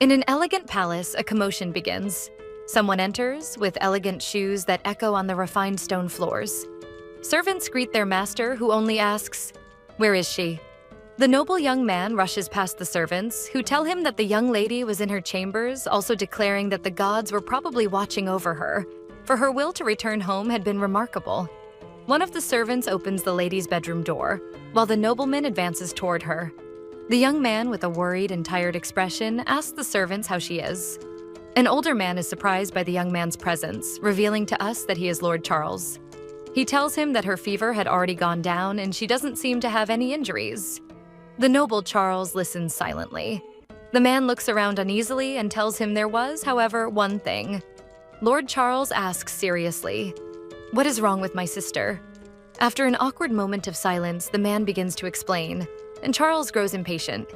In an elegant palace, a commotion begins. Someone enters with elegant shoes that echo on the refined stone floors. Servants greet their master, who only asks, "Where is she?" The noble young man rushes past the servants, who tell him that the young lady was in her chambers, also declaring that the gods were probably watching over her, for her will to return home had been remarkable. One of the servants opens the lady's bedroom door, while the nobleman advances toward her. The young man, with a worried and tired expression, asks the servants how she is. An older man is surprised by the young man's presence, revealing to us that he is Lord Charles. He tells him that her fever had already gone down and she doesn't seem to have any injuries. The noble Charles listens silently. The man looks around uneasily and tells him there was, however, one thing. Lord Charles asks seriously, "What is wrong with my sister?" After an awkward moment of silence, the man begins to explain, and Charles grows impatient.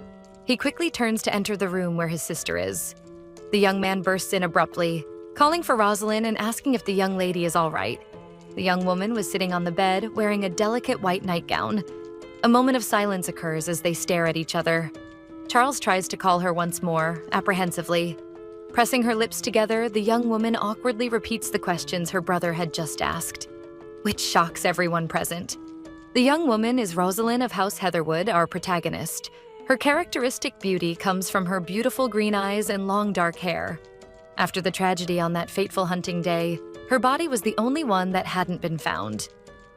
He quickly turns to enter the room where his sister is. The young man bursts in abruptly, calling for Rosalind and asking if the young lady is all right. The young woman was sitting on the bed, wearing a delicate white nightgown. A moment of silence occurs as they stare at each other. Charles tries to call her once more, apprehensively. Pressing her lips together, the young woman awkwardly repeats the questions her brother had just asked, which shocks everyone present. The young woman is Rosalind of House Heatherwood, our protagonist. Her characteristic beauty comes from her beautiful green eyes and long dark hair. After the tragedy on that fateful hunting day, her body was the only one that hadn't been found.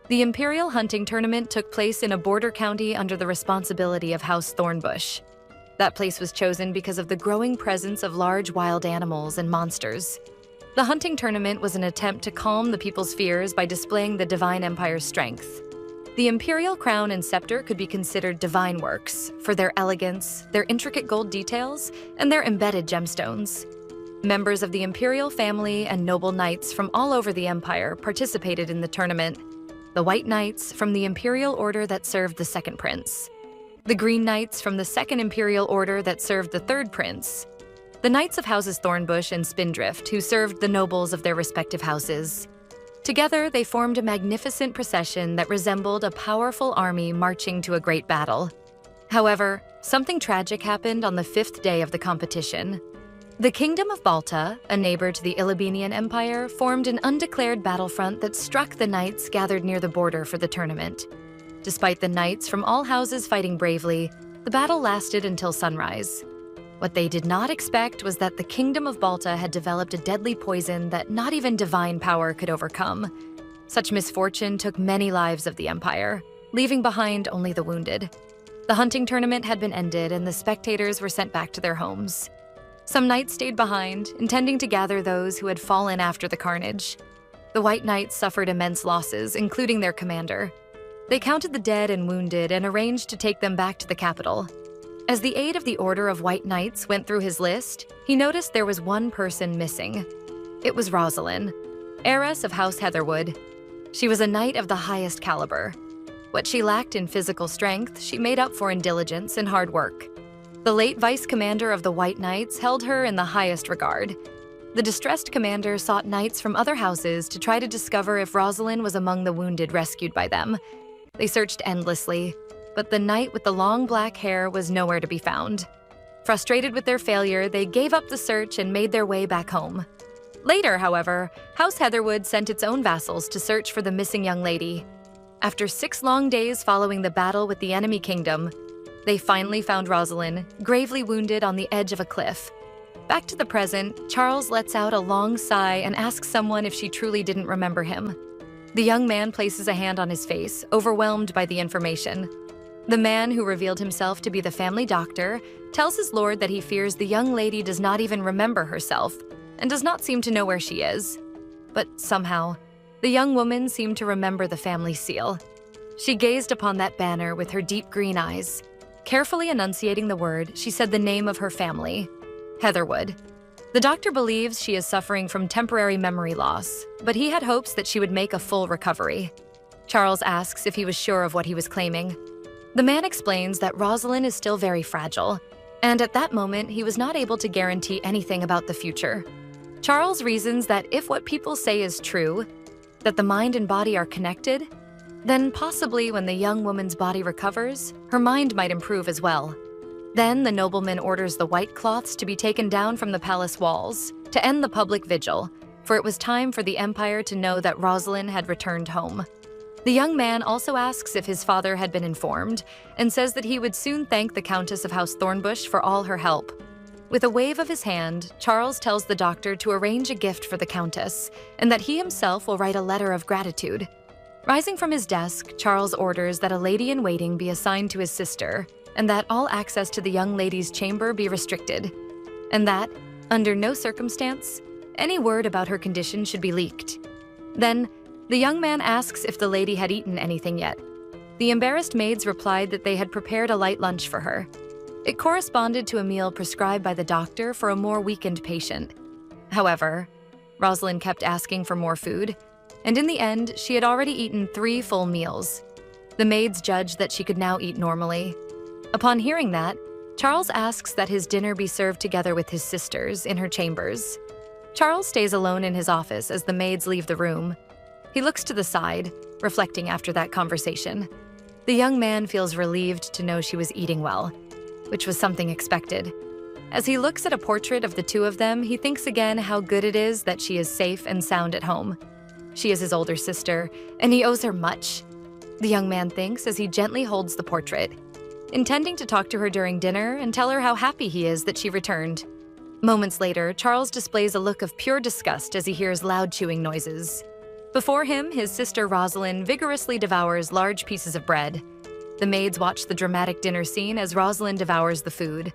The Imperial Hunting Tournament took place in a border county under the responsibility of House Thornbush. That place was chosen because of the growing presence of large wild animals and monsters. The hunting tournament was an attempt to calm the people's fears by displaying the Divine Empire's strength. The imperial crown and scepter could be considered divine works for their elegance, their intricate gold details, and their embedded gemstones. Members of the imperial family and noble knights from all over the empire participated in the tournament. The White Knights from the imperial order that served the second prince. The Green Knights from the second imperial order that served the third prince. The Knights of Houses Thornbush and Spindrift, who served the nobles of their respective houses. Together, they formed a magnificent procession that resembled a powerful army marching to a great battle. However, something tragic happened on the 5th day of the competition. The Kingdom of Balta, a neighbor to the Ilibenian Empire, formed an undeclared battlefront that struck the knights gathered near the border for the tournament. Despite the knights from all houses fighting bravely, the battle lasted until sunrise. What they did not expect was that the Kingdom of Balta had developed a deadly poison that not even divine power could overcome. Such misfortune took many lives of the Empire, leaving behind only the wounded. The hunting tournament had been ended and the spectators were sent back to their homes. Some knights stayed behind, intending to gather those who had fallen after the carnage. The White Knights suffered immense losses, including their commander. They counted the dead and wounded and arranged to take them back to the capital. As the aide of the Order of White Knights went through his list, he noticed there was one person missing. It was Rosalind, heiress of House Heatherwood. She was a knight of the highest caliber. What she lacked in physical strength, she made up for in diligence and hard work. The late vice commander of the White Knights held her in the highest regard. The distressed commander sought knights from other houses to try to discover if Rosalind was among the wounded rescued by them. They searched endlessly, but the knight with the long black hair was nowhere to be found. Frustrated with their failure, they gave up the search and made their way back home. Later, however, House Heatherwood sent its own vassals to search for the missing young lady. After 6 long days following the battle with the enemy kingdom, they finally found Rosalind, gravely wounded on the edge of a cliff. Back to the present, Charles lets out a long sigh and asks someone if she truly didn't remember him. The young man places a hand on his face, overwhelmed by the information. The man, who revealed himself to be the family doctor, tells his lord that he fears the young lady does not even remember herself and does not seem to know where she is. But somehow, the young woman seemed to remember the family seal. She gazed upon that banner with her deep green eyes. Carefully enunciating the word, she said the name of her family, Heatherwood. The doctor believes she is suffering from temporary memory loss, but he had hopes that she would make a full recovery. Charles asks if he was sure of what he was claiming. The man explains that Rosalind is still very fragile, and at that moment he was not able to guarantee anything about the future. Charles reasons that if what people say is true, that the mind and body are connected, then possibly when the young woman's body recovers, her mind might improve as well. Then the nobleman orders the white cloths to be taken down from the palace walls to end the public vigil, for it was time for the empire to know that Rosalind had returned home. The young man also asks if his father had been informed and says that he would soon thank the Countess of House Thornbush for all her help. With a wave of his hand, Charles tells the doctor to arrange a gift for the Countess and that he himself will write a letter of gratitude. Rising from his desk, Charles orders that a lady-in-waiting be assigned to his sister and that all access to the young lady's chamber be restricted, and that, under no circumstance, any word about her condition should be leaked. Then, the young man asks if the lady had eaten anything yet. The embarrassed maids replied that they had prepared a light lunch for her. It corresponded to a meal prescribed by the doctor for a more weakened patient. However, Rosalind kept asking for more food, and in the end, she had already eaten 3 full meals. The maids judged that she could now eat normally. Upon hearing that, Charles asks that his dinner be served together with his sisters in her chambers. Charles stays alone in his office as the maids leave the room. He looks to the side, reflecting after that conversation. The young man feels relieved to know she was eating well, which was something expected. As he looks at a portrait of the two of them, he thinks again how good it is that she is safe and sound at home. She is his older sister, and he owes her much. The young man thinks as he gently holds the portrait, intending to talk to her during dinner and tell her how happy he is that she returned. Moments later, Charles displays a look of pure disgust as he hears loud chewing noises. Before him, his sister Rosalind vigorously devours large pieces of bread. The maids watch the dramatic dinner scene as Rosalind devours the food.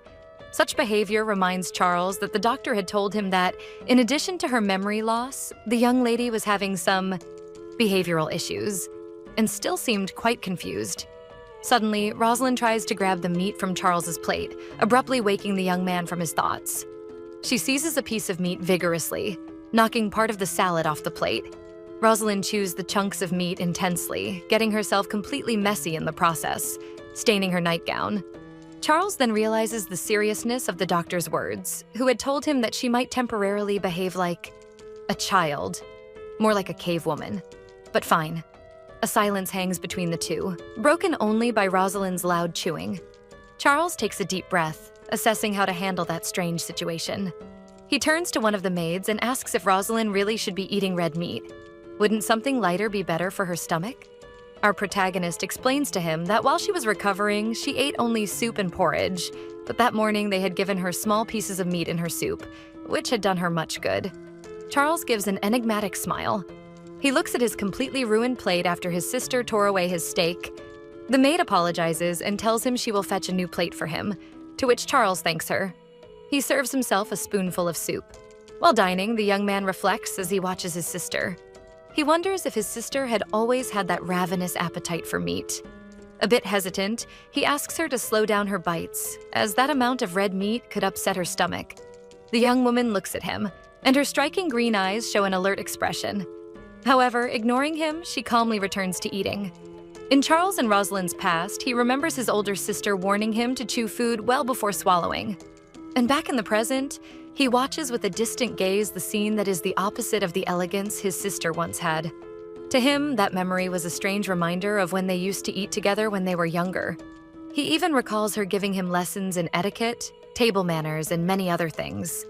Such behavior reminds Charles that the doctor had told him that, in addition to her memory loss, the young lady was having some behavioral issues, and still seemed quite confused. Suddenly, Rosalind tries to grab the meat from Charles's plate, abruptly waking the young man from his thoughts. She seizes a piece of meat vigorously, knocking part of the salad off the plate. Rosalind chews the chunks of meat intensely, getting herself completely messy in the process, staining her nightgown. Charles then realizes the seriousness of the doctor's words, who had told him that she might temporarily behave like a child, more like a cave woman. But fine. A silence hangs between the two, broken only by Rosalind's loud chewing. Charles takes a deep breath, assessing how to handle that strange situation. He turns to one of the maids and asks if Rosalind really should be eating red meat. Wouldn't something lighter be better for her stomach? Our protagonist explains to him that while she was recovering, she ate only soup and porridge, but that morning they had given her small pieces of meat in her soup, which had done her much good. Charles gives an enigmatic smile. He looks at his completely ruined plate after his sister tore away his steak. The maid apologizes and tells him she will fetch a new plate for him, to which Charles thanks her. He serves himself a spoonful of soup. While dining, the young man reflects as he watches his sister. He wonders if his sister had always had that ravenous appetite for meat. A bit hesitant, he asks her to slow down her bites, as that amount of red meat could upset her stomach. The young woman looks at him, and her striking green eyes show an alert expression. However, ignoring him, she calmly returns to eating. In Charles and Rosalind's past, he remembers his older sister warning him to chew food well before swallowing. And back in the present, he watches with a distant gaze the scene that is the opposite of the elegance his sister once had. To him, that memory was a strange reminder of when they used to eat together when they were younger. He even recalls her giving him lessons in etiquette, table manners, and many other things.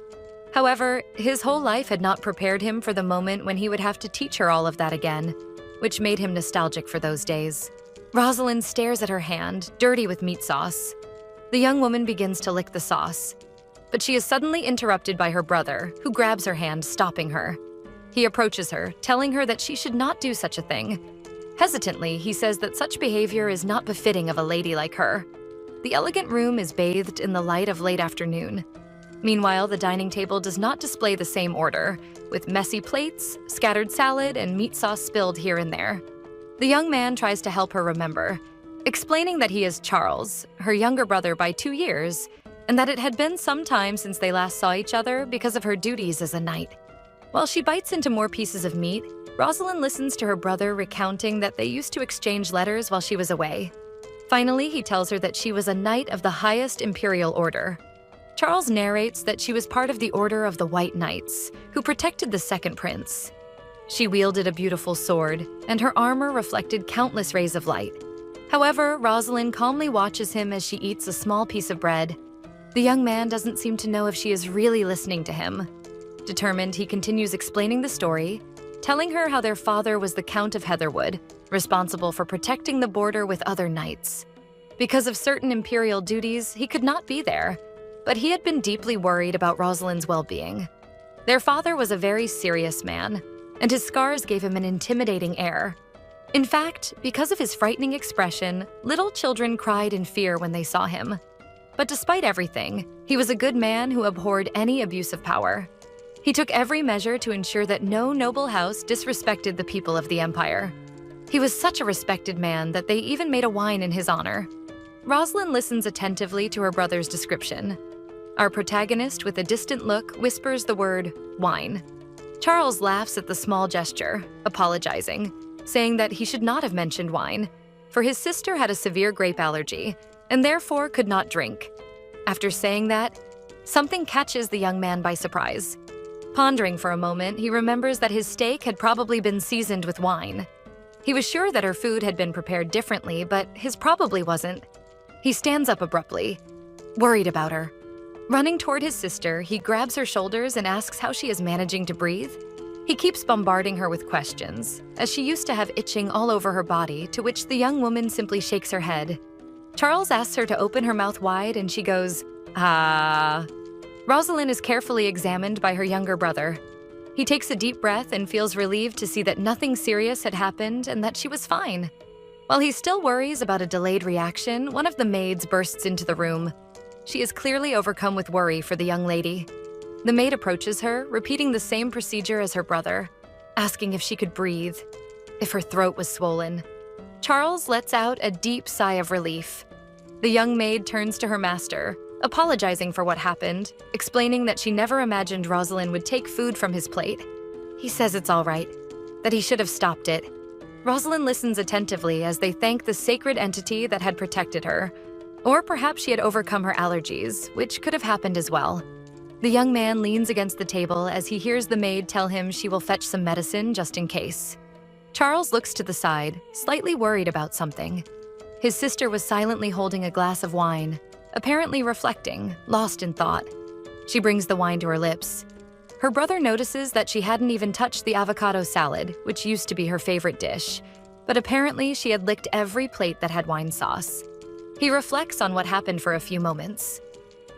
However, his whole life had not prepared him for the moment when he would have to teach her all of that again, which made him nostalgic for those days. Rosalind stares at her hand, dirty with meat sauce. The young woman begins to lick the sauce, but she is suddenly interrupted by her brother, who grabs her hand, stopping her. He approaches her, telling her that she should not do such a thing. Hesitantly, he says that such behavior is not befitting of a lady like her. The elegant room is bathed in the light of late afternoon. Meanwhile, the dining table does not display the same order, with messy plates, scattered salad, and meat sauce spilled here and there. The young man tries to help her remember, explaining that he is Charles, her younger brother by 2 years, and that it had been some time since they last saw each other because of her duties as a knight. While she bites into more pieces of meat, Rosalind listens to her brother recounting that they used to exchange letters while she was away. Finally, he tells her that she was a knight of the highest imperial order. Charles narrates that she was part of the Order of the White Knights, who protected the second prince. She wielded a beautiful sword, and her armor reflected countless rays of light. However, Rosalind calmly watches him as she eats a small piece of bread. The young man doesn't seem to know if she is really listening to him. Determined, he continues explaining the story, telling her how their father was the Count of Heatherwood, responsible for protecting the border with other knights. Because of certain imperial duties, he could not be there, but he had been deeply worried about Rosalind's well-being. Their father was a very serious man, and his scars gave him an intimidating air. In fact, because of his frightening expression, little children cried in fear when they saw him. But despite everything, he was a good man who abhorred any abuse of power. He took every measure to ensure that no noble house disrespected the people of the empire. He was such a respected man that they even made a wine in his honor. Rosalind listens attentively to her brother's description. Our protagonist, with a distant look, whispers the word wine. Charles laughs at the small gesture, apologizing, saying that he should not have mentioned wine, for his sister had a severe grape allergy and therefore could not drink. After saying that, something catches the young man by surprise. Pondering for a moment, he remembers that his steak had probably been seasoned with wine. He was sure that her food had been prepared differently, but his probably wasn't. He stands up abruptly, worried about her. Running toward his sister, he grabs her shoulders and asks how she is managing to breathe. He keeps bombarding her with questions, as she used to have itching all over her body, to which the young woman simply shakes her head. Charles asks her to open her mouth wide, and she goes, "Ah." Rosalind is carefully examined by her younger brother. He takes a deep breath and feels relieved to see that nothing serious had happened and that she was fine. While he still worries about a delayed reaction, one of the maids bursts into the room. She is clearly overcome with worry for the young lady. The maid approaches her, repeating the same procedure as her brother, asking if she could breathe, if her throat was swollen. Charles lets out a deep sigh of relief. The young maid turns to her master, apologizing for what happened, explaining that she never imagined Rosalind would take food from his plate. He says it's all right, that he should have stopped it. Rosalind listens attentively as they thank the sacred entity that had protected her. Or perhaps she had overcome her allergies, which could have happened as well. The young man leans against the table as he hears the maid tell him she will fetch some medicine just in case. Charles looks to the side, slightly worried about something. His sister was silently holding a glass of wine, apparently reflecting, lost in thought. She brings the wine to her lips. Her brother notices that she hadn't even touched the avocado salad, which used to be her favorite dish, but apparently she had licked every plate that had wine sauce. He reflects on what happened for a few moments.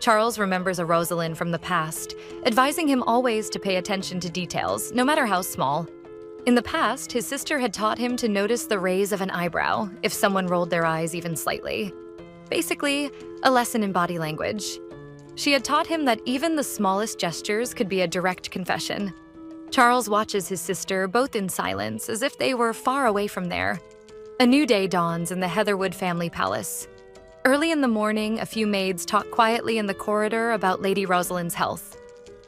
Charles remembers a Rosalind from the past, advising him always to pay attention to details, no matter how small. In the past, his sister had taught him to notice the raise of an eyebrow if someone rolled their eyes even slightly. Basically, a lesson in body language. She had taught him that even the smallest gestures could be a direct confession. Charles watches his sister, both in silence, as if they were far away from there. A new day dawns in the Heatherwood family palace. Early in the morning, a few maids talk quietly in the corridor about Lady Rosalind's health.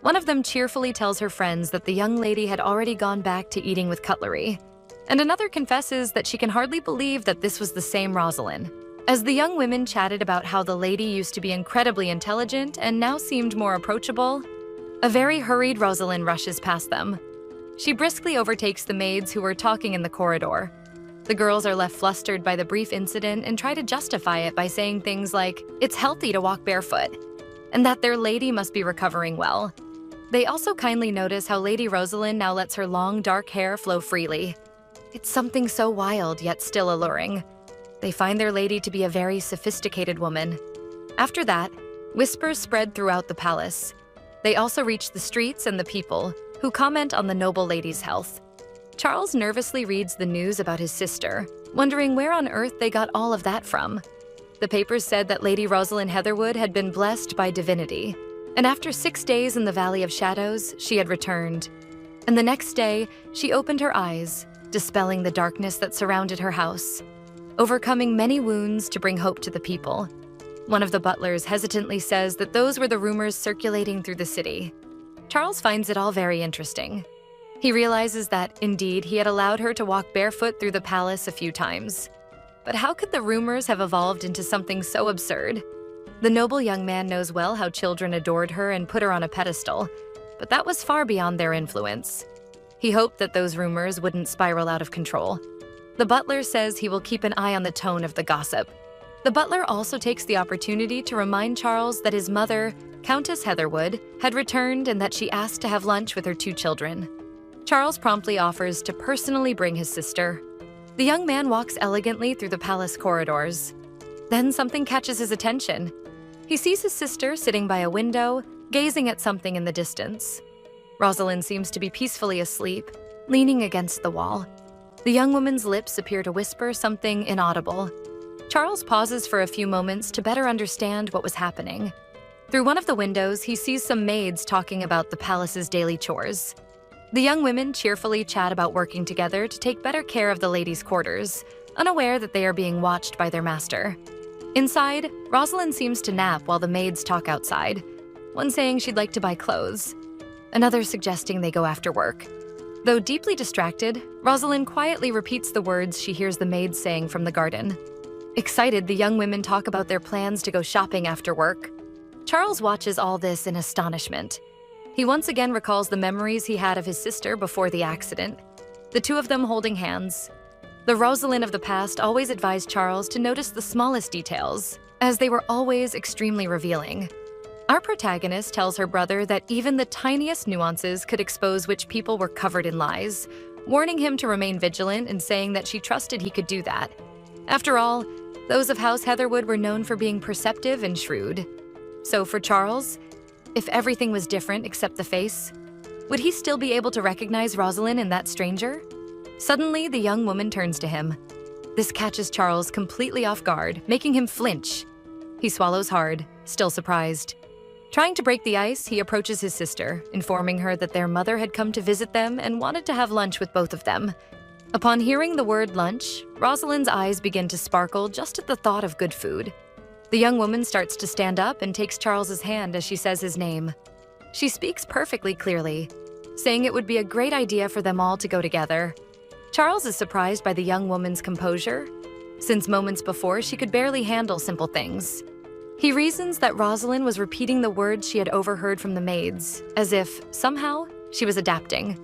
One of them cheerfully tells her friends that the young lady had already gone back to eating with cutlery, and another confesses that she can hardly believe that this was the same Rosalind. As the young women chatted about how the lady used to be incredibly intelligent and now seemed more approachable, a very hurried Rosalind rushes past them. She briskly overtakes the maids who were talking in the corridor. The girls are left flustered by the brief incident and try to justify it by saying things like, it's healthy to walk barefoot, and that their lady must be recovering well. They also kindly notice how Lady Rosalind now lets her long, dark hair flow freely. It's something so wild, yet still alluring. They find their lady to be a very sophisticated woman. After that, whispers spread throughout the palace. They also reach the streets and the people, who comment on the noble lady's health. Charles nervously reads the news about his sister, wondering where on earth they got all of that from. The papers said that Lady Rosalind Heatherwood had been blessed by divinity, and after 6 days in the Valley of Shadows, she had returned. And the next day, she opened her eyes, dispelling the darkness that surrounded her house, overcoming many wounds to bring hope to the people. One of the butlers hesitantly says that those were the rumors circulating through the city. Charles finds it all very interesting. He realizes that, indeed, he had allowed her to walk barefoot through the palace a few times. But how could the rumors have evolved into something so absurd? The noble young man knows well how children adored her and put her on a pedestal, but that was far beyond their influence. He hoped that those rumors wouldn't spiral out of control. The butler says he will keep an eye on the tone of the gossip. The butler also takes the opportunity to remind Charles that his mother, Countess Heatherwood, had returned and that she asked to have lunch with her 2 children. Charles promptly offers to personally bring his sister. The young man walks elegantly through the palace corridors. Then something catches his attention. He sees his sister sitting by a window, gazing at something in the distance. Rosalind seems to be peacefully asleep, leaning against the wall. The young woman's lips appear to whisper something inaudible. Charles pauses for a few moments to better understand what was happening. Through one of the windows, he sees some maids talking about the palace's daily chores. The young women cheerfully chat about working together to take better care of the ladies' quarters, unaware that they are being watched by their master. Inside, Rosalind seems to nap while the maids talk outside, one saying she'd like to buy clothes, another suggesting they go after work. Though deeply distracted, Rosalind quietly repeats the words she hears the maids saying from the garden. Excited, the young women talk about their plans to go shopping after work. Charles watches all this in astonishment. He once again recalls the memories he had of his sister before the accident, the 2 of them holding hands. The Rosalind of the past always advised Charles to notice the smallest details, as they were always extremely revealing. Our protagonist tells her brother that even the tiniest nuances could expose which people were covered in lies, warning him to remain vigilant and saying that she trusted he could do that. After all, those of House Heatherwood were known for being perceptive and shrewd. So for Charles, if everything was different except the face, would he still be able to recognize Rosalind in that stranger? Suddenly, the young woman turns to him. This catches Charles completely off guard, making him flinch. He swallows hard, still surprised. Trying to break the ice, he approaches his sister, informing her that their mother had come to visit them and wanted to have lunch with both of them. Upon hearing the word lunch, Rosalind's eyes begin to sparkle just at the thought of good food. The young woman starts to stand up and takes Charles's hand as she says his name. She speaks perfectly clearly, saying it would be a great idea for them all to go together. Charles is surprised by the young woman's composure, since moments before she could barely handle simple things. He reasons that Rosalind was repeating the words she had overheard from the maids, as if, somehow, she was adapting.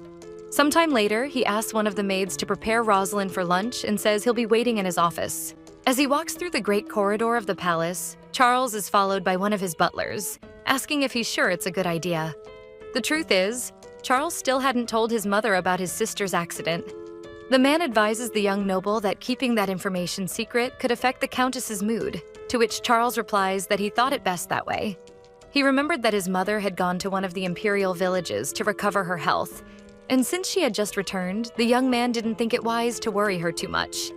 Sometime later, he asks one of the maids to prepare Rosalind for lunch and says he'll be waiting in his office. As he walks through the great corridor of the palace, Charles is followed by one of his butlers, asking if he's sure it's a good idea. The truth is, Charles still hadn't told his mother about his sister's accident. The man advises the young noble that keeping that information secret could affect the Countess's mood, to which Charles replies that he thought it best that way. He remembered that his mother had gone to one of the imperial villages to recover her health, and since she had just returned, the young man didn't think it wise to worry her too much.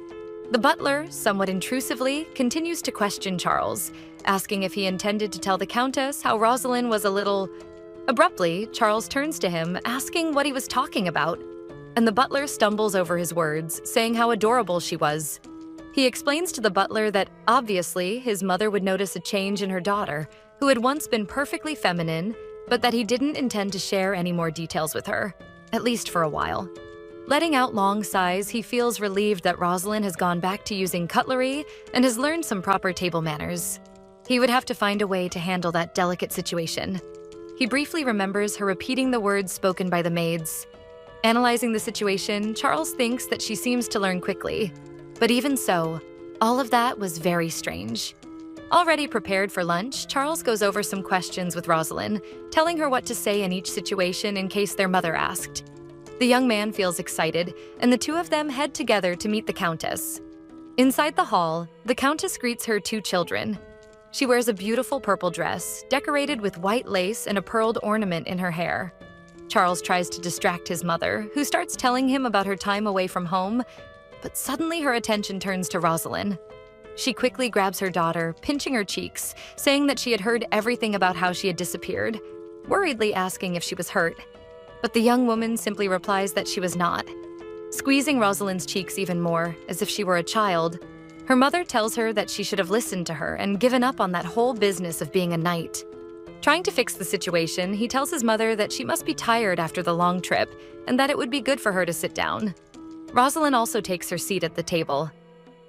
The butler, somewhat intrusively, continues to question Charles, asking if he intended to tell the Countess how Rosalind was a little... Abruptly, Charles turns to him, asking what he was talking about, and the butler stumbles over his words, saying how adorable she was. He explains to the butler that, obviously, his mother would notice a change in her daughter, who had once been perfectly feminine, but that he didn't intend to share any more details with her, at least for a while. Letting out long sighs, he feels relieved that Rosalind has gone back to using cutlery and has learned some proper table manners. He would have to find a way to handle that delicate situation. He briefly remembers her repeating the words spoken by the maids. Analyzing the situation, Charles thinks that she seems to learn quickly. But even so, all of that was very strange. Already prepared for lunch, Charles goes over some questions with Rosalind, telling her what to say in each situation in case their mother asked. The young man feels excited, and the 2 of them head together to meet the Countess. Inside the hall, the Countess greets her 2 children. She wears a beautiful purple dress, decorated with white lace and a pearled ornament in her hair. Charles tries to distract his mother, who starts telling him about her time away from home, but suddenly her attention turns to Rosalind. She quickly grabs her daughter, pinching her cheeks, saying that she had heard everything about how she had disappeared, worriedly asking if she was hurt. But the young woman simply replies that she was not. Squeezing Rosalind's cheeks even more, as if she were a child, her mother tells her that she should have listened to her and given up on that whole business of being a knight. Trying to fix the situation, he tells his mother that she must be tired after the long trip and that it would be good for her to sit down. Rosalind also takes her seat at the table.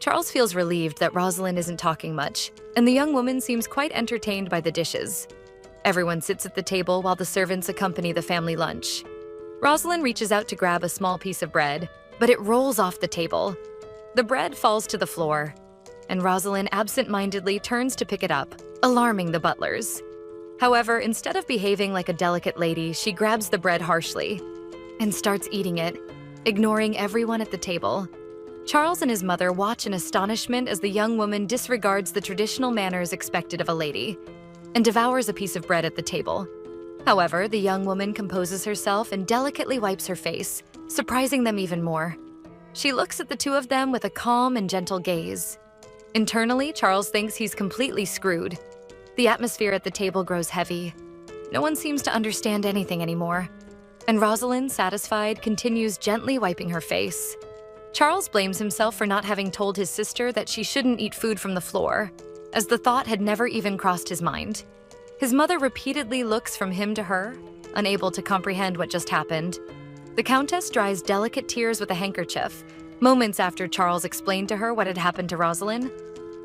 Charles feels relieved that Rosalind isn't talking much, and the young woman seems quite entertained by the dishes. Everyone sits at the table while the servants accompany the family lunch. Rosalind reaches out to grab a small piece of bread, but it rolls off the table. The bread falls to the floor, and Rosalind absent-mindedly turns to pick it up, alarming the butlers. However, instead of behaving like a delicate lady, she grabs the bread harshly and starts eating it, ignoring everyone at the table. Charles and his mother watch in astonishment as the young woman disregards the traditional manners expected of a lady and devours a piece of bread at the table. However, the young woman composes herself and delicately wipes her face, surprising them even more. She looks at the two of them with a calm and gentle gaze. Internally, Charles thinks he's completely screwed. The atmosphere at the table grows heavy. No one seems to understand anything anymore. And Rosalind, satisfied, continues gently wiping her face. Charles blames himself for not having told his sister that she shouldn't eat food from the floor, as the thought had never even crossed his mind. His mother repeatedly looks from him to her, unable to comprehend what just happened. The Countess dries delicate tears with a handkerchief, moments after Charles explained to her what had happened to Rosalind.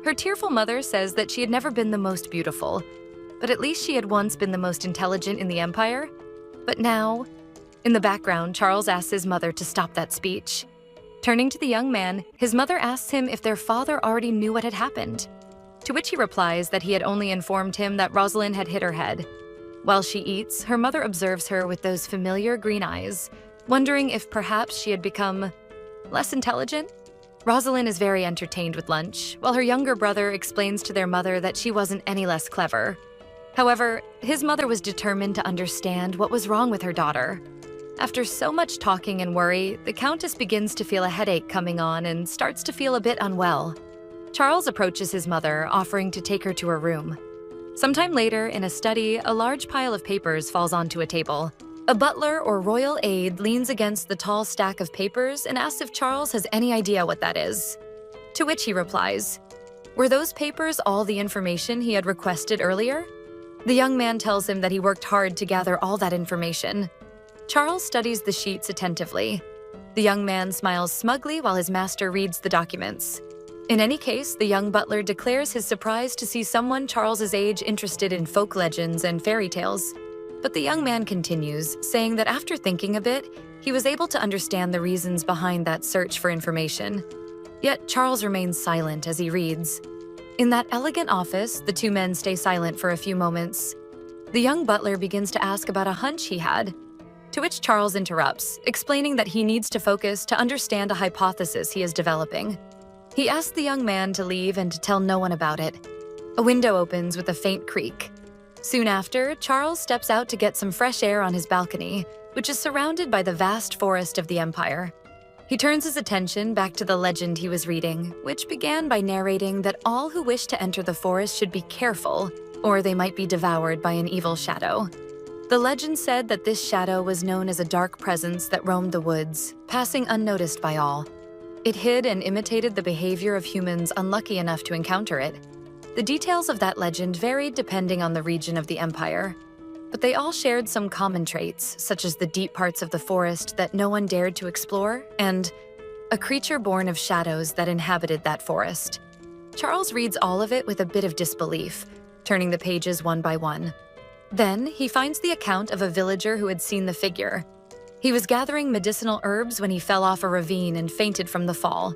Her tearful mother says that she had never been the most beautiful, but at least she had once been the most intelligent in the Empire. But now, in the background, Charles asks his mother to stop that speech. Turning to the young man, his mother asks him if their father already knew what had happened, to which he replies that he had only informed him that Rosalind had hit her head. While she eats, her mother observes her with those familiar green eyes, wondering if perhaps she had become less intelligent. Rosalind is very entertained with lunch, while her younger brother explains to their mother that she wasn't any less clever. However, his mother was determined to understand what was wrong with her daughter. After so much talking and worry, the Countess begins to feel a headache coming on and starts to feel a bit unwell. Charles approaches his mother, offering to take her to her room. Sometime later, in a study, a large pile of papers falls onto a table. A butler or royal aide leans against the tall stack of papers and asks if Charles has any idea what that is. To which he replies, "Were those papers all the information he had requested earlier?" The young man tells him that he worked hard to gather all that information. Charles studies the sheets attentively. The young man smiles smugly while his master reads the documents. In any case, the young butler declares his surprise to see someone Charles's age interested in folk legends and fairy tales. But the young man continues, saying that after thinking a bit, he was able to understand the reasons behind that search for information. Yet Charles remains silent as he reads. In that elegant office, the two men stay silent for a few moments. The young butler begins to ask about a hunch he had, to which Charles interrupts, explaining that he needs to focus to understand a hypothesis he is developing. He asks the young man to leave and to tell no one about it. A window opens with a faint creak. Soon after, Charles steps out to get some fresh air on his balcony, which is surrounded by the vast forest of the Empire. He turns his attention back to the legend he was reading, which began by narrating that all who wish to enter the forest should be careful, or they might be devoured by an evil shadow. The legend said that this shadow was known as a dark presence that roamed the woods, passing unnoticed by all. It hid and imitated the behavior of humans unlucky enough to encounter it. The details of that legend varied depending on the region of the Empire, but they all shared some common traits, such as the deep parts of the forest that no one dared to explore, and a creature born of shadows that inhabited that forest. Charles reads all of it with a bit of disbelief, turning the pages one by one. Then, he finds the account of a villager who had seen the figure. He was gathering medicinal herbs when he fell off a ravine and fainted from the fall.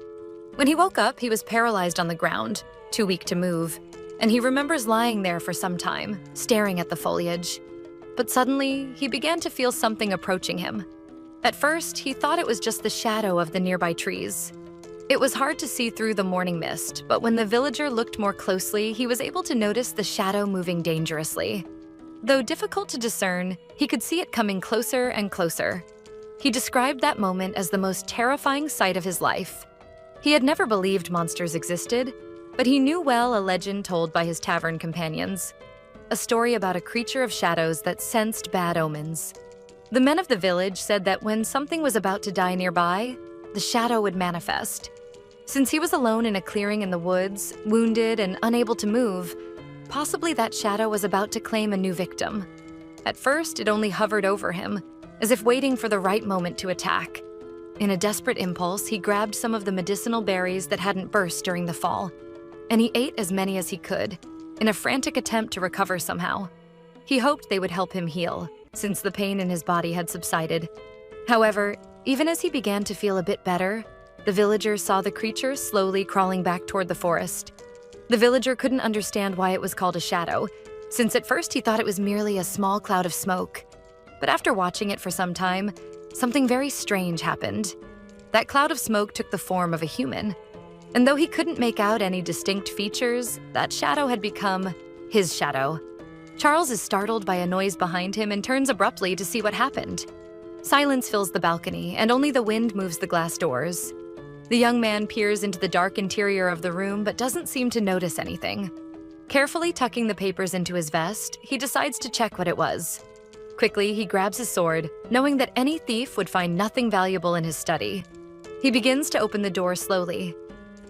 When he woke up, he was paralyzed on the ground, too weak to move, and he remembers lying there for some time, staring at the foliage. But suddenly, he began to feel something approaching him. At first, he thought it was just the shadow of the nearby trees. It was hard to see through the morning mist, but when the villager looked more closely, he was able to notice the shadow moving dangerously. Though difficult to discern, he could see it coming closer and closer. He described that moment as the most terrifying sight of his life. He had never believed monsters existed, but he knew well a legend told by his tavern companions. A story about a creature of shadows that sensed bad omens. The men of the village said that when something was about to die nearby, the shadow would manifest. Since he was alone in a clearing in the woods, wounded and unable to move, possibly that shadow was about to claim a new victim. At first, it only hovered over him, as if waiting for the right moment to attack. In a desperate impulse, he grabbed some of the medicinal berries that hadn't burst during the fall, and he ate as many as he could, in a frantic attempt to recover somehow. He hoped they would help him heal, since the pain in his body had subsided. However, even as he began to feel a bit better, the villager saw the creature slowly crawling back toward the forest. The villager couldn't understand why it was called a shadow, since at first he thought it was merely a small cloud of smoke. But after watching it for some time, something very strange happened. That cloud of smoke took the form of a human. And though he couldn't make out any distinct features, that shadow had become his shadow. Charles is startled by a noise behind him and turns abruptly to see what happened. Silence fills the balcony, and only the wind moves the glass doors. The young man peers into the dark interior of the room but doesn't seem to notice anything. Carefully tucking the papers into his vest, he decides to check what it was. Quickly, he grabs his sword, knowing that any thief would find nothing valuable in his study. He begins to open the door slowly,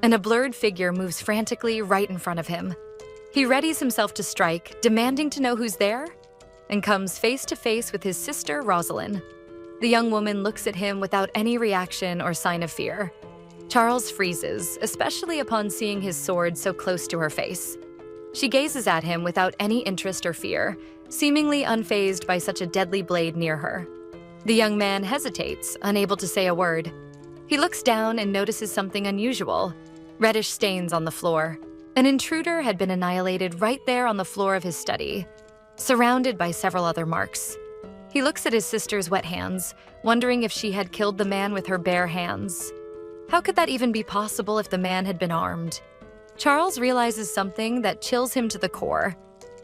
and a blurred figure moves frantically right in front of him. He readies himself to strike, demanding to know who's there, and comes face to face with his sister, Rosalind. The young woman looks at him without any reaction or sign of fear. Charles freezes, especially upon seeing his sword so close to her face. She gazes at him without any interest or fear, seemingly unfazed by such a deadly blade near her. The young man hesitates, unable to say a word. He looks down and notices something unusual: reddish stains on the floor. An intruder had been annihilated right there on the floor of his study, surrounded by several other marks. He looks at his sister's wet hands, wondering if she had killed the man with her bare hands. How could that even be possible if the man had been armed? Charles realizes something that chills him to the core.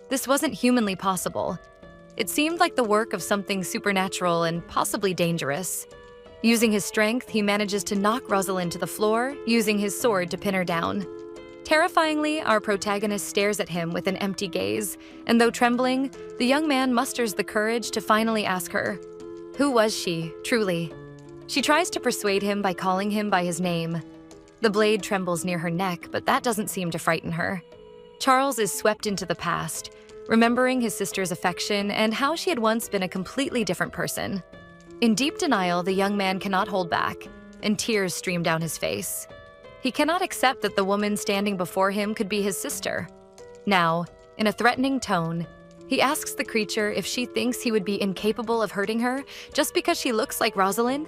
This wasn't humanly possible. It seemed like the work of something supernatural and possibly dangerous. Using his strength, he manages to knock Rosalind to the floor, using his sword to pin her down. Terrifyingly, our protagonist stares at him with an empty gaze, and though trembling, the young man musters the courage to finally ask her, who was she, truly? She tries to persuade him by calling him by his name. The blade trembles near her neck, but that doesn't seem to frighten her. Charles is swept into the past, remembering his sister's affection and how she had once been a completely different person. In deep denial, the young man cannot hold back, and tears stream down his face. He cannot accept that the woman standing before him could be his sister. Now, in a threatening tone, he asks the creature if she thinks he would be incapable of hurting her just because she looks like Rosalind.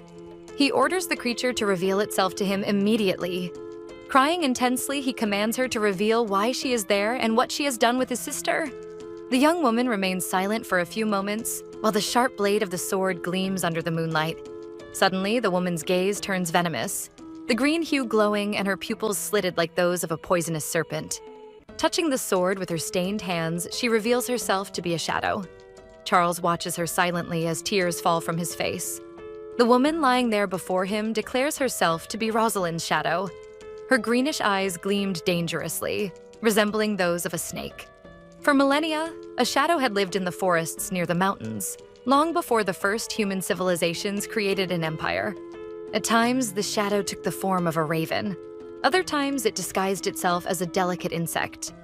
He orders the creature to reveal itself to him immediately. Crying intensely, he commands her to reveal why she is there and what she has done with his sister. The young woman remains silent for a few moments while the sharp blade of the sword gleams under the moonlight. Suddenly, the woman's gaze turns venomous, the green hue glowing and her pupils slitted like those of a poisonous serpent. Touching the sword with her stained hands, she reveals herself to be a shadow. Charles watches her silently as tears fall from his face. The woman lying there before him declares herself to be Rosalind's shadow. Her greenish eyes gleamed dangerously, resembling those of a snake. For millennia, a shadow had lived in the forests near the mountains, long before the first human civilizations created an empire. At times, the shadow took the form of a raven. Other times, it disguised itself as a delicate insect.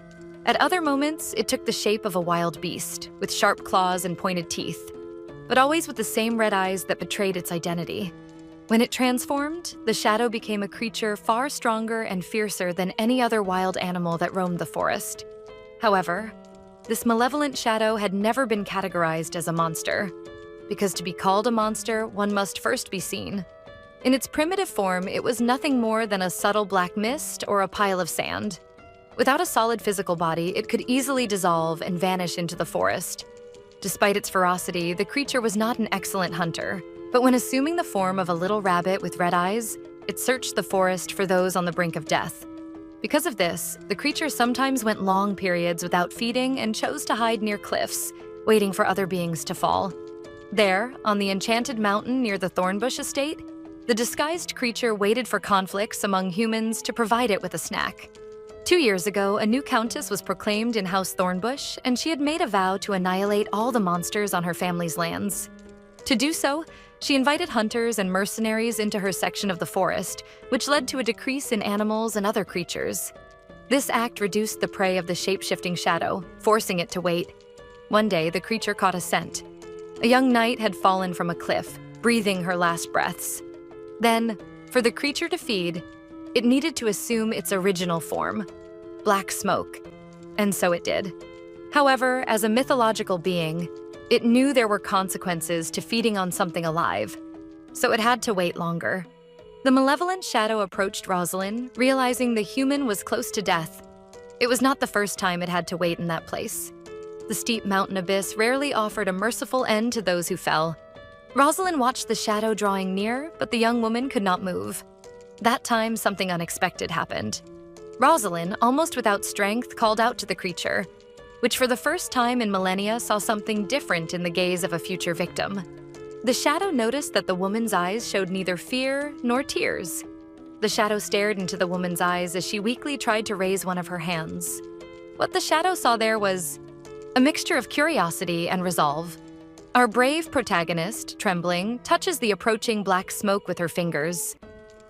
At other moments, it took the shape of a wild beast, with sharp claws and pointed teeth, but always with the same red eyes that betrayed its identity. When it transformed, the shadow became a creature far stronger and fiercer than any other wild animal that roamed the forest. However, this malevolent shadow had never been categorized as a monster, because to be called a monster, one must first be seen. In its primitive form, it was nothing more than a subtle black mist or a pile of sand. Without a solid physical body, it could easily dissolve and vanish into the forest. Despite its ferocity, the creature was not an excellent hunter, but when assuming the form of a little rabbit with red eyes, it searched the forest for those on the brink of death. Because of this, the creature sometimes went long periods without feeding and chose to hide near cliffs, waiting for other beings to fall. There, on the enchanted mountain near the Thornbush estate, the disguised creature waited for conflicts among humans to provide it with a snack. 2 years ago, a new countess was proclaimed in House Thornbush, and she had made a vow to annihilate all the monsters on her family's lands. To do so, she invited hunters and mercenaries into her section of the forest, which led to a decrease in animals and other creatures. This act reduced the prey of the shape-shifting shadow, forcing it to wait. One day, the creature caught a scent. A young knight had fallen from a cliff, breathing her last breaths. Then, for the creature to feed, it needed to assume its original form, black smoke, and so it did. However, as a mythological being, it knew there were consequences to feeding on something alive, so it had to wait longer. The malevolent shadow approached Rosalind, realizing the human was close to death. It was not the first time it had to wait in that place. The steep mountain abyss rarely offered a merciful end to those who fell. Rosalind watched the shadow drawing near, but the young woman could not move. That time, something unexpected happened. Rosalind, almost without strength, called out to the creature, which for the first time in millennia saw something different in the gaze of a future victim. The shadow noticed that the woman's eyes showed neither fear nor tears. The shadow stared into the woman's eyes as she weakly tried to raise one of her hands. What the shadow saw there was a mixture of curiosity and resolve. Our brave protagonist, trembling, touches the approaching black smoke with her fingers.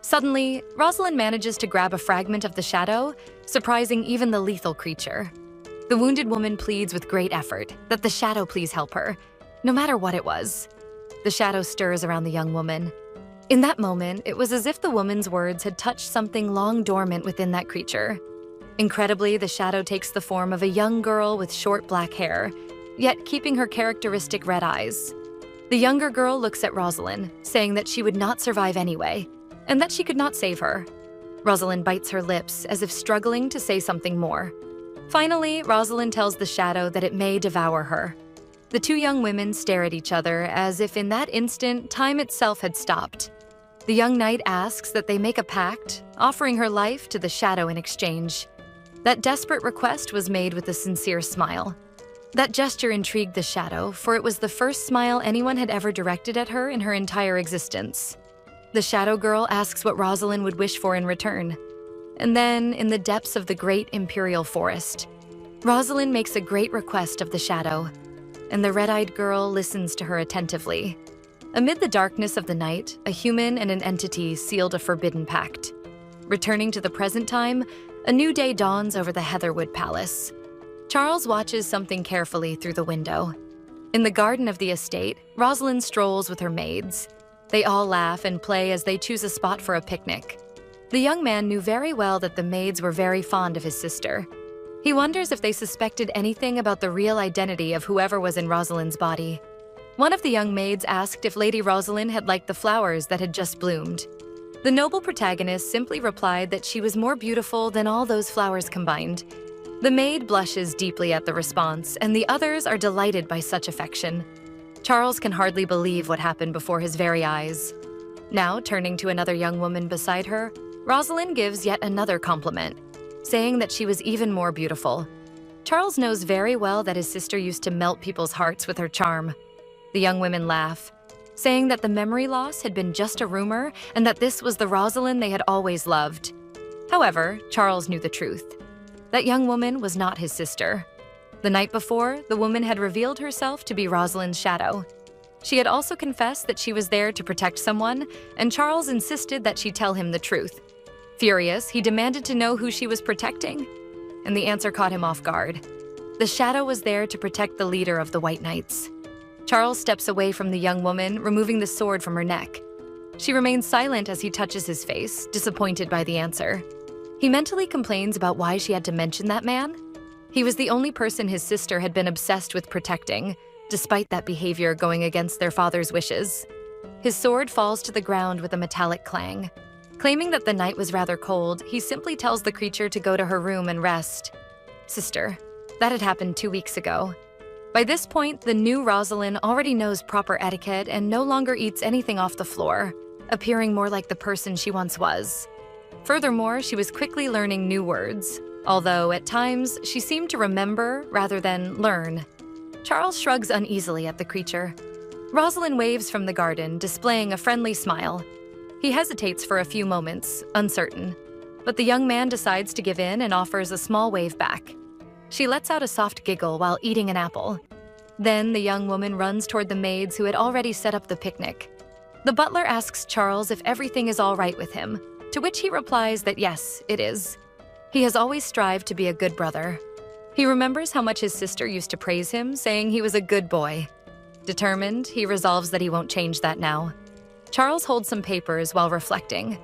Suddenly, Rosalind manages to grab a fragment of the shadow, surprising even the lethal creature. The wounded woman pleads with great effort that the shadow please help her, no matter what it was. The shadow stirs around the young woman. In that moment, it was as if the woman's words had touched something long dormant within that creature. Incredibly, the shadow takes the form of a young girl with short black hair, yet keeping her characteristic red eyes. The younger girl looks at Rosalind, saying that she would not survive anyway, and that she could not save her. Rosalind bites her lips as if struggling to say something more. Finally, Rosalind tells the shadow that it may devour her. The two young women stare at each other as if in that instant, time itself had stopped. The young knight asks that they make a pact, offering her life to the shadow in exchange. That desperate request was made with a sincere smile. That gesture intrigued the shadow, for it was the first smile anyone had ever directed at her in her entire existence. The shadow girl asks what Rosalind would wish for in return. And then, in the depths of the great imperial forest, Rosalind makes a great request of the shadow, and the red-eyed girl listens to her attentively. Amid the darkness of the night, a human and an entity sealed a forbidden pact. Returning to the present time, a new day dawns over the Heatherwood Palace. Charles watches something carefully through the window. In the garden of the estate, Rosalind strolls with her maids. They all laugh and play as they choose a spot for a picnic. The young man knew very well that the maids were very fond of his sister. He wonders if they suspected anything about the real identity of whoever was in Rosalind's body. One of the young maids asked if Lady Rosalind had liked the flowers that had just bloomed. The noble protagonist simply replied that she was more beautiful than all those flowers combined. The maid blushes deeply at the response, and the others are delighted by such affection. Charles can hardly believe what happened before his very eyes. Now, turning to another young woman beside her, Rosalind gives yet another compliment, saying that she was even more beautiful. Charles knows very well that his sister used to melt people's hearts with her charm. The young women laugh, saying that the memory loss had been just a rumor and that this was the Rosalind they had always loved. However, Charles knew the truth. That young woman was not his sister. The night before, the woman had revealed herself to be Rosalind's shadow. She had also confessed that she was there to protect someone, and Charles insisted that she tell him the truth. Furious, he demanded to know who she was protecting, and the answer caught him off guard. The shadow was there to protect the leader of the White Knights. Charles steps away from the young woman, removing the sword from her neck. She remains silent as he touches his face, disappointed by the answer. He mentally complains about why she had to mention that man. He was the only person his sister had been obsessed with protecting, despite that behavior going against their father's wishes. His sword falls to the ground with a metallic clang. Claiming that the night was rather cold, he simply tells the creature to go to her room and rest. Sister, that had happened 2 weeks ago. By this point, the new Rosalind already knows proper etiquette and no longer eats anything off the floor, appearing more like the person she once was. Furthermore, she was quickly learning new words, although at times she seemed to remember rather than learn. Charles shrugs uneasily at the creature. Rosalind waves from the garden, displaying a friendly smile. He hesitates for a few moments, uncertain, but the young man decides to give in and offers a small wave back. She lets out a soft giggle while eating an apple. Then the young woman runs toward the maids who had already set up the picnic. The butler asks Charles if everything is all right with him, to which he replies that yes, it is. He has always strived to be a good brother. He remembers how much his sister used to praise him, saying he was a good boy. Determined, he resolves that he won't change that now. Charles holds some papers while reflecting,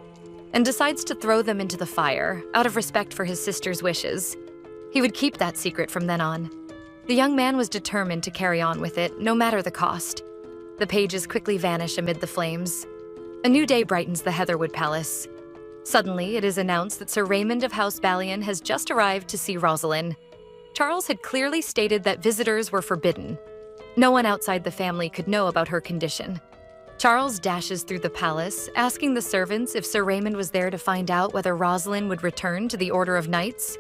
and decides to throw them into the fire, out of respect for his sister's wishes. He would keep that secret from then on. The young man was determined to carry on with it, no matter the cost. The pages quickly vanish amid the flames. A new day brightens the Heatherwood Palace. Suddenly, it is announced that Sir Raymond of House Ballion has just arrived to see Rosalind. Charles had clearly stated that visitors were forbidden. No one outside the family could know about her condition. Charles dashes through the palace, asking the servants if Sir Raymond was there to find out whether Rosalind would return to the Order of Knights.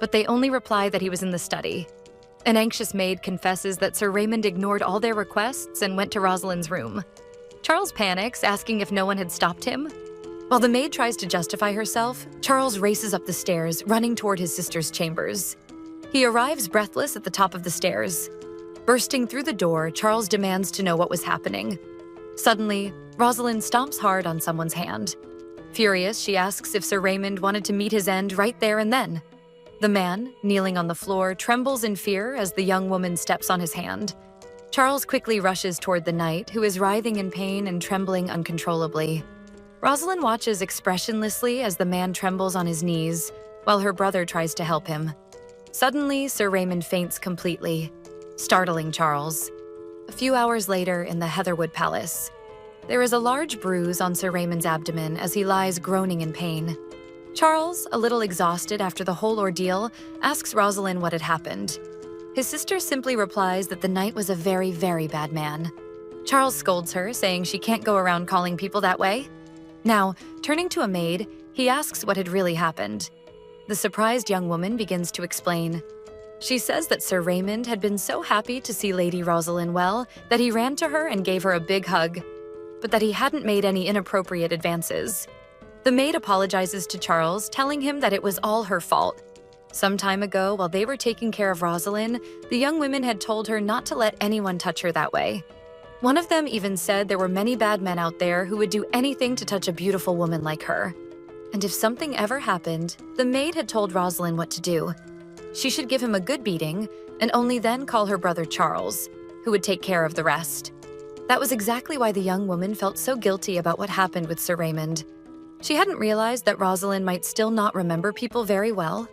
But they only reply that he was in the study. An anxious maid confesses that Sir Raymond ignored all their requests and went to Rosalind's room. Charles panics, asking if no one had stopped him. While the maid tries to justify herself, Charles races up the stairs, running toward his sister's chambers. He arrives breathless at the top of the stairs. Bursting through the door, Charles demands to know what was happening. Suddenly, Rosalind stomps hard on someone's hand. Furious, she asks if Sir Raymond wanted to meet his end right there and then. The man, kneeling on the floor, trembles in fear as the young woman steps on his hand. Charles quickly rushes toward the knight, who is writhing in pain and trembling uncontrollably. Rosalind watches expressionlessly as the man trembles on his knees, while her brother tries to help him. Suddenly, Sir Raymond faints completely, startling Charles. A few hours later, in the Heatherwood Palace, there is a large bruise on Sir Raymond's abdomen as he lies groaning in pain. Charles, a little exhausted after the whole ordeal, asks Rosalind what had happened. His sister simply replies that the knight was a very, very bad man. Charles scolds her, saying she can't go around calling people that way. Now, turning to a maid, he asks what had really happened. The surprised young woman begins to explain. She says that Sir Raymond had been so happy to see Lady Rosalind well that he ran to her and gave her a big hug, but that he hadn't made any inappropriate advances. The maid apologizes to Charles, telling him that it was all her fault. Some time ago, while they were taking care of Rosalind, the young women had told her not to let anyone touch her that way. One of them even said there were many bad men out there who would do anything to touch a beautiful woman like her. And if something ever happened, the maid had told Rosalind what to do. She should give him a good beating, and only then call her brother Charles, who would take care of the rest. That was exactly why the young woman felt so guilty about what happened with Sir Raymond. She hadn't realized that Rosalind might still not remember people very well.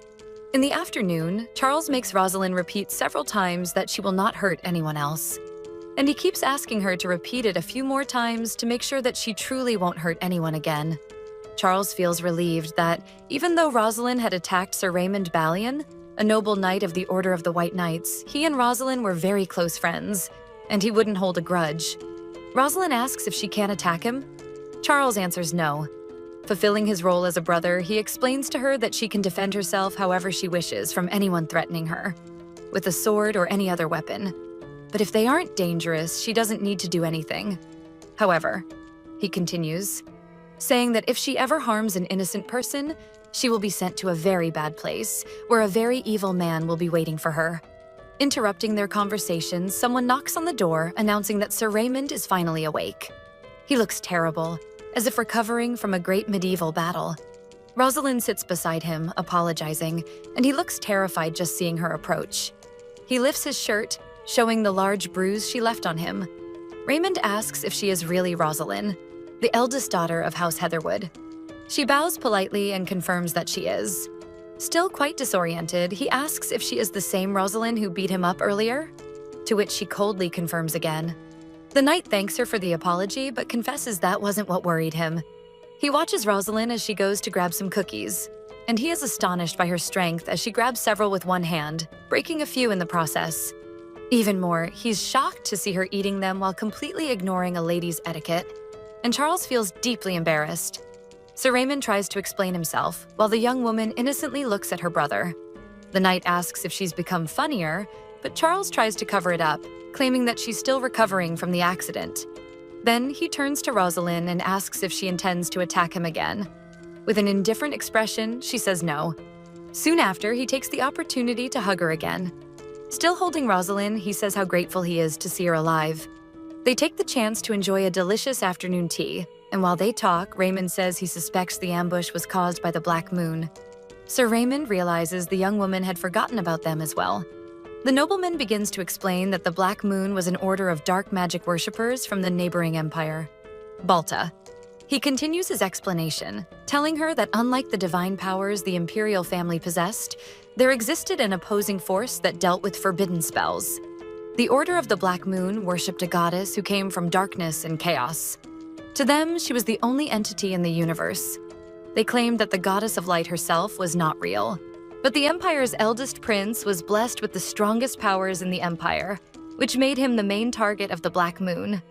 In the afternoon, Charles makes Rosalind repeat several times that she will not hurt anyone else. And he keeps asking her to repeat it a few more times to make sure that she truly won't hurt anyone again. Charles feels relieved that, even though Rosalind had attacked Sir Raymond Ballion, a noble knight of the Order of the White Knights, he and Rosalind were very close friends, and he wouldn't hold a grudge. Rosalind asks if she can attack him. Charles answers no. Fulfilling his role as a brother, he explains to her that she can defend herself however she wishes from anyone threatening her, with a sword or any other weapon. But if they aren't dangerous, she doesn't need to do anything. However, he continues, saying that if she ever harms an innocent person, she will be sent to a very bad place, where a very evil man will be waiting for her. Interrupting their conversation, someone knocks on the door, announcing that Sir Raymond is finally awake. He looks terrible, as if recovering from a great medieval battle. Rosalind sits beside him, apologizing, and he looks terrified just seeing her approach. He lifts his shirt, showing the large bruise she left on him. Raymond asks if she is really Rosalind, the eldest daughter of House Heatherwood. She bows politely and confirms that she is. Still quite disoriented, he asks if she is the same Rosalind who beat him up earlier, to which she coldly confirms again. The knight thanks her for the apology, but confesses that wasn't what worried him. He watches Rosalind as she goes to grab some cookies, and he is astonished by her strength as she grabs several with one hand, breaking a few in the process. Even more, he's shocked to see her eating them while completely ignoring a lady's etiquette, and Charles feels deeply embarrassed. Sir Raymond tries to explain himself, while the young woman innocently looks at her brother. The knight asks if she's become funnier, but Charles tries to cover it up, claiming that she's still recovering from the accident. Then he turns to Rosalind and asks if she intends to attack him again. With an indifferent expression, she says no. Soon after, he takes the opportunity to hug her again. Still holding Rosalind, he says how grateful he is to see her alive. They take the chance to enjoy a delicious afternoon tea, and while they talk, Raymond says he suspects the ambush was caused by the Black Moon. Sir Raymond realizes the young woman had forgotten about them as well. The nobleman begins to explain that the Black Moon was an order of dark magic worshippers from the neighboring empire, Balta. He continues his explanation, telling her that unlike the divine powers the imperial family possessed, there existed an opposing force that dealt with forbidden spells. The Order of the Black Moon worshipped a goddess who came from darkness and chaos. To them, she was the only entity in the universe. They claimed that the goddess of light herself was not real. But the Empire's eldest prince was blessed with the strongest powers in the Empire, which made him the main target of the Black Moon.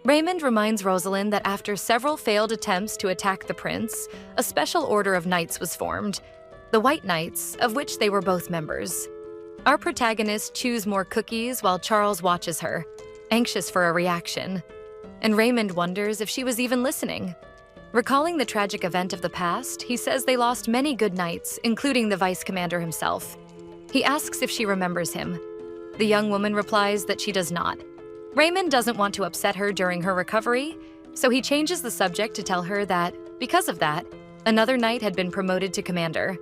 Raymond reminds Rosalind that after several failed attempts to attack the prince, a special order of knights was formed, the White Knights, of which they were both members. Our protagonist chews more cookies while Charles watches her, anxious for a reaction. And Raymond wonders if she was even listening. Recalling the tragic event of the past, he says they lost many good knights, including the vice commander himself. He asks if she remembers him. The young woman replies that she does not. Raymond doesn't want to upset her during her recovery, so he changes the subject to tell her that, because of that, another knight had been promoted to commander.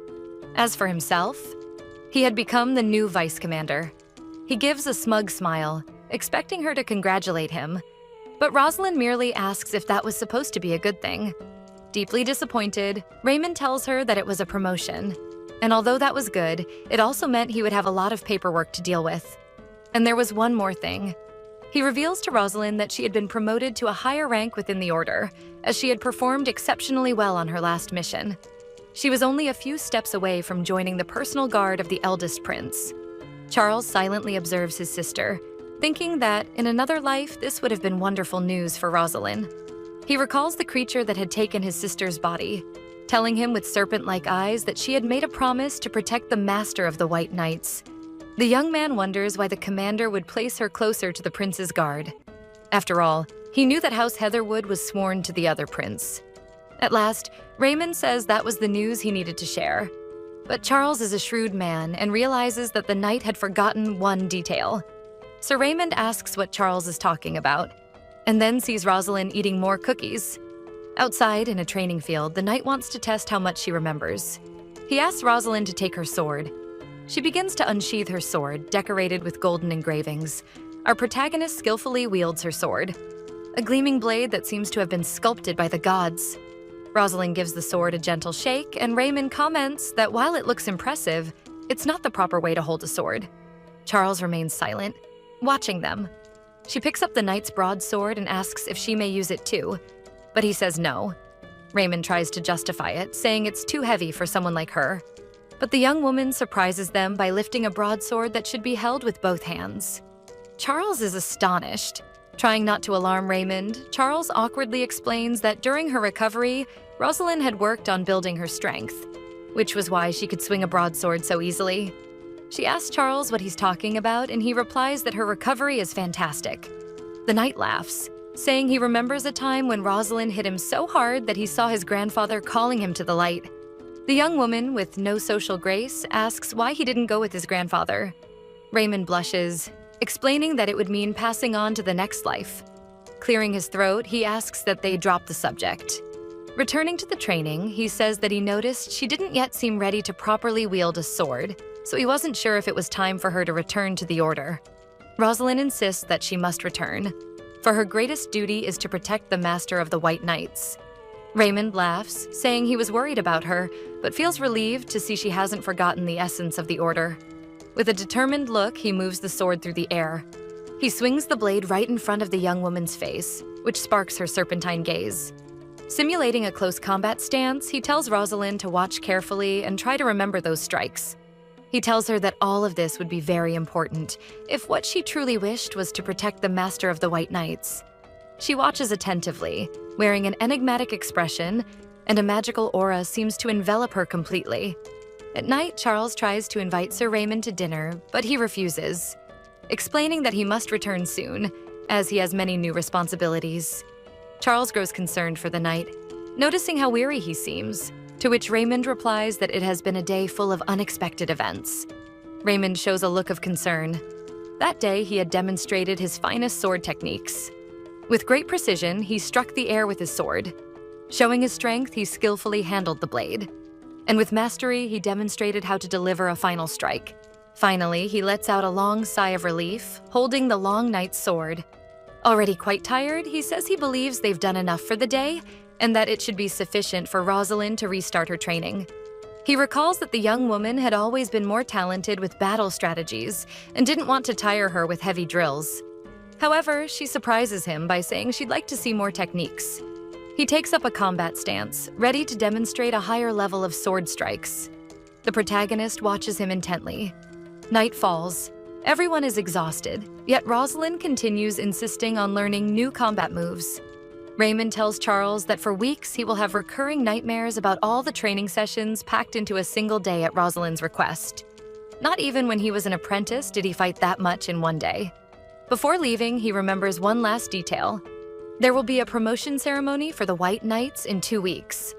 As for himself, he had become the new vice commander. He gives a smug smile, expecting her to congratulate him. But Rosalind merely asks if that was supposed to be a good thing. Deeply disappointed, Raymond tells her that it was a promotion. And although that was good, it also meant he would have a lot of paperwork to deal with. And there was one more thing. He reveals to Rosalind that she had been promoted to a higher rank within the Order, as she had performed exceptionally well on her last mission. She was only a few steps away from joining the personal guard of the eldest prince. Charles silently observes his sister, thinking that, in another life, this would have been wonderful news for Rosalind. He recalls the creature that had taken his sister's body, telling him with serpent-like eyes that she had made a promise to protect the master of the White Knights. The young man wonders why the commander would place her closer to the prince's guard. After all, he knew that House Heatherwood was sworn to the other prince. At last, Raymond says that was the news he needed to share. But Charles is a shrewd man and realizes that the knight had forgotten one detail. Sir Raymond asks what Charles is talking about, and then sees Rosalind eating more cookies. Outside, in a training field, the knight wants to test how much she remembers. He asks Rosalind to take her sword. She begins to unsheath her sword, decorated with golden engravings. Our protagonist skillfully wields her sword, a gleaming blade that seems to have been sculpted by the gods. Rosalind gives the sword a gentle shake, and Raymond comments that while it looks impressive, it's not the proper way to hold a sword. Charles remains silent, watching them. She picks up the knight's broadsword and asks if she may use it too, but he says no. Raymond tries to justify it, saying it's too heavy for someone like her. But the young woman surprises them by lifting a broadsword that should be held with both hands. Charles is astonished. Trying not to alarm Raymond, Charles awkwardly explains that during her recovery, Rosalind had worked on building her strength, which was why she could swing a broadsword so easily. She asks Charles what he's talking about, and he replies that her recovery is fantastic. The knight laughs, saying he remembers a time when Rosalind hit him so hard that he saw his grandfather calling him to the light. The young woman, with no social grace, asks why he didn't go with his grandfather. Raymond blushes, explaining that it would mean passing on to the next life. Clearing his throat, he asks that they drop the subject. Returning to the training, he says that he noticed she didn't yet seem ready to properly wield a sword, so he wasn't sure if it was time for her to return to the Order. Rosalind insists that she must return, for her greatest duty is to protect the master of the White Knights. Raymond laughs, saying he was worried about her, but feels relieved to see she hasn't forgotten the essence of the Order. With a determined look, he moves the sword through the air. He swings the blade right in front of the young woman's face, which sparks her serpentine gaze. Simulating a close combat stance, he tells Rosalind to watch carefully and try to remember those strikes. He tells her that all of this would be very important if what she truly wished was to protect the master of the White Knights. She watches attentively, wearing an enigmatic expression, and a magical aura seems to envelop her completely. At night, Charles tries to invite Sir Raymond to dinner, but he refuses, explaining that he must return soon, as he has many new responsibilities. Charles grows concerned for the night, noticing how weary he seems, to which Raymond replies that it has been a day full of unexpected events. Raymond shows a look of concern. That day, he had demonstrated his finest sword techniques. With great precision, he struck the air with his sword. Showing his strength, he skillfully handled the blade. And with mastery, he demonstrated how to deliver a final strike. Finally, he lets out a long sigh of relief, holding the long knight's sword. Already quite tired, he says he believes they've done enough for the day, and that it should be sufficient for Rosalind to restart her training. He recalls that the young woman had always been more talented with battle strategies and didn't want to tire her with heavy drills. However, she surprises him by saying she'd like to see more techniques. He takes up a combat stance, ready to demonstrate a higher level of sword strikes. The protagonist watches him intently. Night falls. Everyone is exhausted, yet Rosalind continues insisting on learning new combat moves. Raymond tells Charles that for weeks he will have recurring nightmares about all the training sessions packed into a single day at Rosalind's request. Not even when he was an apprentice did he fight that much in one day. Before leaving, he remembers one last detail. There will be a promotion ceremony for the White Knights in 2 weeks.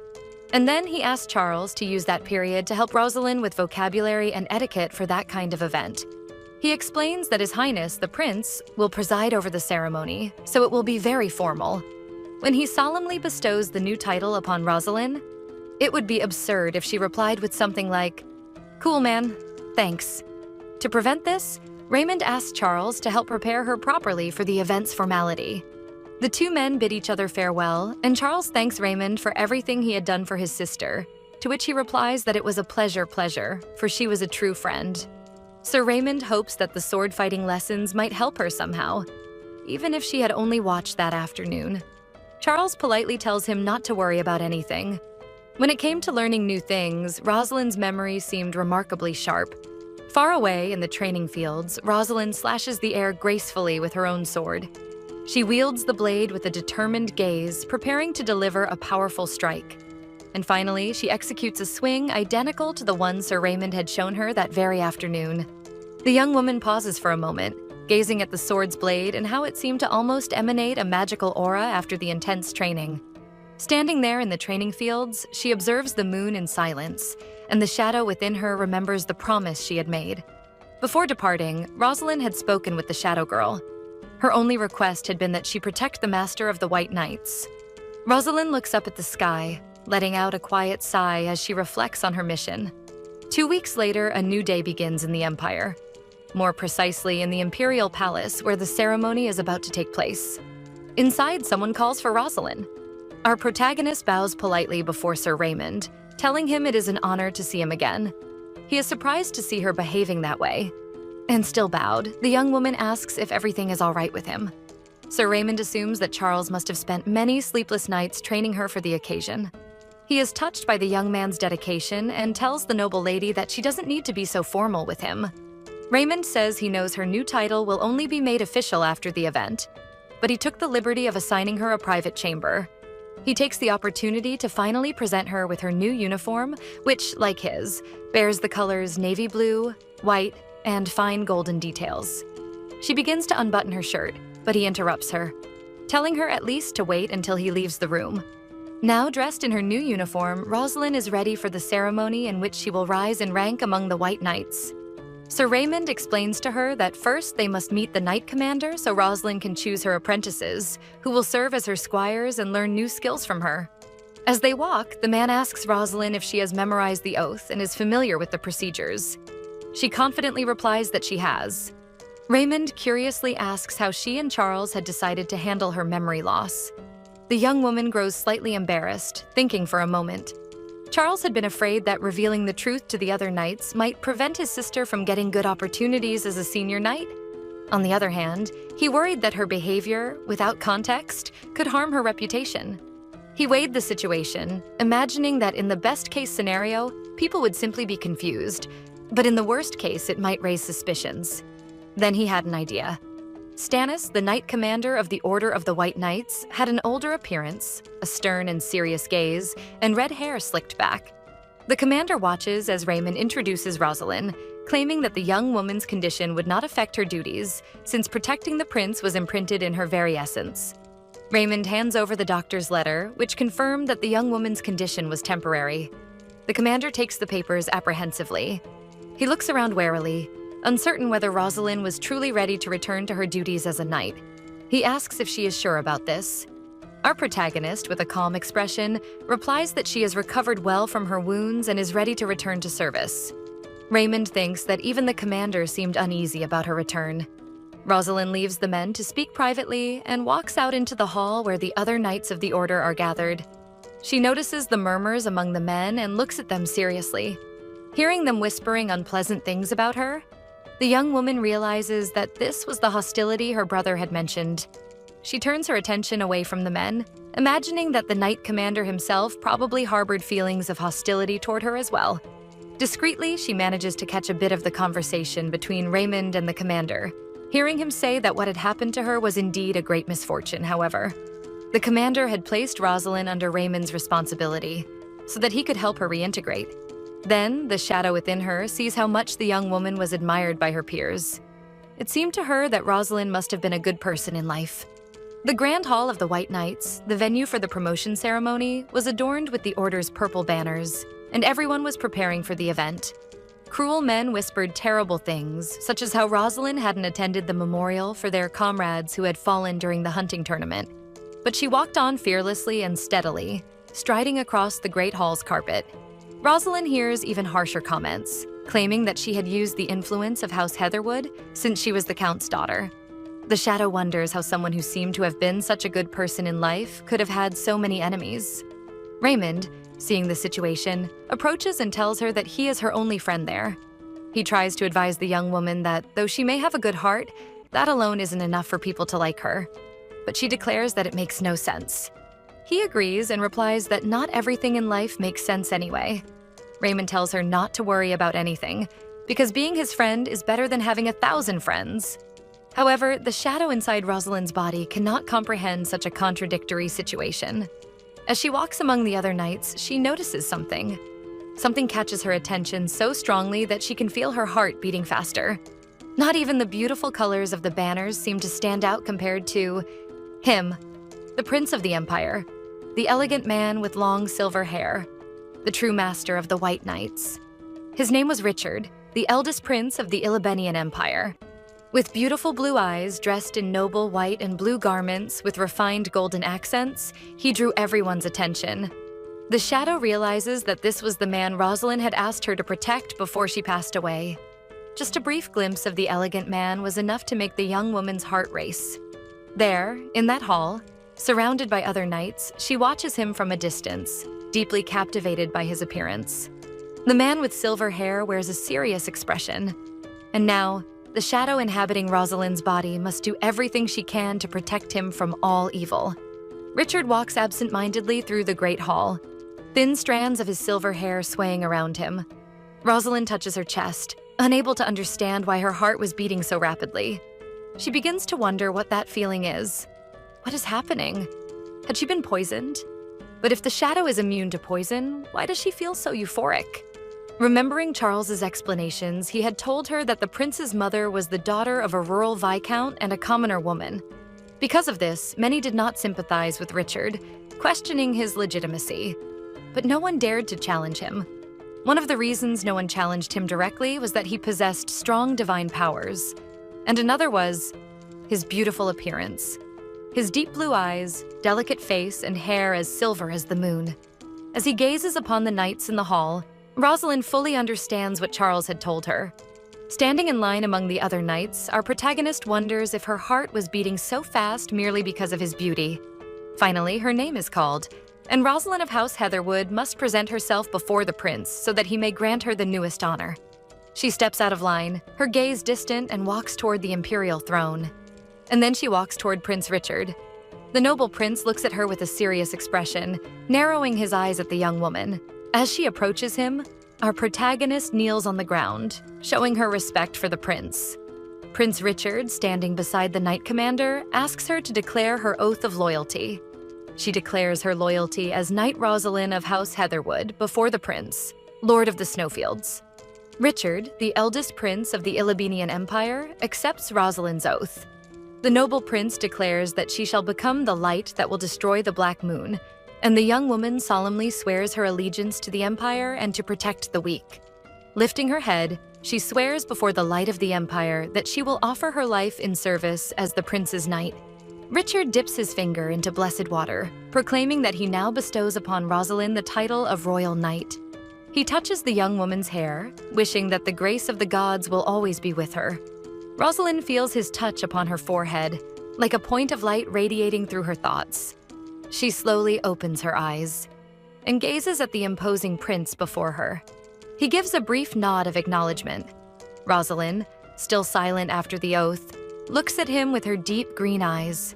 And then he asks Charles to use that period to help Rosalind with vocabulary and etiquette for that kind of event. He explains that His Highness, the Prince, will preside over the ceremony, so it will be very formal. When he solemnly bestows the new title upon Rosalind, it would be absurd if she replied with something like, "Cool, man, thanks." To prevent this, Raymond asks Charles to help prepare her properly for the event's formality. The two men bid each other farewell, and Charles thanks Raymond for everything he had done for his sister, to which he replies that it was a pleasure, for she was a true friend. Sir Raymond hopes that the sword-fighting lessons might help her somehow, even if she had only watched that afternoon. Charles politely tells him not to worry about anything. When it came to learning new things, Rosalind's memory seemed remarkably sharp. Far away in the training fields, Rosalind slashes the air gracefully with her own sword. She wields the blade with a determined gaze, preparing to deliver a powerful strike. And finally, she executes a swing identical to the one Sir Raymond had shown her that very afternoon. The young woman pauses for a moment, gazing at the sword's blade and how it seemed to almost emanate a magical aura after the intense training. Standing there in the training fields, she observes the moon in silence, and the shadow within her remembers the promise she had made. Before departing, Rosalind had spoken with the Shadow Girl. Her only request had been that she protect the Master of the White Knights. Rosalind looks up at the sky, letting out a quiet sigh as she reflects on her mission. 2 weeks later, a new day begins in the Empire. More precisely, in the Imperial Palace, where the ceremony is about to take place. Inside, someone calls for Rosalind. Our protagonist bows politely before Sir Raymond, telling him it is an honor to see him again. He is surprised to see her behaving that way. And still bowed, the young woman asks if everything is all right with him. Sir Raymond assumes that Charles must have spent many sleepless nights training her for the occasion. He is touched by the young man's dedication and tells the noble lady that she doesn't need to be so formal with him. Raymond says he knows her new title will only be made official after the event, but he took the liberty of assigning her a private chamber. He takes the opportunity to finally present her with her new uniform, which, like his, bears the colors navy blue, white, and fine golden details. She begins to unbutton her shirt, but he interrupts her, telling her at least to wait until he leaves the room. Now dressed in her new uniform, Rosalind is ready for the ceremony in which she will rise in rank among the White Knights. Sir Raymond explains to her that first they must meet the Knight Commander so Rosalind can choose her apprentices, who will serve as her squires and learn new skills from her. As they walk, the man asks Rosalind if she has memorized the oath and is familiar with the procedures. She confidently replies that she has. Raymond curiously asks how she and Charles had decided to handle her memory loss. The young woman grows slightly embarrassed, thinking for a moment. Charles had been afraid that revealing the truth to the other knights might prevent his sister from getting good opportunities as a senior knight. On the other hand, he worried that her behavior, without context, could harm her reputation. He weighed the situation, imagining that in the best-case scenario, people would simply be confused, but in the worst case, it might raise suspicions. Then he had an idea. Stannis, the Knight Commander of the Order of the White Knights, had an older appearance, a stern and serious gaze, and red hair slicked back. The commander watches as Raymond introduces Rosalind, claiming that the young woman's condition would not affect her duties, since protecting the prince was imprinted in her very essence. Raymond hands over the doctor's letter, which confirmed that the young woman's condition was temporary. The commander takes the papers apprehensively. He looks around warily, uncertain whether Rosalind was truly ready to return to her duties as a knight. He asks if she is sure about this. Our protagonist, with a calm expression, replies that she has recovered well from her wounds and is ready to return to service. Raymond thinks that even the commander seemed uneasy about her return. Rosalind leaves the men to speak privately and walks out into the hall where the other knights of the order are gathered. She notices the murmurs among the men and looks at them seriously. Hearing them whispering unpleasant things about her, the young woman realizes that this was the hostility her brother had mentioned. She turns her attention away from the men imagining that the Knight Commander himself probably harbored feelings of hostility toward her as well. Discreetly, she manages to catch a bit of the conversation between Raymond and the commander, hearing him say that what had happened to her was indeed a great misfortune, however. The commander had placed Rosalind under Raymond's responsibility so that he could help her reintegrate. Then, the shadow within her sees how much the young woman was admired by her peers. It seemed to her that Rosalind must have been a good person in life. The Grand Hall of the White Knights, the venue for the promotion ceremony, was adorned with the Order's purple banners, and everyone was preparing for the event. Cruel men whispered terrible things, such as how Rosalind hadn't attended the memorial for their comrades who had fallen during the hunting tournament. But she walked on fearlessly and steadily, striding across the Great Hall's carpet. Rosalind hears even harsher comments, claiming that she had used the influence of House Heatherwood since she was the Count's daughter. The Shadow wonders how someone who seemed to have been such a good person in life could have had so many enemies. Raymond, seeing the situation, approaches and tells her that he is her only friend there. He tries to advise the young woman that, though she may have a good heart, that alone isn't enough for people to like her. But she declares that it makes no sense. He agrees and replies that not everything in life makes sense anyway. Raymond tells her not to worry about anything, because being his friend is better than having 1,000 friends. However, the shadow inside Rosalind's body cannot comprehend such a contradictory situation. As she walks among the other knights, she notices something. Something catches her attention so strongly that she can feel her heart beating faster. Not even the beautiful colors of the banners seem to stand out compared to him, the Prince of the Empire, the elegant man with long silver hair, the true master of the White Knights. His name was Richard, the eldest prince of the Ilibenian Empire. With beautiful blue eyes, dressed in noble white and blue garments with refined golden accents, he drew everyone's attention. The shadow realizes that this was the man Rosalind had asked her to protect before she passed away. Just a brief glimpse of the elegant man was enough to make the young woman's heart race. There, in that hall, surrounded by other knights, she watches him from a distance, deeply captivated by his appearance. The man with silver hair wears a serious expression. And now, the shadow inhabiting Rosalind's body must do everything she can to protect him from all evil. Richard walks absent-mindedly through the great hall, thin strands of his silver hair swaying around him. Rosalind touches her chest, unable to understand why her heart was beating so rapidly. She begins to wonder what that feeling is. What is happening? Had she been poisoned? But if the shadow is immune to poison, why does she feel so euphoric? Remembering Charles's explanations, he had told her that the prince's mother was the daughter of a rural viscount and a commoner woman. Because of this, many did not sympathize with Richard, questioning his legitimacy. But no one dared to challenge him. One of the reasons no one challenged him directly was that he possessed strong divine powers. And another was his beautiful appearance. His deep blue eyes, delicate face, and hair as silver as the moon. As he gazes upon the knights in the hall, Rosalind fully understands what Charles had told her. Standing in line among the other knights, our protagonist wonders if her heart was beating so fast merely because of his beauty. Finally, her name is called, and Rosalind of House Heatherwood must present herself before the prince so that he may grant her the newest honor. She steps out of line, her gaze distant, and walks toward the imperial throne. And then she walks toward Prince Richard. The noble prince looks at her with a serious expression, narrowing his eyes at the young woman. As she approaches him, our protagonist kneels on the ground, showing her respect for the prince. Prince Richard, standing beside the Knight Commander, asks her to declare her oath of loyalty. She declares her loyalty as Knight Rosalind of House Heatherwood before the prince, Lord of the Snowfields. Richard, the eldest prince of the Ilibenian Empire, accepts Rosalind's oath. The noble prince declares that she shall become the light that will destroy the Black Moon, and the young woman solemnly swears her allegiance to the Empire and to protect the weak. Lifting her head, she swears before the light of the Empire that she will offer her life in service as the prince's knight. Richard dips his finger into blessed water, proclaiming that he now bestows upon Rosalind the title of Royal Knight. He touches the young woman's hair, wishing that the grace of the gods will always be with her. Rosalind feels his touch upon her forehead, like a point of light radiating through her thoughts. She slowly opens her eyes and gazes at the imposing prince before her. He gives a brief nod of acknowledgement. Rosalind, still silent after the oath, looks at him with her deep green eyes.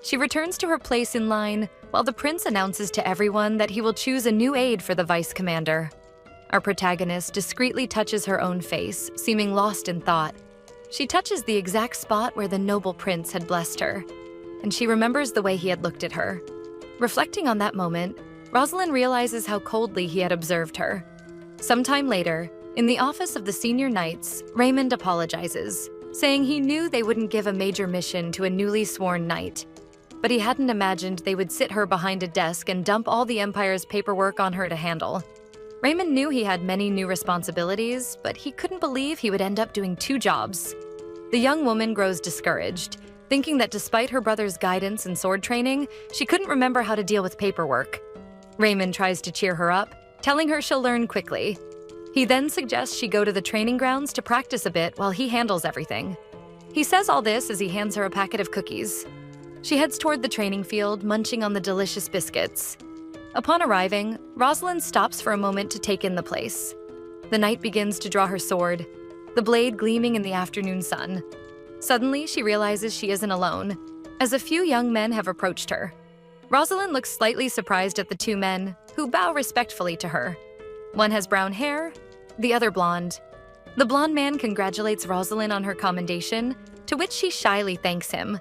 She returns to her place in line while the prince announces to everyone that he will choose a new aide for the vice commander. Our protagonist discreetly touches her own face, seeming lost in thought. She touches the exact spot where the noble prince had blessed her, and she remembers the way he had looked at her. Reflecting on that moment, Rosalind realizes how coldly he had observed her. Sometime later, in the office of the senior knights, Raymond apologizes, saying he knew they wouldn't give a major mission to a newly sworn knight, but he hadn't imagined they would sit her behind a desk and dump all the Empire's paperwork on her to handle. Raymond knew he had many new responsibilities, but he couldn't believe he would end up doing 2 jobs. The young woman grows discouraged, thinking that despite her brother's guidance and sword training, she couldn't remember how to deal with paperwork. Raymond tries to cheer her up, telling her she'll learn quickly. He then suggests she go to the training grounds to practice a bit while he handles everything. He says all this as he hands her a packet of cookies. She heads toward the training field, munching on the delicious biscuits. Upon arriving, Rosalind stops for a moment to take in the place. The knight begins to draw her sword, the blade gleaming in the afternoon sun. Suddenly, she realizes she isn't alone, as a few young men have approached her. Rosalind looks slightly surprised at the 2 men, who bow respectfully to her. One has brown hair, the other blonde. The blonde man congratulates Rosalind on her commendation, to which she shyly thanks him.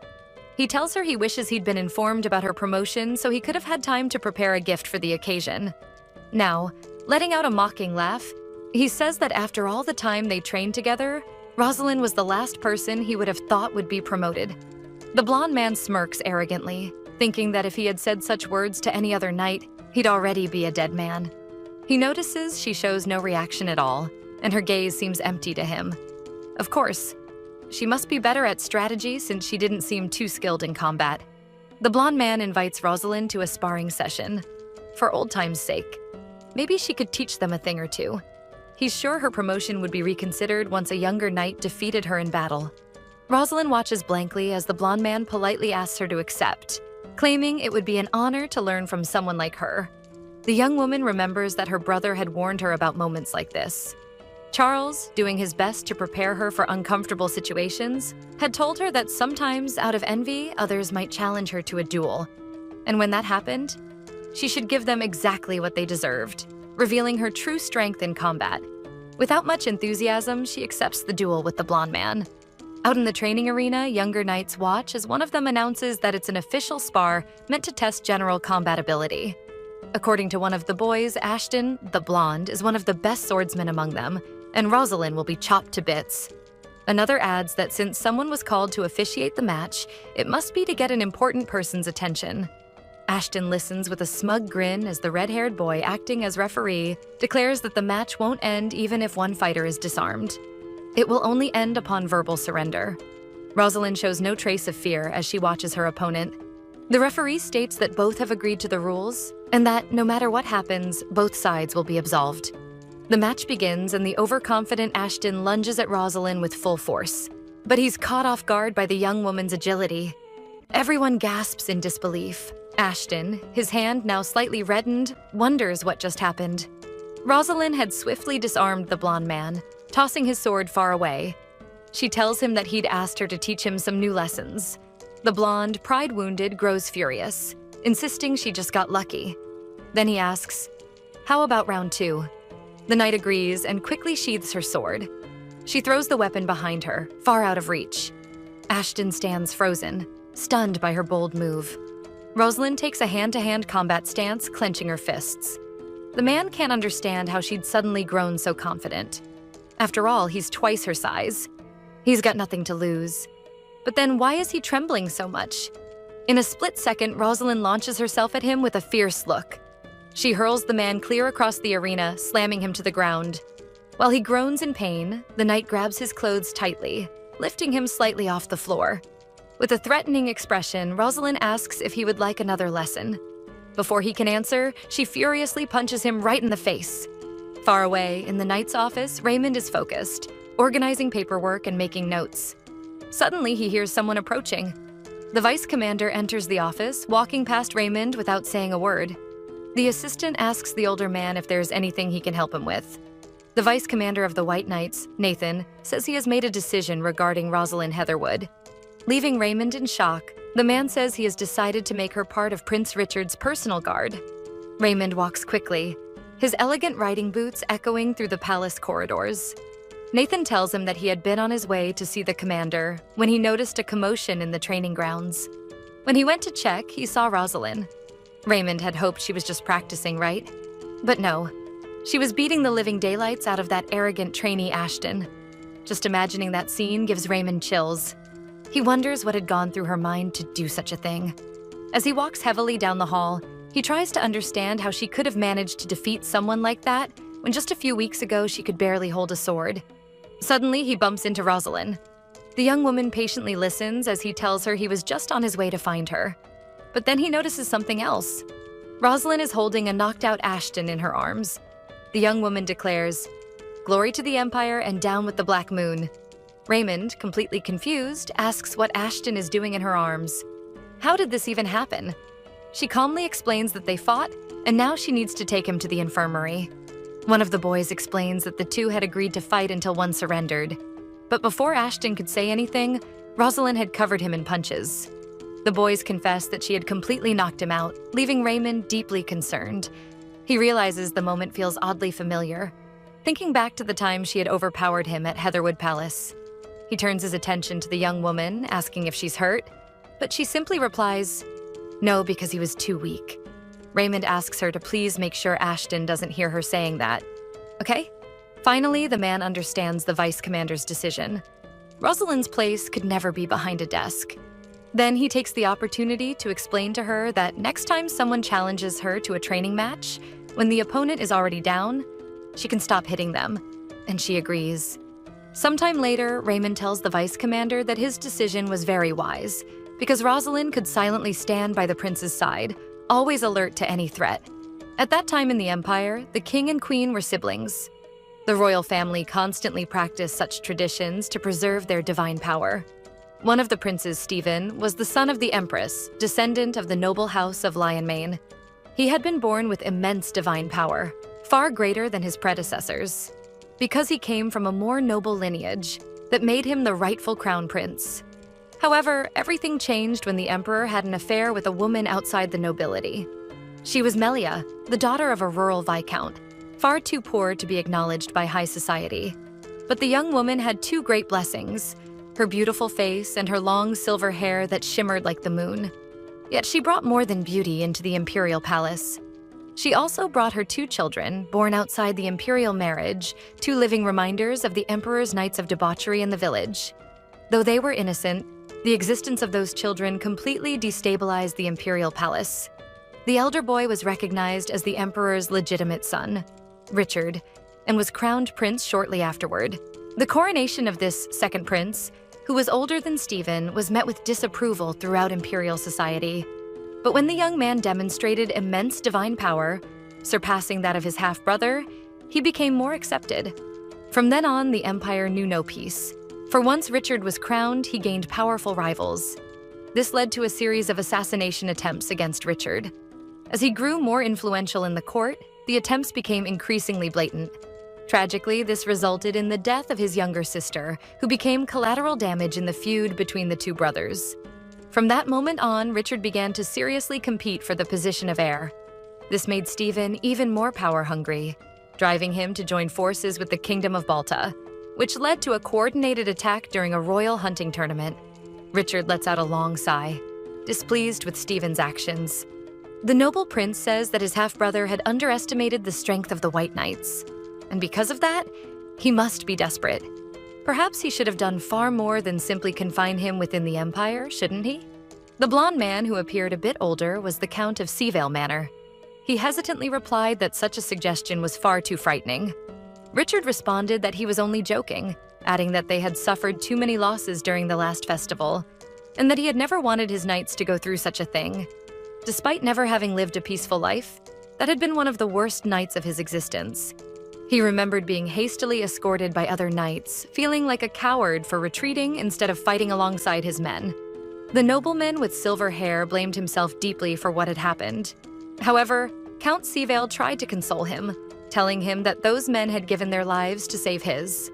He tells her he wishes he'd been informed about her promotion so he could have had time to prepare a gift for the occasion. Now, letting out a mocking laugh, he says that after all the time they trained together, Rosalind was the last person he would have thought would be promoted. The blonde man smirks arrogantly, thinking that if he had said such words to any other knight, he'd already be a dead man. He notices she shows no reaction at all, and her gaze seems empty to him. Of course, she must be better at strategy since she didn't seem too skilled in combat. The blonde man invites Rosalind to a sparring session. For old time's sake, maybe she could teach them a thing or two. He's sure her promotion would be reconsidered once a younger knight defeated her in battle. Rosalind watches blankly as the blonde man politely asks her to accept, claiming it would be an honor to learn from someone like her. The young woman remembers that her brother had warned her about moments like this. Charles, doing his best to prepare her for uncomfortable situations, had told her that sometimes, out of envy, others might challenge her to a duel. And when that happened, she should give them exactly what they deserved, revealing her true strength in combat. Without much enthusiasm, she accepts the duel with the blonde man. Out in the training arena, younger knights watch as one of them announces that it's an official spar meant to test general combat ability. According to one of the boys, Ashton, the blonde, is one of the best swordsmen among them, and Rosalind will be chopped to bits. Another adds that since someone was called to officiate the match, it must be to get an important person's attention. Ashton listens with a smug grin as the red-haired boy acting as referee declares that the match won't end even if one fighter is disarmed. It will only end upon verbal surrender. Rosalind shows no trace of fear as she watches her opponent. The referee states that both have agreed to the rules and that no matter what happens, both sides will be absolved. The match begins and the overconfident Ashton lunges at Rosalind with full force, but he's caught off guard by the young woman's agility. Everyone gasps in disbelief. Ashton, his hand now slightly reddened, wonders what just happened. Rosalind had swiftly disarmed the blonde man, tossing his sword far away. She tells him that he'd asked her to teach him some new lessons. The blonde, pride-wounded, grows furious, insisting she just got lucky. Then he asks, "How about round 2? The knight agrees and quickly sheathes her sword. She throws the weapon behind her, far out of reach. Ashton stands frozen, stunned by her bold move. Rosalind takes a hand-to-hand combat stance, clenching her fists. The man can't understand how she'd suddenly grown so confident. After all, he's twice her size. He's got nothing to lose. But then why is he trembling so much? In a split second, Rosalind launches herself at him with a fierce look. She hurls the man clear across the arena, slamming him to the ground. While he groans in pain, the knight grabs his clothes tightly, lifting him slightly off the floor. With a threatening expression, Rosalind asks if he would like another lesson. Before he can answer, she furiously punches him right in the face. Far away, in the knight's office, Raymond is focused, organizing paperwork and making notes. Suddenly, he hears someone approaching. The vice commander enters the office, walking past Raymond without saying a word. The assistant asks the older man if there's anything he can help him with. The vice commander of the White Knights, Nathan, says he has made a decision regarding Rosalind Heatherwood. Leaving Raymond in shock, The man says he has decided to make her part of Prince Richard's personal guard. Raymond walks quickly, his elegant riding boots echoing through the palace corridors. Nathan tells him that he had been on his way to see the commander when he noticed a commotion in the training grounds. When he went to check, he saw Rosalind. Raymond had hoped she was just practicing, right? But no, she was beating the living daylights out of that arrogant trainee Ashton. Just imagining that scene gives Raymond chills. He wonders what had gone through her mind to do such a thing. As he walks heavily down the hall, he tries to understand how she could have managed to defeat someone like that when just a few weeks ago she could barely hold a sword. Suddenly, he bumps into Rosalind. The young woman patiently listens as he tells her he was just on his way to find her. But then he notices something else. Rosalind is holding a knocked-out Ashton in her arms. The young woman declares, "Glory to the Empire and down with the Black Moon." Raymond, completely confused, asks what Ashton is doing in her arms. How did this even happen? She calmly explains that they fought, and now she needs to take him to the infirmary. One of the boys explains that the two had agreed to fight until one surrendered. But before Ashton could say anything, Rosalind had covered him in punches. The boys confess that she had completely knocked him out, leaving Raymond deeply concerned. He realizes the moment feels oddly familiar, thinking back to the time she had overpowered him at Heatherwood Palace. He turns his attention to the young woman, asking if she's hurt, but she simply replies, "No, because he was too weak." Raymond asks her to please make sure Ashton doesn't hear her saying that. Okay? Finally, the man understands the vice commander's decision. Rosalind's place could never be behind a desk. Then he takes the opportunity to explain to her that next time someone challenges her to a training match, when the opponent is already down, she can stop hitting them, and she agrees. Sometime later, Raymond tells the vice commander that his decision was very wise, because Rosalind could silently stand by the prince's side, always alert to any threat. At that time in the Empire, the king and queen were siblings. The royal family constantly practiced such traditions to preserve their divine power. One of the princes, Stephen, was the son of the Empress, descendant of the noble house of Lionmane. He had been born with immense divine power, far greater than his predecessors, because he came from a more noble lineage that made him the rightful crown prince. However, everything changed when the emperor had an affair with a woman outside the nobility. She was Melia, the daughter of a rural viscount, far too poor to be acknowledged by high society. But the young woman had two great blessings, her beautiful face and her long silver hair that shimmered like the moon. Yet she brought more than beauty into the imperial palace. She also brought her two children, born outside the imperial marriage, two living reminders of the emperor's nights of debauchery in the village. Though they were innocent, the existence of those children completely destabilized the imperial palace. The elder boy was recognized as the emperor's legitimate son, Richard, and was crowned prince shortly afterward. The coronation of this second prince, who was older than Stephen, was met with disapproval throughout imperial society. But when the young man demonstrated immense divine power, surpassing that of his half-brother, he became more accepted. From then on, the empire knew no peace. For once Richard was crowned, he gained powerful rivals. This led to a series of assassination attempts against Richard. As he grew more influential in the court, the attempts became increasingly blatant. Tragically, this resulted in the death of his younger sister, who became collateral damage in the feud between the two brothers. From that moment on, Richard began to seriously compete for the position of heir. This made Stephen even more power-hungry, driving him to join forces with the Kingdom of Balta, which led to a coordinated attack during a royal hunting tournament. Richard lets out a long sigh, displeased with Stephen's actions. The noble prince says that his half-brother had underestimated the strength of the White Knights, and because of that, he must be desperate. Perhaps he should have done far more than simply confine him within the Empire, shouldn't he? The blonde man who appeared a bit older was the Count of Seavale Manor. He hesitantly replied that such a suggestion was far too frightening. Richard responded that he was only joking, adding that they had suffered too many losses during the last festival, and that he had never wanted his knights to go through such a thing. Despite never having lived a peaceful life, that had been one of the worst nights of his existence. He remembered being hastily escorted by other knights, feeling like a coward for retreating instead of fighting alongside his men. The nobleman with silver hair blamed himself deeply for what had happened. However, Count Seavale tried to console him, telling him that those men had given their lives to save his.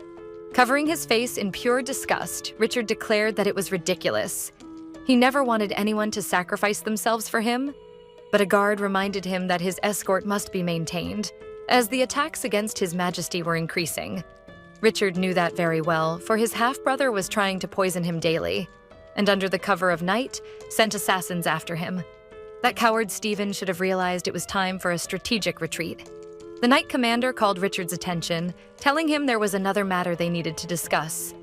Covering his face in pure disgust, Richard declared that it was ridiculous. He never wanted anyone to sacrifice themselves for him, but a guard reminded him that his escort must be maintained, as the attacks against His Majesty were increasing. Richard knew that very well, for his half-brother was trying to poison him daily, and under the cover of night, sent assassins after him. That coward Stephen should have realized it was time for a strategic retreat. The Knight Commander called Richard's attention, telling him there was another matter they needed to discuss.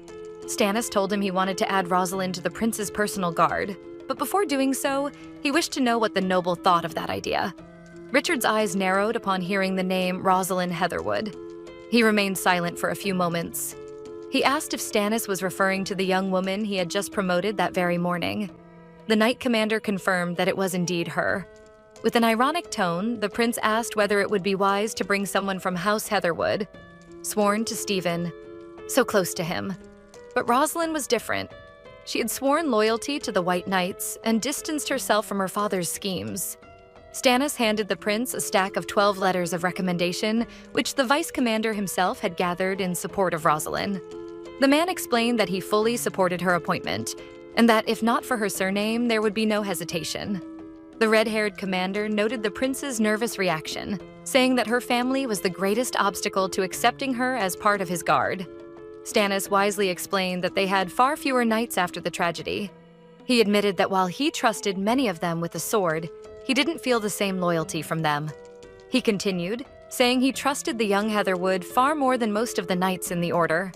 Stannis told him he wanted to add Rosalind to the prince's personal guard, but before doing so, he wished to know what the noble thought of that idea. Richard's eyes narrowed upon hearing the name Rosalind Heatherwood. He remained silent for a few moments. He asked if Stannis was referring to the young woman he had just promoted that very morning. The Knight Commander confirmed that it was indeed her. With an ironic tone, the prince asked whether it would be wise to bring someone from House Heatherwood, sworn to Stephen, so close to him. But Rosalind was different. She had sworn loyalty to the White Knights and distanced herself from her father's schemes. Stannis handed the prince a stack of 12 letters of recommendation, which the vice commander himself had gathered in support of Rosalind. The man explained that he fully supported her appointment, and that if not for her surname, there would be no hesitation. The red-haired commander noted the prince's nervous reaction, saying that her family was the greatest obstacle to accepting her as part of his guard. Stannis wisely explained that they had far fewer knights after the tragedy. He admitted that while he trusted many of them with a sword, he didn't feel the same loyalty from them. He continued, saying he trusted the young Heatherwood far more than most of the knights in the order.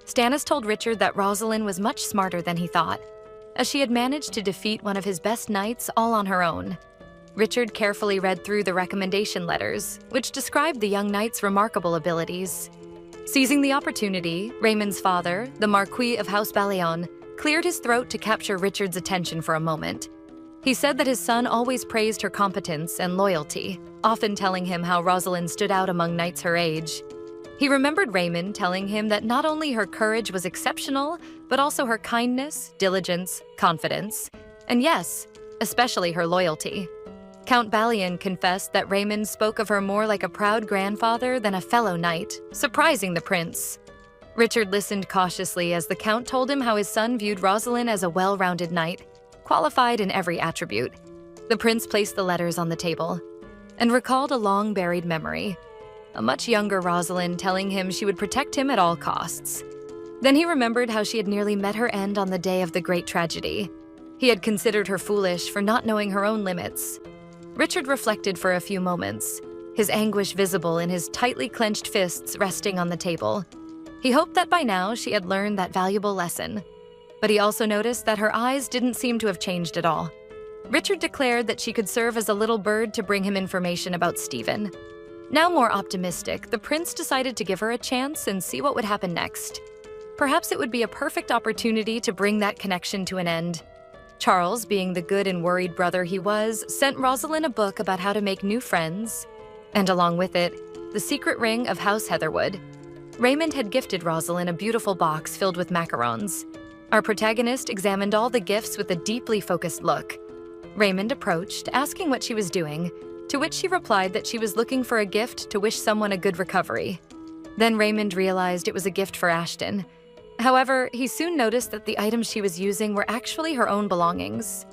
Stannis told Richard that Rosalind was much smarter than he thought, as she had managed to defeat one of his best knights all on her own. Richard carefully read through the recommendation letters, which described the young knight's remarkable abilities. Seizing the opportunity, Raymond's father, the Marquis of House Ballion, cleared his throat to capture Richard's attention for a moment. He said that his son always praised her competence and loyalty, often telling him how Rosalind stood out among knights her age. He remembered Raymond telling him that not only her courage was exceptional, but also her kindness, diligence, confidence, and yes, especially her loyalty. Count Ballion confessed that Raymond spoke of her more like a proud grandfather than a fellow knight, surprising the prince. Richard listened cautiously as the Count told him how his son viewed Rosalind as a well-rounded knight, qualified in every attribute. The prince placed the letters on the table and recalled a long-buried memory. A much younger Rosalind telling him she would protect him at all costs. Then he remembered how she had nearly met her end on the day of the great tragedy. He had considered her foolish for not knowing her own limits. Richard reflected for a few moments, his anguish visible in his tightly clenched fists resting on the table. He hoped that by now she had learned that valuable lesson. But he also noticed that her eyes didn't seem to have changed at all. Richard declared that she could serve as a little bird to bring him information about Stephen. Now more optimistic, the prince decided to give her a chance and see what would happen next. Perhaps it would be a perfect opportunity to bring that connection to an end. Charles, being the good and worried brother he was, sent Rosalind a book about how to make new friends, and along with it, The Secret Ring of House Heatherwood. Raymond had gifted Rosalind a beautiful box filled with macarons. Our protagonist examined all the gifts with a deeply focused look. Raymond approached, asking what she was doing, to which she replied that she was looking for a gift to wish someone a good recovery. Then Raymond realized it was a gift for Ashton. However, he soon noticed that the items she was using were actually her own belongings.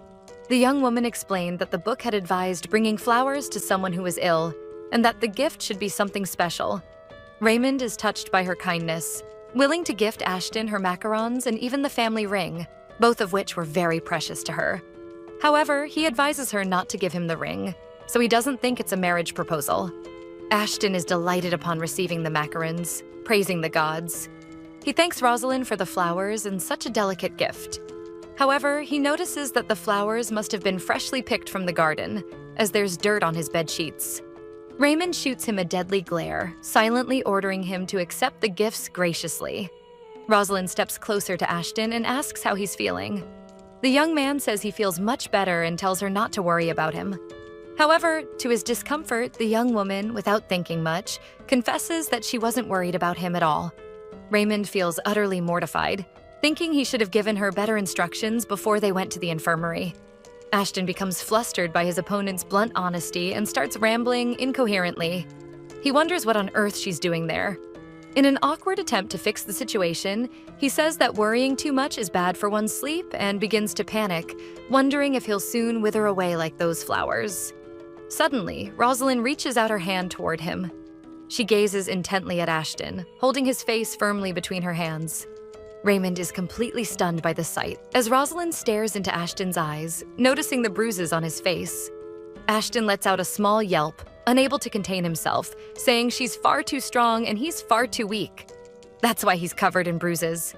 The young woman explained that the book had advised bringing flowers to someone who was ill, and that the gift should be something special. Raymond is touched by her kindness, willing to gift Ashton her macarons and even the family ring, both of which were very precious to her. However, he advises her not to give him the ring, so he doesn't think it's a marriage proposal. Ashton is delighted upon receiving the macarons, praising the gods. He thanks Rosalind for the flowers and such a delicate gift. However, he notices that the flowers must have been freshly picked from the garden, as there's dirt on his bed sheets. Raymond shoots him a deadly glare, silently ordering him to accept the gifts graciously. Rosalind steps closer to Ashton and asks how he's feeling. The young man says he feels much better and tells her not to worry about him. However, to his discomfort, the young woman, without thinking much, confesses that she wasn't worried about him at all. Raymond feels utterly mortified, thinking he should have given her better instructions before they went to the infirmary. Ashton becomes flustered by his opponent's blunt honesty and starts rambling incoherently. He wonders what on earth she's doing there. In an awkward attempt to fix the situation, he says that worrying too much is bad for one's sleep and begins to panic, wondering if he'll soon wither away like those flowers. Suddenly, Rosalind reaches out her hand toward him. She gazes intently at Ashton, holding his face firmly between her hands. Raymond is completely stunned by the sight as Rosalind stares into Ashton's eyes, noticing the bruises on his face. Ashton lets out a small yelp, unable to contain himself, saying she's far too strong and he's far too weak. That's why he's covered in bruises.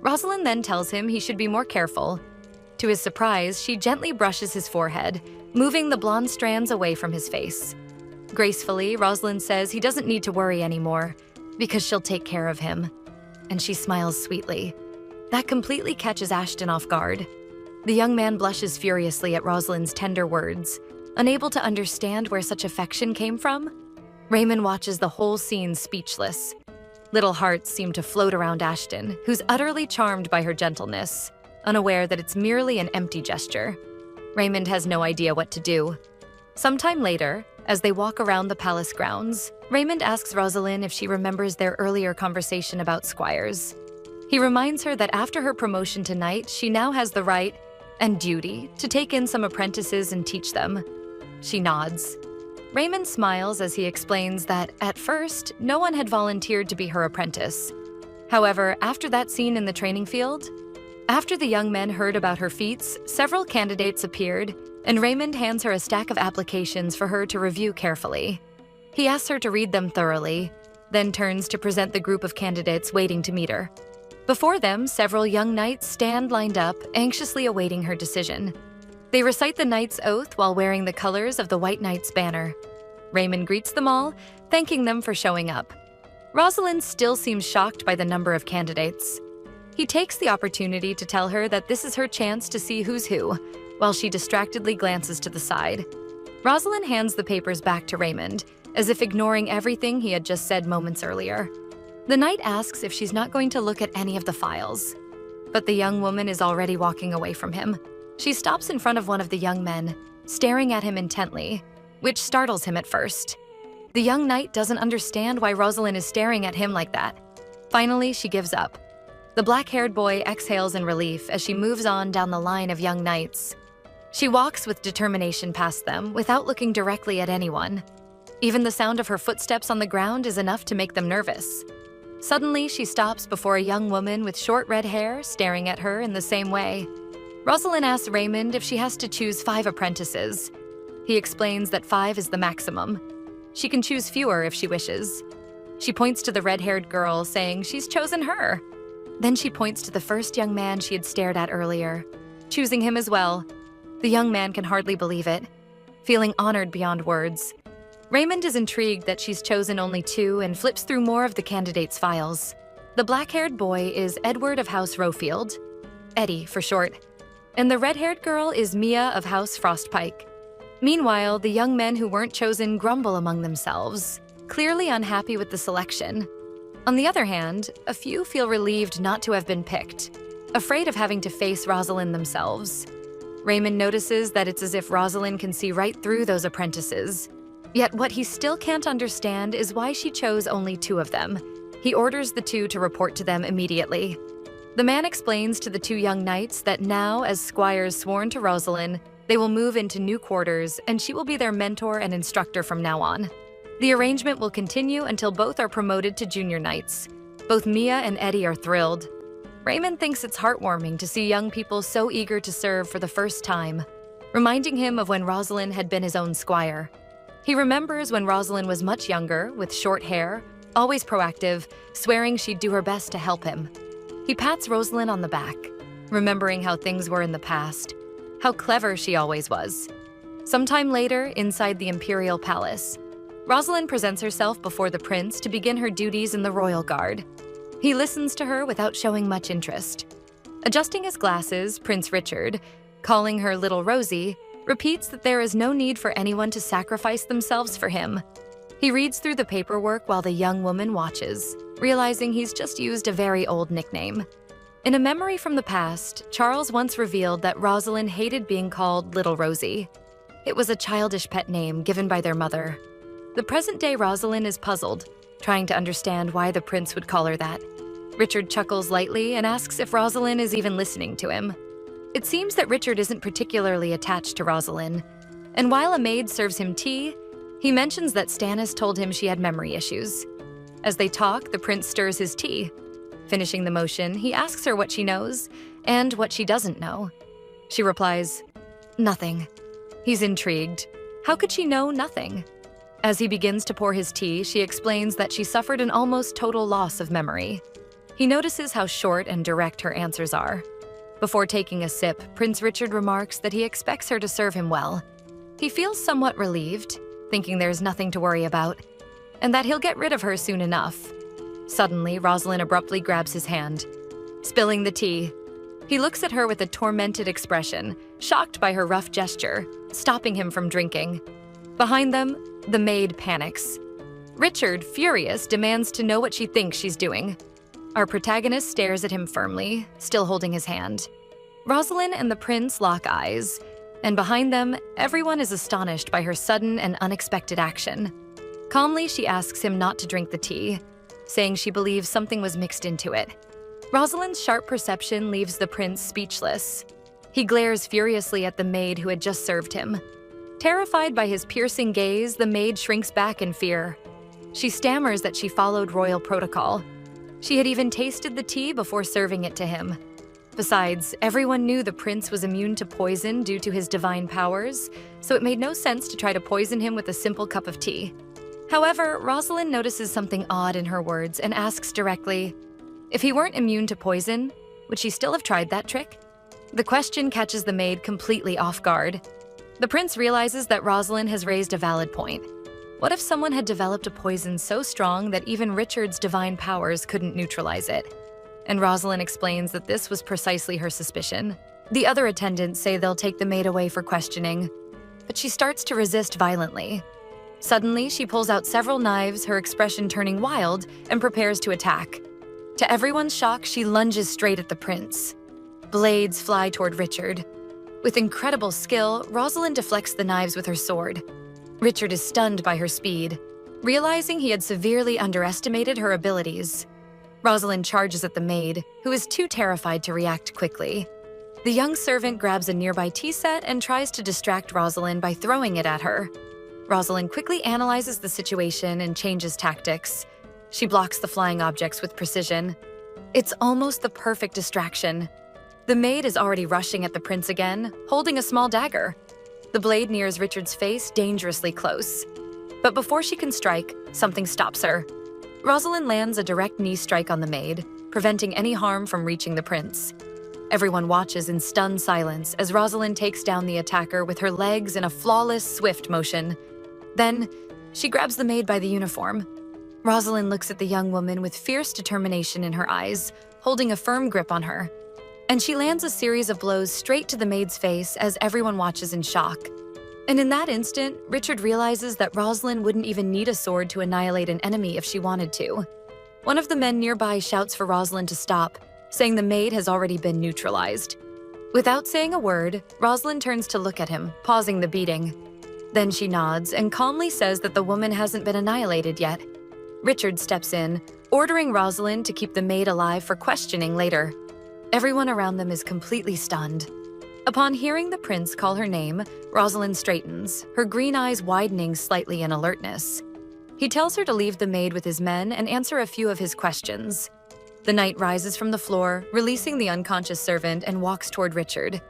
Rosalind then tells him he should be more careful. To his surprise, she gently brushes his forehead, moving the blonde strands away from his face. Gracefully, Rosalind says he doesn't need to worry anymore, because she'll take care of him. And she smiles sweetly. That completely catches Ashton off guard. The young man blushes furiously at Rosalind's tender words, unable to understand where such affection came from. Raymond watches the whole scene speechless. Little hearts seem to float around Ashton, who's utterly charmed by her gentleness, unaware that it's merely an empty gesture. Raymond has no idea what to do. Sometime later, as they walk around the palace grounds, Raymond asks Rosalind if she remembers their earlier conversation about squires. He reminds her that after her promotion to knight, she now has the right and duty to take in some apprentices and teach them. She nods. Raymond smiles as he explains that, at first, no one had volunteered to be her apprentice. However, after that scene in the training field, after the young men heard about her feats, several candidates appeared, and Raymond hands her a stack of applications for her to review carefully. He asks her to read them thoroughly, then turns to present the group of candidates waiting to meet her. Before them, several young knights stand lined up, anxiously awaiting her decision. They recite the knight's oath while wearing the colors of the White Knight's banner. Raymond greets them all, thanking them for showing up. Rosalind still seems shocked by the number of candidates. He takes the opportunity to tell her that this is her chance to see who's who, while she distractedly glances to the side. Rosalind hands the papers back to Raymond, as if ignoring everything he had just said moments earlier. The knight asks if she's not going to look at any of the files. But the young woman is already walking away from him. She stops in front of one of the young men, staring at him intently, which startles him at first. The young knight doesn't understand why Rosalind is staring at him like that. Finally, she gives up. The black-haired boy exhales in relief as she moves on down the line of young knights. She walks with determination past them without looking directly at anyone. Even the sound of her footsteps on the ground is enough to make them nervous. Suddenly, she stops before a young woman with short red hair staring at her in the same way. Rosalind asks Raymond if she has to choose 5 apprentices. He explains that 5 is the maximum. She can choose fewer if she wishes. She points to the red-haired girl, saying she's chosen her. Then she points to the first young man she had stared at earlier, choosing him as well. The young man can hardly believe it, feeling honored beyond words. Raymond is intrigued that she's chosen only 2 and flips through more of the candidates' files. The black-haired boy is Edward of House Rofield, Eddie for short, and the red-haired girl is Mia of House Frostpike. Meanwhile, the young men who weren't chosen grumble among themselves, clearly unhappy with the selection. On the other hand, a few feel relieved not to have been picked, afraid of having to face Rosalind themselves. Raymond notices that it's as if Rosalind can see right through those apprentices. Yet what he still can't understand is why she chose only 2 of them. He orders the 2 to report to them immediately. The man explains to the 2 young knights that now, as squires sworn to Rosalind, they will move into new quarters and she will be their mentor and instructor from now on. The arrangement will continue until both are promoted to junior knights. Both Mia and Eddie are thrilled. Raymond thinks it's heartwarming to see young people so eager to serve for the first time, reminding him of when Rosalind had been his own squire. He remembers when Rosalind was much younger, with short hair, always proactive, swearing she'd do her best to help him. He pats Rosalind on the back, remembering how things were in the past, how clever she always was. Sometime later, inside the Imperial Palace, Rosalind presents herself before the prince to begin her duties in the royal guard. He listens to her without showing much interest. Adjusting his glasses, Prince Richard, calling her Little Rosie, repeats that there is no need for anyone to sacrifice themselves for him. He reads through the paperwork while the young woman watches, realizing he's just used a very old nickname. In a memory from the past, Charles once revealed that Rosalind hated being called Little Rosie. It was a childish pet name given by their mother. The present-day Rosalind is puzzled, trying to understand why the prince would call her that. Richard chuckles lightly and asks if Rosalind is even listening to him. It seems that Richard isn't particularly attached to Rosalind, and while a maid serves him tea, he mentions that Stannis told him she had memory issues. As they talk, the prince stirs his tea. Finishing the motion, he asks her what she knows and what she doesn't know. She replies, "Nothing." He's intrigued. How could she know nothing? As he begins to pour his tea, she explains that she suffered an almost total loss of memory. He notices how short and direct her answers are. Before taking a sip, Prince Richard remarks that he expects her to serve him well. He feels somewhat relieved, thinking there's nothing to worry about, and that he'll get rid of her soon enough. Suddenly, Rosalind abruptly grabs his hand, spilling the tea. He looks at her with a tormented expression, shocked by her rough gesture, stopping him from drinking. Behind them, the maid panics. Richard, furious, demands to know what she thinks she's doing. Our protagonist stares at him firmly, still holding his hand. Rosalind and the prince lock eyes, and behind them, everyone is astonished by her sudden and unexpected action. Calmly, she asks him not to drink the tea, saying she believes something was mixed into it. Rosalind's sharp perception leaves the prince speechless. He glares furiously at the maid who had just served him. Terrified by his piercing gaze, the maid shrinks back in fear. She stammers that she followed royal protocol. She had even tasted the tea before serving it to him. Besides, everyone knew the prince was immune to poison due to his divine powers, so it made no sense to try to poison him with a simple cup of tea. However, Rosalind notices something odd in her words and asks directly, if he weren't immune to poison, would she still have tried that trick? The question catches the maid completely off guard. The prince realizes that Rosalind has raised a valid point. What if someone had developed a poison so strong that even Richard's divine powers couldn't neutralize it? And Rosalind explains that this was precisely her suspicion. The other attendants say they'll take the maid away for questioning, but she starts to resist violently. Suddenly, she pulls out several knives, her expression turning wild, and prepares to attack. To everyone's shock, she lunges straight at the prince. Blades fly toward Richard. With incredible skill, Rosalind deflects the knives with her sword. Richard is stunned by her speed, realizing he had severely underestimated her abilities. Rosalind charges at the maid, who is too terrified to react quickly. The young servant grabs a nearby tea set and tries to distract Rosalind by throwing it at her. Rosalind quickly analyzes the situation and changes tactics. She blocks the flying objects with precision. It's almost the perfect distraction. The maid is already rushing at the prince again, holding a small dagger. The blade nears Richard's face dangerously close. But before she can strike, something stops her. Rosalind lands a direct knee strike on the maid, preventing any harm from reaching the prince. Everyone watches in stunned silence as Rosalind takes down the attacker with her legs in a flawless, swift motion. Then, she grabs the maid by the uniform. Rosalind looks at the young woman with fierce determination in her eyes, holding a firm grip on her. And she lands a series of blows straight to the maid's face as everyone watches in shock. And in that instant, Richard realizes that Rosalind wouldn't even need a sword to annihilate an enemy if she wanted to. One of the men nearby shouts for Rosalind to stop, saying the maid has already been neutralized. Without saying a word, Rosalind turns to look at him, pausing the beating. Then she nods and calmly says that the woman hasn't been annihilated yet. Richard steps in, ordering Rosalind to keep the maid alive for questioning later. Everyone around them is completely stunned. Upon hearing the prince call her name, Rosalind straightens, her green eyes widening slightly in alertness. He tells her to leave the maid with his men and answer a few of his questions. The knight rises from the floor, releasing the unconscious servant, and walks toward Richard.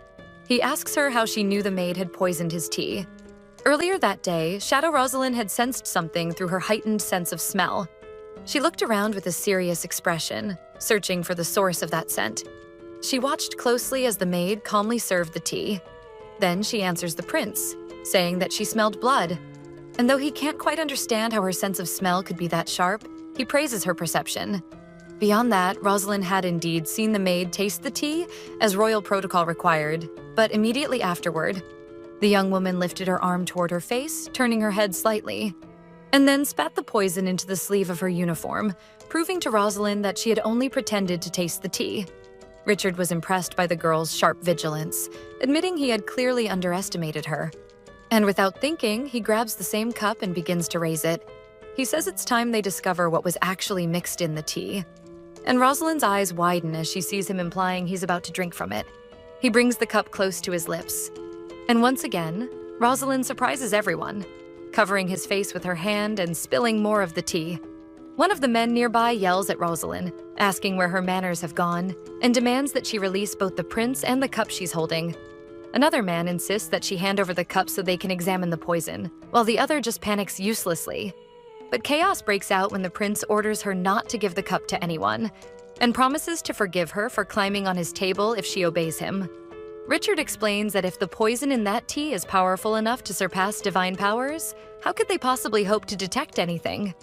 He asks her how she knew the maid had poisoned his tea. Earlier that day, Shadow Rosalind had sensed something through her heightened sense of smell. She looked around with a serious expression, searching for the source of that scent. She watched closely as the maid calmly served the tea. Then she answers the prince, saying that she smelled blood. And though he can't quite understand how her sense of smell could be that sharp, he praises her perception. Beyond that, Rosalind had indeed seen the maid taste the tea, as royal protocol required, but immediately afterward, the young woman lifted her arm toward her face, turning her head slightly, and then spat the poison into the sleeve of her uniform, proving to Rosalind that she had only pretended to taste the tea. Richard was impressed by the girl's sharp vigilance, admitting he had clearly underestimated her. And without thinking, he grabs the same cup and begins to raise it. He says it's time they discover what was actually mixed in the tea. And Rosalind's eyes widen as she sees him implying he's about to drink from it. He brings the cup close to his lips. And once again, Rosalind surprises everyone, covering his face with her hand and spilling more of the tea. One of the men nearby yells at Rosalind, asking where her manners have gone, and demands that she release both the prince and the cup she's holding. Another man insists that she hand over the cup so they can examine the poison, while the other just panics uselessly. But chaos breaks out when the prince orders her not to give the cup to anyone, and promises to forgive her for climbing on his table if she obeys him. Richard explains that if the poison in that tea is powerful enough to surpass divine powers, how could they possibly hope to detect anything?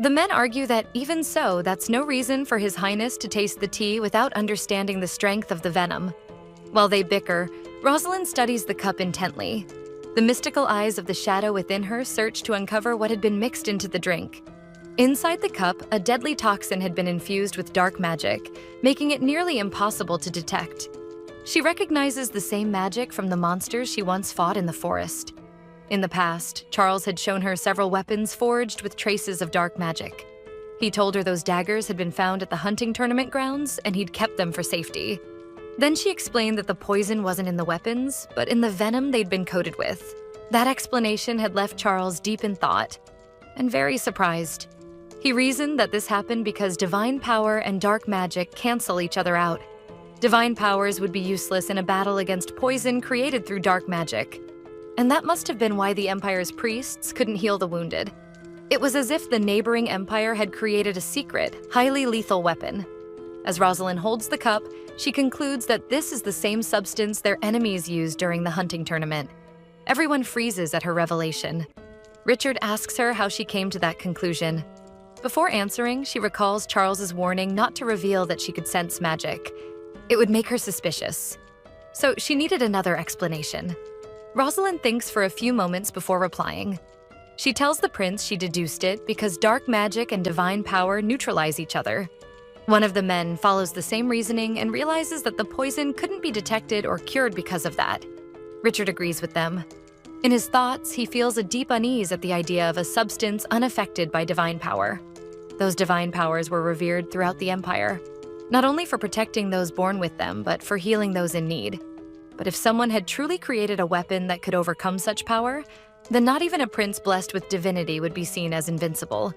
The men argue that even so, that's no reason for His Highness to taste the tea without understanding the strength of the venom. While they bicker, Rosalind studies the cup intently. The mystical eyes of the shadow within her search to uncover what had been mixed into the drink. Inside the cup, a deadly toxin had been infused with dark magic, making it nearly impossible to detect. She recognizes the same magic from the monsters she once fought in the forest. In the past, Charles had shown her several weapons forged with traces of dark magic. He told her those daggers had been found at the hunting tournament grounds and he'd kept them for safety. Then she explained that the poison wasn't in the weapons, but in the venom they'd been coated with. That explanation had left Charles deep in thought and very surprised. He reasoned that this happened because divine power and dark magic cancel each other out. Divine powers would be useless in a battle against poison created through dark magic. And that must have been why the Empire's priests couldn't heal the wounded. It was as if the neighboring empire had created a secret, highly lethal weapon. As Rosalind holds the cup, she concludes that this is the same substance their enemies used during the hunting tournament. Everyone freezes at her revelation. Richard asks her how she came to that conclusion. Before answering, she recalls Charles's warning not to reveal that she could sense magic. It would make her suspicious. So she needed another explanation. Rosalind thinks for a few moments before replying. She tells the prince she deduced it because dark magic and divine power neutralize each other. One of the men follows the same reasoning and realizes that the poison couldn't be detected or cured because of that. Richard agrees with them. In his thoughts, he feels a deep unease at the idea of a substance unaffected by divine power. Those divine powers were revered throughout the Empire, not only for protecting those born with them, but for healing those in need. But if someone had truly created a weapon that could overcome such power, then not even a prince blessed with divinity would be seen as invincible,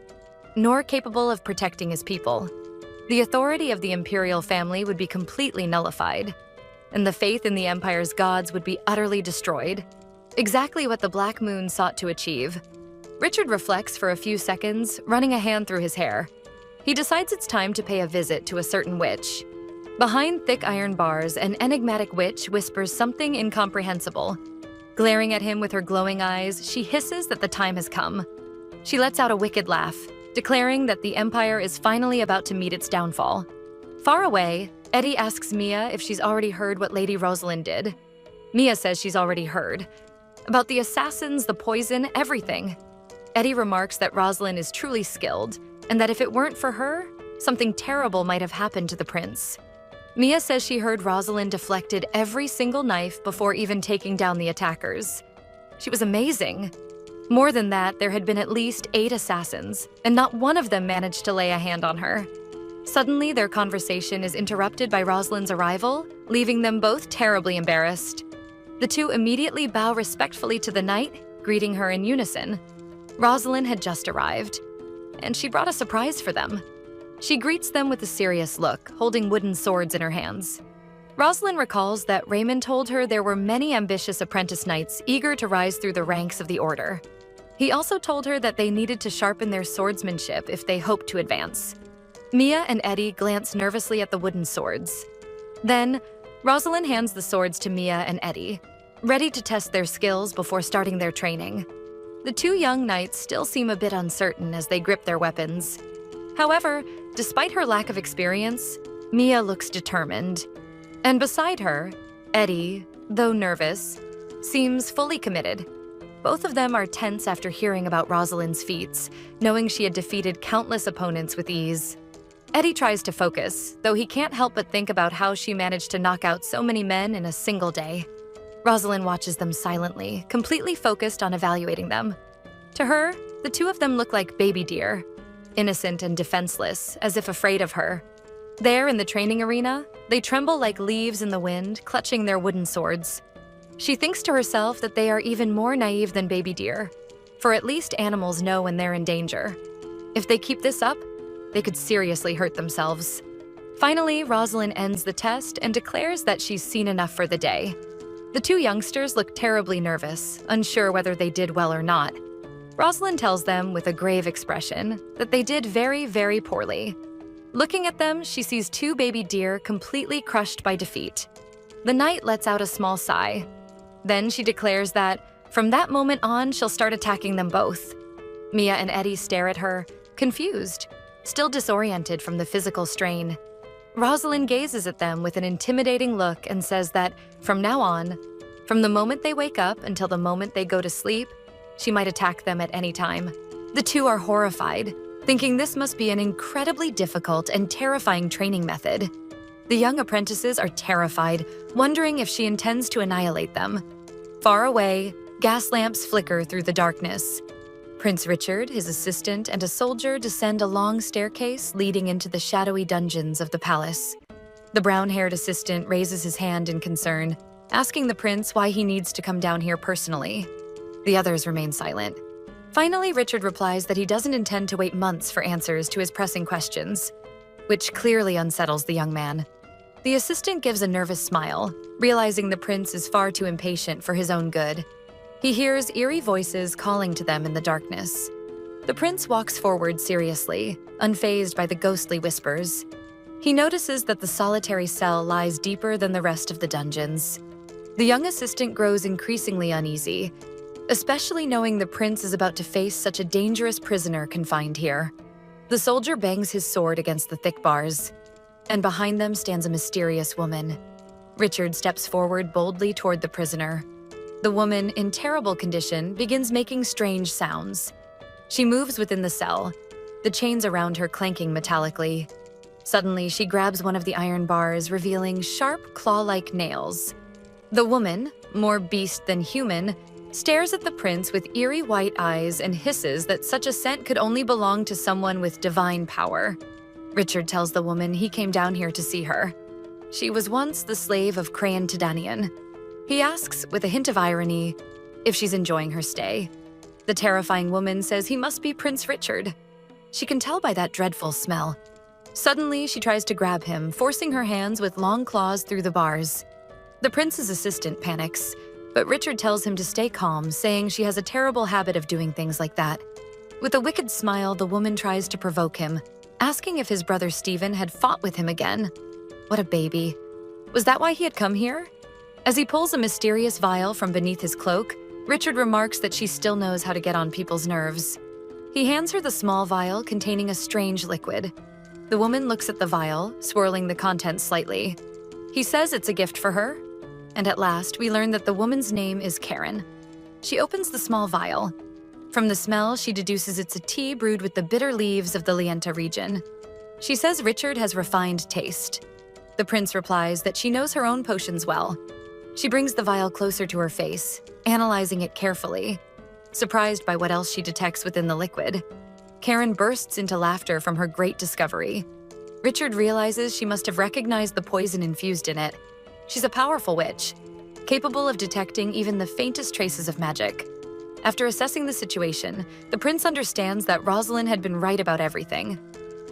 nor capable of protecting his people. The authority of the imperial family would be completely nullified, and the faith in the Empire's gods would be utterly destroyed. Exactly what the Black Moon sought to achieve. Richard reflects for a few seconds, running a hand through his hair. He decides it's time to pay a visit to a certain witch. Behind thick iron bars, an enigmatic witch whispers something incomprehensible. Glaring at him with her glowing eyes, she hisses that the time has come. She lets out a wicked laugh, declaring that the Empire is finally about to meet its downfall. Far away, Eddie asks Mia if she's already heard what Lady Rosalind did. Mia says she's already heard. About the assassins, the poison, everything. Eddie remarks that Rosalind is truly skilled, and that if it weren't for her, something terrible might have happened to the prince. Mia says she heard Rosalind deflected every single knife before even taking down the attackers. She was amazing. More than that, there had been at least 8 assassins, and not one of them managed to lay a hand on her. Suddenly, their conversation is interrupted by Rosalind's arrival, leaving them both terribly embarrassed. The two immediately bow respectfully to the knight, greeting her in unison. Rosalind had just arrived, and she brought a surprise for them. She greets them with a serious look, holding wooden swords in her hands. Rosalind recalls that Raymond told her there were many ambitious apprentice knights eager to rise through the ranks of the order. He also told her that they needed to sharpen their swordsmanship if they hoped to advance. Mia and Eddie glance nervously at the wooden swords. Then, Rosalind hands the swords to Mia and Eddie, ready to test their skills before starting their training. The two young knights still seem a bit uncertain as they grip their weapons. However, despite her lack of experience, Mia looks determined. And beside her, Eddie, though nervous, seems fully committed. Both of them are tense after hearing about Rosalind's feats, knowing she had defeated countless opponents with ease. Eddie tries to focus, though he can't help but think about how she managed to knock out so many men in a single day. Rosalind watches them silently, completely focused on evaluating them. To her, the two of them look like baby deer, innocent and defenseless, as if afraid of her. There in the training arena, they tremble like leaves in the wind, clutching their wooden swords. She thinks to herself that they are even more naive than baby deer, for at least animals know when they're in danger. If they keep this up, they could seriously hurt themselves. Finally, Rosalind ends the test and declares that she's seen enough for the day. The two youngsters look terribly nervous, unsure whether they did well or not. Rosalind tells them with a grave expression that they did very, very poorly. Looking at them, she sees two baby deer completely crushed by defeat. The knight lets out a small sigh. Then she declares that from that moment on, she'll start attacking them both. Mia and Eddie stare at her, confused, still disoriented from the physical strain. Rosalind gazes at them with an intimidating look and says that from now on, from the moment they wake up until the moment they go to sleep, she might attack them at any time. The two are horrified, thinking this must be an incredibly difficult and terrifying training method. The young apprentices are terrified, wondering if she intends to annihilate them. Far away, gas lamps flicker through the darkness. Prince Richard, his assistant, and a soldier descend a long staircase leading into the shadowy dungeons of the palace. The brown-haired assistant raises his hand in concern, asking the prince why he needs to come down here personally. The others remain silent. Finally, Richard replies that he doesn't intend to wait months for answers to his pressing questions, which clearly unsettles the young man. The assistant gives a nervous smile, realizing the prince is far too impatient for his own good. He hears eerie voices calling to them in the darkness. The prince walks forward seriously, unfazed by the ghostly whispers. He notices that the solitary cell lies deeper than the rest of the dungeons. The young assistant grows increasingly uneasy, especially knowing the prince is about to face such a dangerous prisoner confined here. The soldier bangs his sword against the thick bars, and behind them stands a mysterious woman. Richard steps forward boldly toward the prisoner. The woman, in terrible condition, begins making strange sounds. She moves within the cell, the chains around her clanking metallically. Suddenly, she grabs one of the iron bars, revealing sharp, claw-like nails. The woman, more beast than human, stares at the prince with eerie white eyes and hisses that such a scent could only belong to someone with divine power. Richard tells the woman he came down here to see her. She was once the slave of Crayon Tidanian. He asks, with a hint of irony, if she's enjoying her stay. The terrifying woman says he must be Prince Richard. She can tell by that dreadful smell. Suddenly, she tries to grab him, forcing her hands with long claws through the bars. The prince's assistant panics, but Richard tells him to stay calm, saying she has a terrible habit of doing things like that. With a wicked smile, the woman tries to provoke him, asking if his brother Stephen had fought with him again. What a baby. Was that why he had come here? As he pulls a mysterious vial from beneath his cloak, Richard remarks that she still knows how to get on people's nerves. He hands her the small vial containing a strange liquid. The woman looks at the vial, swirling the contents slightly. He says it's a gift for her, and at last we learn that the woman's name is Karen. She opens the small vial. From the smell, she deduces it's a tea brewed with the bitter leaves of the Lienta region. She says Richard has refined taste. The prince replies that she knows her own potions well. She brings the vial closer to her face, analyzing it carefully. Surprised by what else she detects within the liquid, Karen bursts into laughter from her great discovery. Richard realizes she must have recognized the poison infused in it. She's a powerful witch, capable of detecting even the faintest traces of magic. After assessing the situation, the prince understands that Rosalind had been right about everything.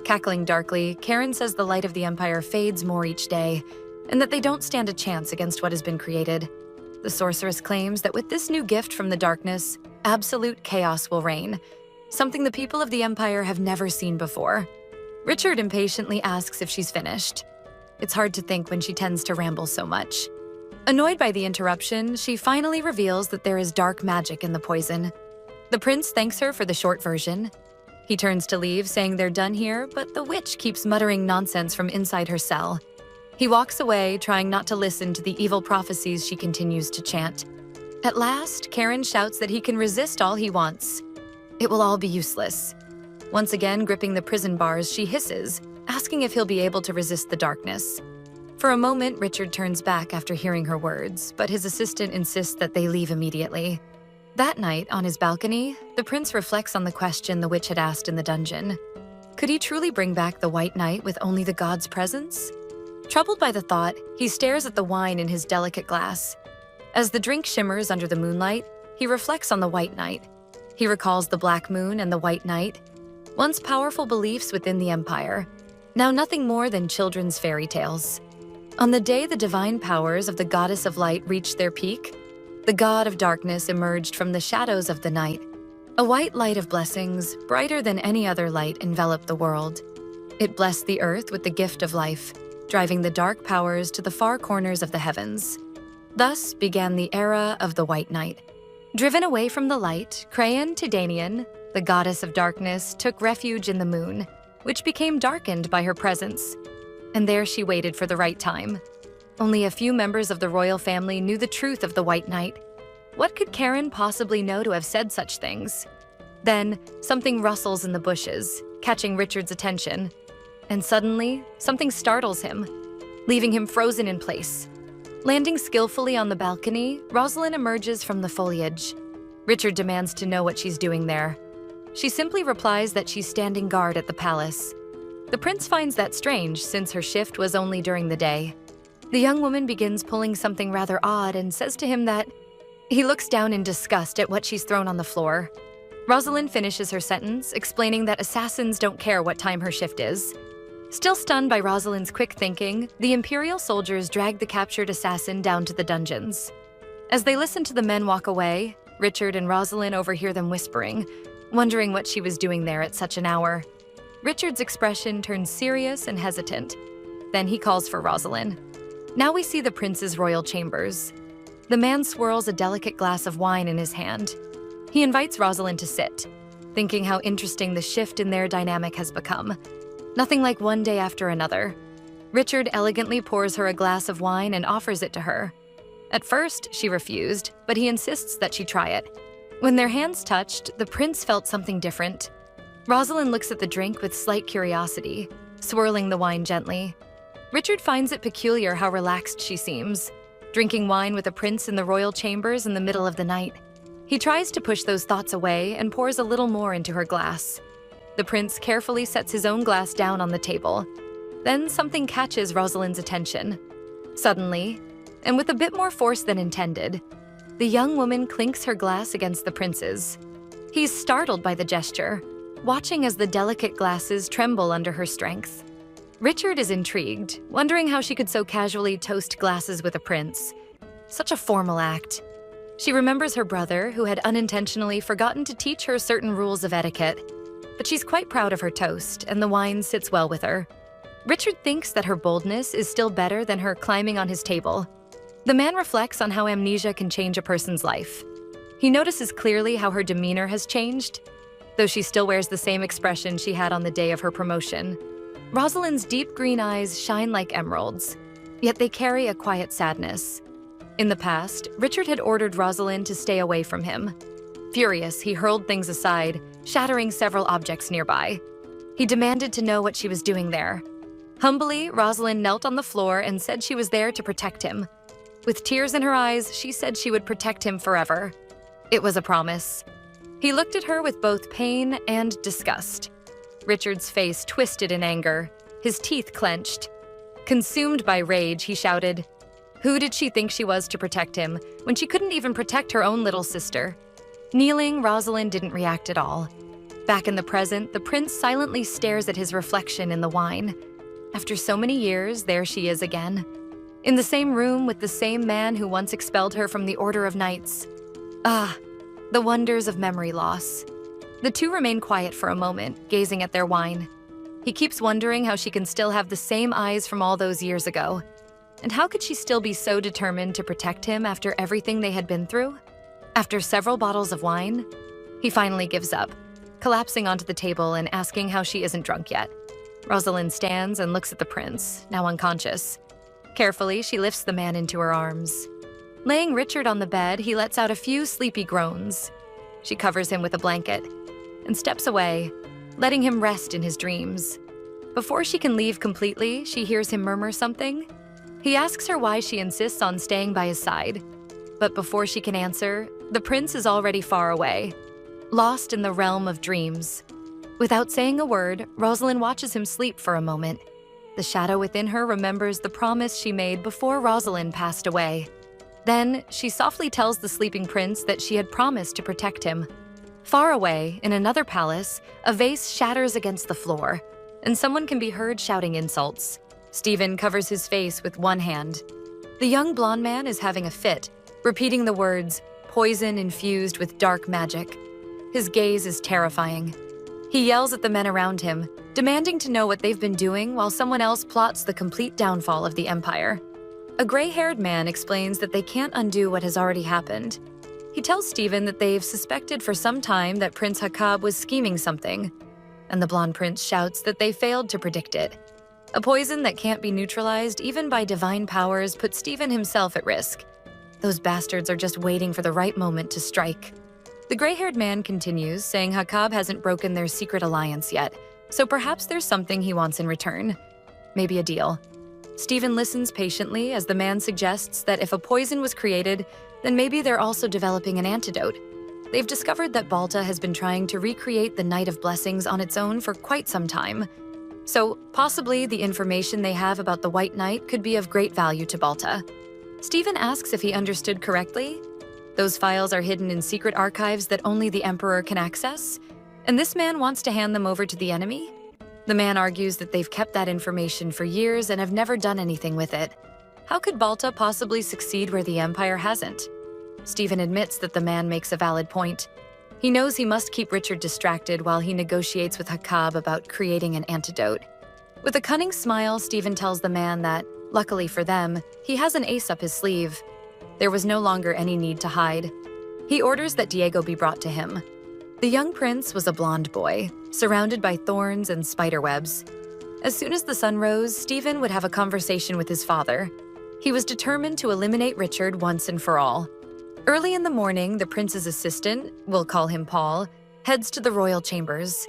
Cackling darkly, Karen says the light of the Empire fades more each day, and that they don't stand a chance against what has been created. The sorceress claims that with this new gift from the darkness, absolute chaos will reign, something the people of the Empire have never seen before. Richard impatiently asks if she's finished. It's hard to think when she tends to ramble so much. Annoyed by the interruption, she finally reveals that there is dark magic in the poison. The prince thanks her for the short version. He turns to leave, saying they're done here, but the witch keeps muttering nonsense from inside her cell. He walks away, trying not to listen to the evil prophecies she continues to chant. At last, Karen shouts that he can resist all he wants. It will all be useless. Once again, gripping the prison bars, she hisses, asking if he'll be able to resist the darkness. For a moment, Richard turns back after hearing her words, but his assistant insists that they leave immediately. That night, on his balcony, the prince reflects on the question the witch had asked in the dungeon. Could he truly bring back the White Knight with only the god's presence? Troubled by the thought, he stares at the wine in his delicate glass. As the drink shimmers under the moonlight, he reflects on the White Knight. He recalls the Black Moon and the White Knight, once powerful beliefs within the Empire, now nothing more than children's fairy tales. On the day the divine powers of the Goddess of Light reached their peak, the God of Darkness emerged from the shadows of the night. A white light of blessings, brighter than any other light, enveloped the world. It blessed the earth with the gift of life, driving the dark powers to the far corners of the heavens. Thus began the era of the White Knight. Driven away from the light, Crayon Tidanian, the goddess of darkness, took refuge in the moon, which became darkened by her presence. And there she waited for the right time. Only a few members of the royal family knew the truth of the White Knight. What could Karen possibly know to have said such things? Then, something rustles in the bushes, catching Richard's attention. And suddenly, something startles him, leaving him frozen in place. Landing skillfully on the balcony, Rosalind emerges from the foliage. Richard demands to know what she's doing there. She simply replies that she's standing guard at the palace. The prince finds that strange, since her shift was only during the day. The young woman begins pulling something rather odd and says to him that he looks down in disgust at what she's thrown on the floor. Rosalind finishes her sentence, explaining that assassins don't care what time her shift is. Still stunned by Rosalind's quick thinking, the Imperial soldiers drag the captured assassin down to the dungeons. As they listen to the men walk away, Richard and Rosalind overhear them whispering, wondering what she was doing there at such an hour. Richard's expression turns serious and hesitant. Then he calls for Rosalind. Now we see the prince's royal chambers. The man swirls a delicate glass of wine in his hand. He invites Rosalind to sit, thinking how interesting the shift in their dynamic has become. Nothing like one day after another. Richard elegantly pours her a glass of wine and offers it to her. At first, she refused, but he insists that she try it. When their hands touched, the prince felt something different. Rosalind looks at the drink with slight curiosity, swirling the wine gently. Richard finds it peculiar how relaxed she seems, drinking wine with a prince in the royal chambers in the middle of the night. He tries to push those thoughts away and pours a little more into her glass. The prince carefully sets his own glass down on the table. Then something catches Rosalind's attention. Suddenly, and with a bit more force than intended, the young woman clinks her glass against the prince's. He's startled by the gesture, watching as the delicate glasses tremble under her strength. Richard is intrigued, wondering how she could so casually toast glasses with a prince. Such a formal act. She remembers her brother, who had unintentionally forgotten to teach her certain rules of etiquette. But she's quite proud of her toast, and the wine sits well with her. Richard thinks that her boldness is still better than her climbing on his table. The man reflects on how amnesia can change a person's life. He notices clearly how her demeanor has changed, though she still wears the same expression she had on the day of her promotion. Rosalind's deep green eyes shine like emeralds, yet they carry a quiet sadness. In the past, Richard had ordered Rosalind to stay away from him. Furious, he hurled things aside, shattering several objects nearby. He demanded to know what she was doing there. Humbly, Rosalind knelt on the floor and said she was there to protect him. With tears in her eyes, she said she would protect him forever. It was a promise. He looked at her with both pain and disgust. Richard's face twisted in anger, his teeth clenched. Consumed by rage, he shouted, "Who did she think she was to protect him, when she couldn't even protect her own little sister?" Kneeling, Rosalind didn't react at all. Back in the present, the prince silently stares at his reflection in the wine. After so many years, there she is again. In the same room with the same man who once expelled her from the Order of Knights. Ah, the wonders of memory loss. The two remain quiet for a moment, gazing at their wine. He keeps wondering how she can still have the same eyes from all those years ago. And how could she still be so determined to protect him after everything they had been through? After several bottles of wine, he finally gives up, collapsing onto the table and asking how she isn't drunk yet. Rosalind stands and looks at the prince, now unconscious. Carefully, she lifts the man into her arms. Laying Richard on the bed, he lets out a few sleepy groans. She covers him with a blanket and steps away, letting him rest in his dreams. Before she can leave completely, she hears him murmur something. He asks her why she insists on staying by his side. But before she can answer, the prince is already far away, lost in the realm of dreams. Without saying a word, Rosalind watches him sleep for a moment. The shadow within her remembers the promise she made before Rosalind passed away. Then, she softly tells the sleeping prince that she had promised to protect him. Far away, in another palace, a vase shatters against the floor, and someone can be heard shouting insults. Stephen covers his face with one hand. The young blonde man is having a fit, repeating the words, "poison infused with dark magic." His gaze is terrifying. He yells at the men around him, demanding to know what they've been doing while someone else plots the complete downfall of the empire. A gray-haired man explains that they can't undo what has already happened. He tells Stephen that they've suspected for some time that Prince Hakab was scheming something, and the blonde prince shouts that they failed to predict it. A poison that can't be neutralized even by divine powers puts Stephen himself at risk. Those bastards are just waiting for the right moment to strike. The gray-haired man continues, saying Hakab hasn't broken their secret alliance yet, so perhaps there's something he wants in return. Maybe a deal. Stephen listens patiently as the man suggests that if a poison was created, then maybe they're also developing an antidote. They've discovered that Balta has been trying to recreate the Night of Blessings on its own for quite some time. So, possibly the information they have about the White Knight could be of great value to Balta. Stephen asks if he understood correctly. Those files are hidden in secret archives that only the Emperor can access, and this man wants to hand them over to the enemy? The man argues that they've kept that information for years and have never done anything with it. How could Balta possibly succeed where the Empire hasn't? Stephen admits that the man makes a valid point. He knows he must keep Richard distracted while he negotiates with Hakab about creating an antidote. With a cunning smile, Stephen tells the man that, luckily for them, he has an ace up his sleeve. There was no longer any need to hide. He orders that Diego be brought to him. The young prince was a blonde boy, surrounded by thorns and spiderwebs. As soon as the sun rose, Stephen would have a conversation with his father. He was determined to eliminate Richard once and for all. Early in the morning, the prince's assistant, we'll call him Paul, heads to the royal chambers.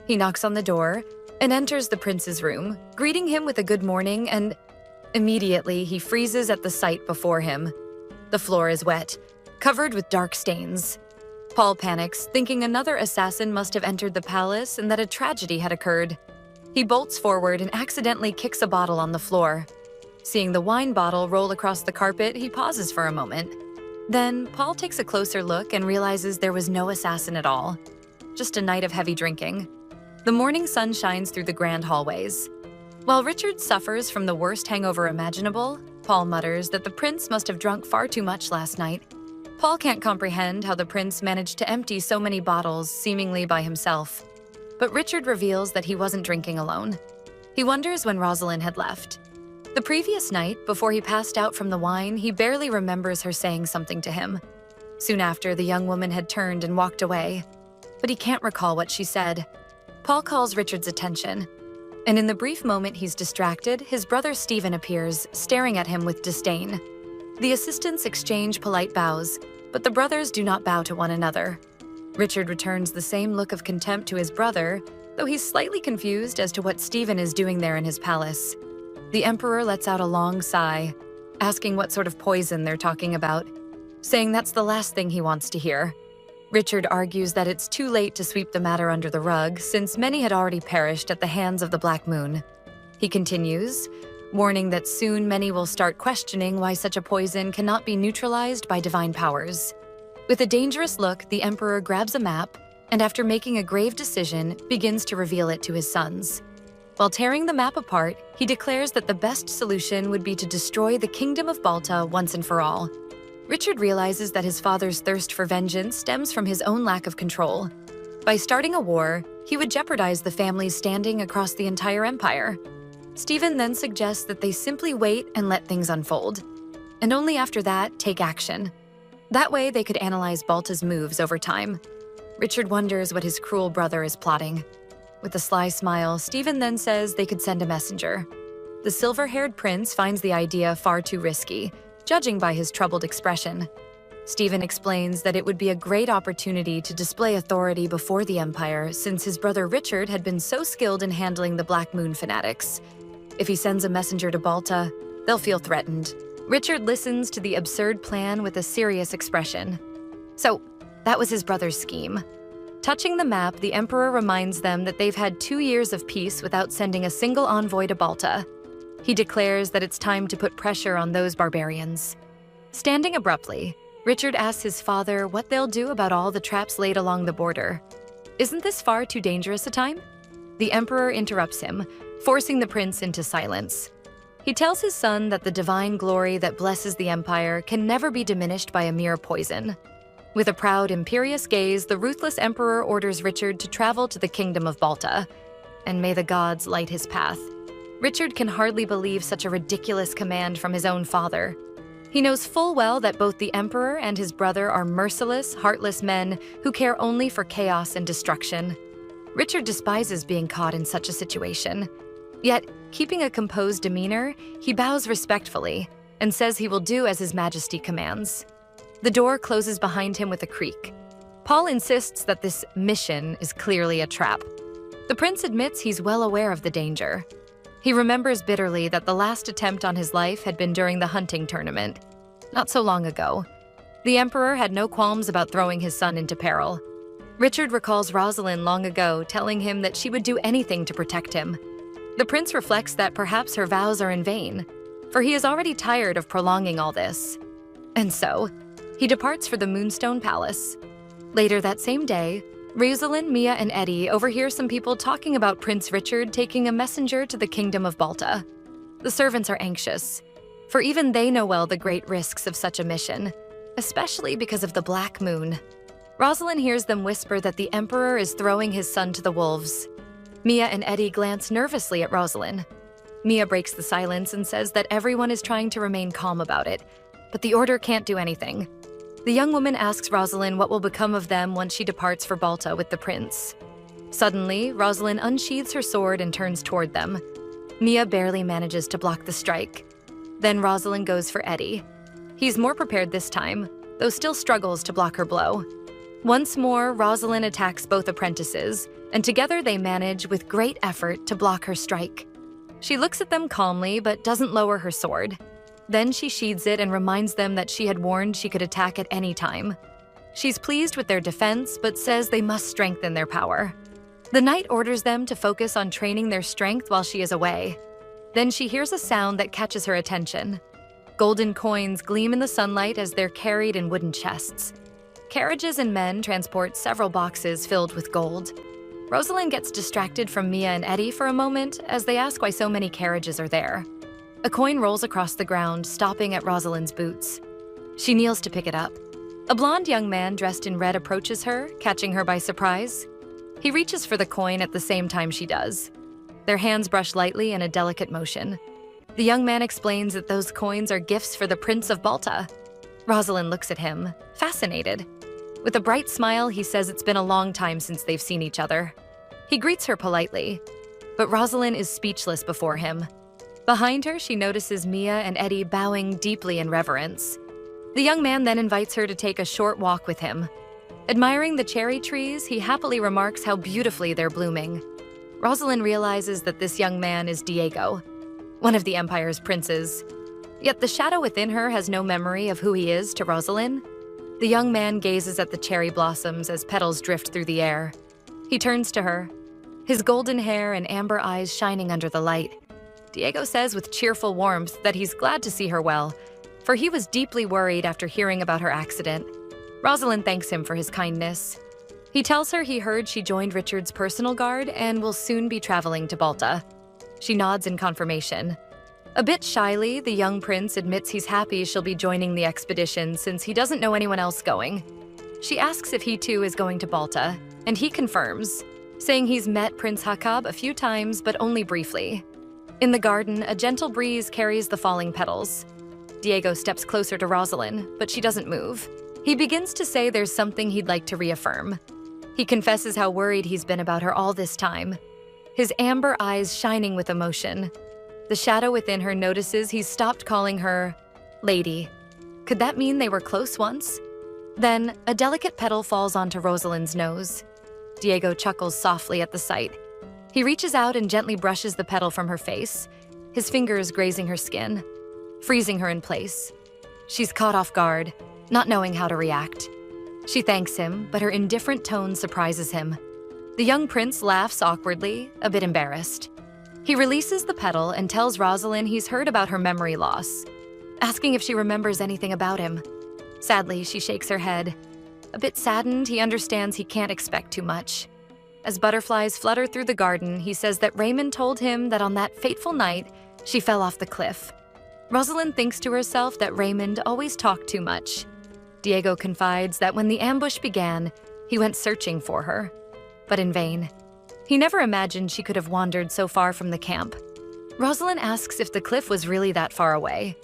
He knocks on the door and enters the prince's room, greeting him with a good morning, and immediately he freezes at the sight before him. The floor is wet, covered with dark stains. Paul panics, thinking another assassin must have entered the palace and that a tragedy had occurred. He bolts forward and accidentally kicks a bottle on the floor. Seeing the wine bottle roll across the carpet, he pauses for a moment. Then, Paul takes a closer look and realizes there was no assassin at all. Just a night of heavy drinking. The morning sun shines through the grand hallways. While Richard suffers from the worst hangover imaginable, Paul mutters that the prince must have drunk far too much last night. Paul can't comprehend how the prince managed to empty so many bottles seemingly by himself. But Richard reveals that he wasn't drinking alone. He wonders when Rosalind had left. The previous night, before he passed out from the wine, he barely remembers her saying something to him. Soon after, the young woman had turned and walked away. But he can't recall what she said. Paul calls Richard's attention. And in the brief moment he's distracted, his brother Stephen appears, staring at him with disdain. The assistants exchange polite bows, but the brothers do not bow to one another. Richard returns the same look of contempt to his brother, though he's slightly confused as to what Stephen is doing there in his palace. The Emperor lets out a long sigh, asking what sort of poison they're talking about, saying that's the last thing he wants to hear. Richard argues that it's too late to sweep the matter under the rug, since many had already perished at the hands of the Black Moon. He continues, warning that soon many will start questioning why such a poison cannot be neutralized by divine powers. With a dangerous look, the Emperor grabs a map, and after making a grave decision, begins to reveal it to his sons. While tearing the map apart, he declares that the best solution would be to destroy the Kingdom of Balta once and for all. Richard realizes that his father's thirst for vengeance stems from his own lack of control. By starting a war, he would jeopardize the family's standing across the entire empire. Stephen then suggests that they simply wait and let things unfold, and only after that take action. That way they could analyze Balta's moves over time. Richard wonders what his cruel brother is plotting. With a sly smile, Stephen then says they could send a messenger. The silver-haired prince finds the idea far too risky, judging by his troubled expression. Stephen explains that it would be a great opportunity to display authority before the Empire, since his brother Richard had been so skilled in handling the Black Moon fanatics. If he sends a messenger to Balta, they'll feel threatened. Richard listens to the absurd plan with a serious expression. So, that was his brother's scheme. Touching the map, the Emperor reminds them that they've had 2 years of peace without sending a single envoy to Balta. He declares that it's time to put pressure on those barbarians. Standing abruptly, Richard asks his father what they'll do about all the traps laid along the border. Isn't this far too dangerous a time? The Emperor interrupts him, forcing the prince into silence. He tells his son that the divine glory that blesses the Empire can never be diminished by a mere poison. With a proud, imperious gaze, the ruthless Emperor orders Richard to travel to the kingdom of Balta, and may the gods light his path. Richard can hardly believe such a ridiculous command from his own father. He knows full well that both the Emperor and his brother are merciless, heartless men who care only for chaos and destruction. Richard despises being caught in such a situation. Yet, keeping a composed demeanor, he bows respectfully and says he will do as His Majesty commands. The door closes behind him with a creak. Paul insists that this mission is clearly a trap. The prince admits he's well aware of the danger. He remembers bitterly that the last attempt on his life had been during the hunting tournament, not so long ago. The Emperor had no qualms about throwing his son into peril. Richard recalls Rosalind long ago telling him that she would do anything to protect him. The prince reflects that perhaps her vows are in vain, for he is already tired of prolonging all this. And so, he departs for the Moonstone Palace. Later that same day, Rosalind, Mia, and Eddie overhear some people talking about Prince Richard taking a messenger to the kingdom of Balta. The servants are anxious, for even they know well the great risks of such a mission, especially because of the Black Moon. Rosalind hears them whisper that the Emperor is throwing his son to the wolves. Mia and Eddie glance nervously at Rosalind. Mia breaks the silence and says that everyone is trying to remain calm about it, but the Order can't do anything. The young woman asks Rosalind what will become of them once she departs for Balta with the prince. Suddenly, Rosalind unsheathes her sword and turns toward them. Mia barely manages to block the strike. Then Rosalind goes for Eddie. He's more prepared this time, though still struggles to block her blow. Once more, Rosalind attacks both apprentices, and together they manage, with great effort, to block her strike. She looks at them calmly, but doesn't lower her sword. Then she sheathes it and reminds them that she had warned she could attack at any time. She's pleased with their defense, but says they must strengthen their power. The knight orders them to focus on training their strength while she is away. Then she hears a sound that catches her attention. Golden coins gleam in the sunlight as they're carried in wooden chests. Carriages and men transport several boxes filled with gold. Rosalind gets distracted from Mia and Eddie for a moment as they ask why so many carriages are there. A coin rolls across the ground, stopping at Rosalind's boots. She kneels to pick it up. A blonde young man dressed in red approaches her, catching her by surprise. He reaches for the coin at the same time she does. Their hands brush lightly in a delicate motion. The young man explains that those coins are gifts for the Prince of Balta. Rosalind looks at him, fascinated. With a bright smile, he says it's been a long time since they've seen each other. He greets her politely, but Rosalind is speechless before him. Behind her, she notices Mia and Eddie bowing deeply in reverence. The young man then invites her to take a short walk with him. Admiring the cherry trees, he happily remarks how beautifully they're blooming. Rosalind realizes that this young man is Diego, one of the Empire's princes. Yet the shadow within her has no memory of who he is to Rosalind. The young man gazes at the cherry blossoms as petals drift through the air. He turns to her, his golden hair and amber eyes shining under the light. Diego says with cheerful warmth that he's glad to see her well, for he was deeply worried after hearing about her accident. Rosalind thanks him for his kindness. He tells her he heard she joined Richard's personal guard and will soon be traveling to Balta. She nods in confirmation. A bit shyly, the young prince admits he's happy she'll be joining the expedition since he doesn't know anyone else going. She asks if he too is going to Balta, and he confirms, saying he's met Prince Hakab a few times but only briefly. In the garden, a gentle breeze carries the falling petals. Diego steps closer to Rosalind, but she doesn't move. He begins to say there's something he'd like to reaffirm. He confesses how worried he's been about her all this time, his amber eyes shining with emotion. The shadow within her notices he's stopped calling her Lady. Could that mean they were close once? Then, a delicate petal falls onto Rosalind's nose. Diego chuckles softly at the sight. He reaches out and gently brushes the petal from her face, his fingers grazing her skin. freezing her in place. She's caught off guard, not knowing how to react. She thanks him, but her indifferent tone surprises him. The young prince laughs awkwardly, a bit embarrassed. He releases the petal and tells Rosalind he's heard about her memory loss, asking if she remembers anything about him. Sadly, she shakes her head. A bit saddened, he understands he can't expect too much. As butterflies flutter through the garden, he says that Raymond told him that on that fateful night, she fell off the cliff. Rosalind thinks to herself that Raymond always talked too much. Diego confides that when the ambush began, he went searching for her, but in vain. He never imagined she could have wandered so far from the camp. Rosalind asks if the cliff was really that far away.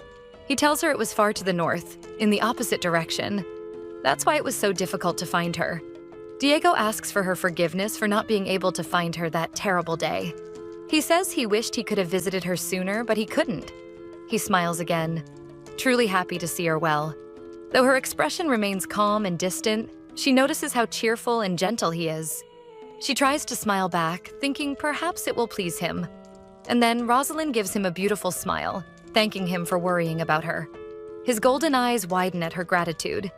He tells her it was far to the north, in the opposite direction. That's why it was so difficult to find her. Diego asks for her forgiveness for not being able to find her that terrible day. He says he wished he could have visited her sooner, but he couldn't. He smiles again, truly happy to see her well. Though her expression remains calm and distant, she notices how cheerful and gentle he is. She tries to smile back, thinking perhaps it will please him. And then Rosalind gives him a beautiful smile, thanking him for worrying about her. His golden eyes widen at her gratitude.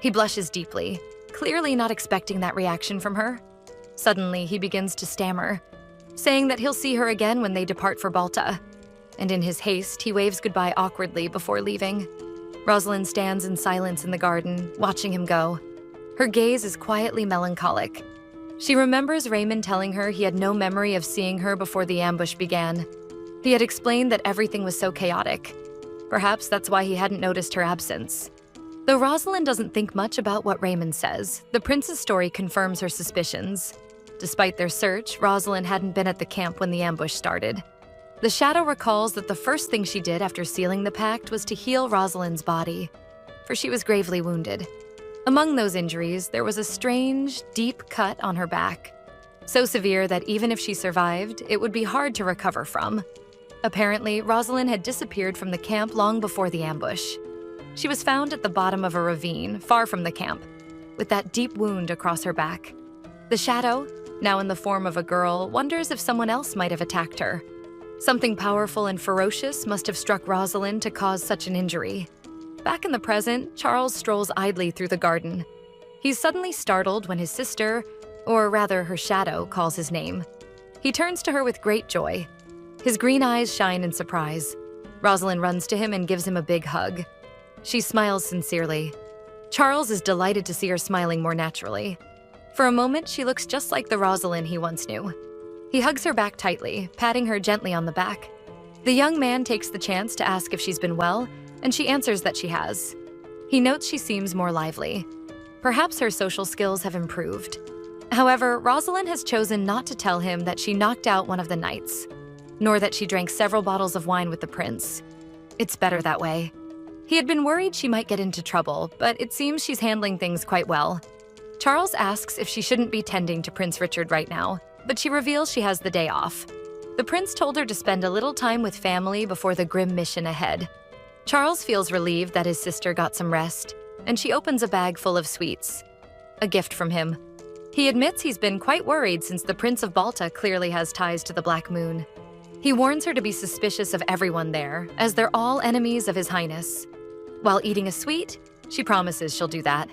He blushes deeply, clearly not expecting that reaction from her. Suddenly, he begins to stammer, saying that he'll see her again when they depart for Balta. And in his haste, he waves goodbye awkwardly before leaving. Rosalind stands in silence in the garden, watching him go. Her gaze is quietly melancholic. She remembers Raymond telling her he had no memory of seeing her before the ambush began. He had explained that everything was so chaotic. Perhaps that's why he hadn't noticed her absence. Though Rosalind doesn't think much about what Raymond says, the prince's story confirms her suspicions. Despite their search, Rosalind hadn't been at the camp when the ambush started. The shadow recalls that the first thing she did after sealing the pact was to heal Rosalind's body, for she was gravely wounded. Among those injuries, there was a strange, deep cut on her back, so severe that even if she survived, it would be hard to recover from. Apparently, Rosalind had disappeared from the camp long before the ambush. She was found at the bottom of a ravine, far from the camp, with that deep wound across her back. The shadow, now in the form of a girl, wonders if someone else might have attacked her. Something powerful and ferocious must have struck Rosalind to cause such an injury. Back in the present, Charles strolls idly through the garden. He's suddenly startled when his sister, or rather her shadow, calls his name. He turns to her with great joy. His green eyes shine in surprise. Rosalind runs to him and gives him a big hug. She smiles sincerely. Charles is delighted to see her smiling more naturally. For a moment, she looks just like the Rosalind he once knew. He hugs her back tightly, patting her gently on the back. The young man takes the chance to ask if she's been well, and she answers that she has. He notes she seems more lively. Perhaps her social skills have improved. However, Rosalind has chosen not to tell him that she knocked out one of the knights, nor that she drank several bottles of wine with the prince. It's better that way. He had been worried she might get into trouble, but it seems she's handling things quite well. Charles asks if she shouldn't be tending to Prince Richard right now, but she reveals she has the day off. The prince told her to spend a little time with family before the grim mission ahead. Charles feels relieved that his sister got some rest, and she opens a bag full of sweets. A gift from him. He admits he's been quite worried since the Prince of Balta clearly has ties to the Black Moon. He warns her to be suspicious of everyone there, as they're all enemies of His Highness. While eating a sweet, she promises she'll do that.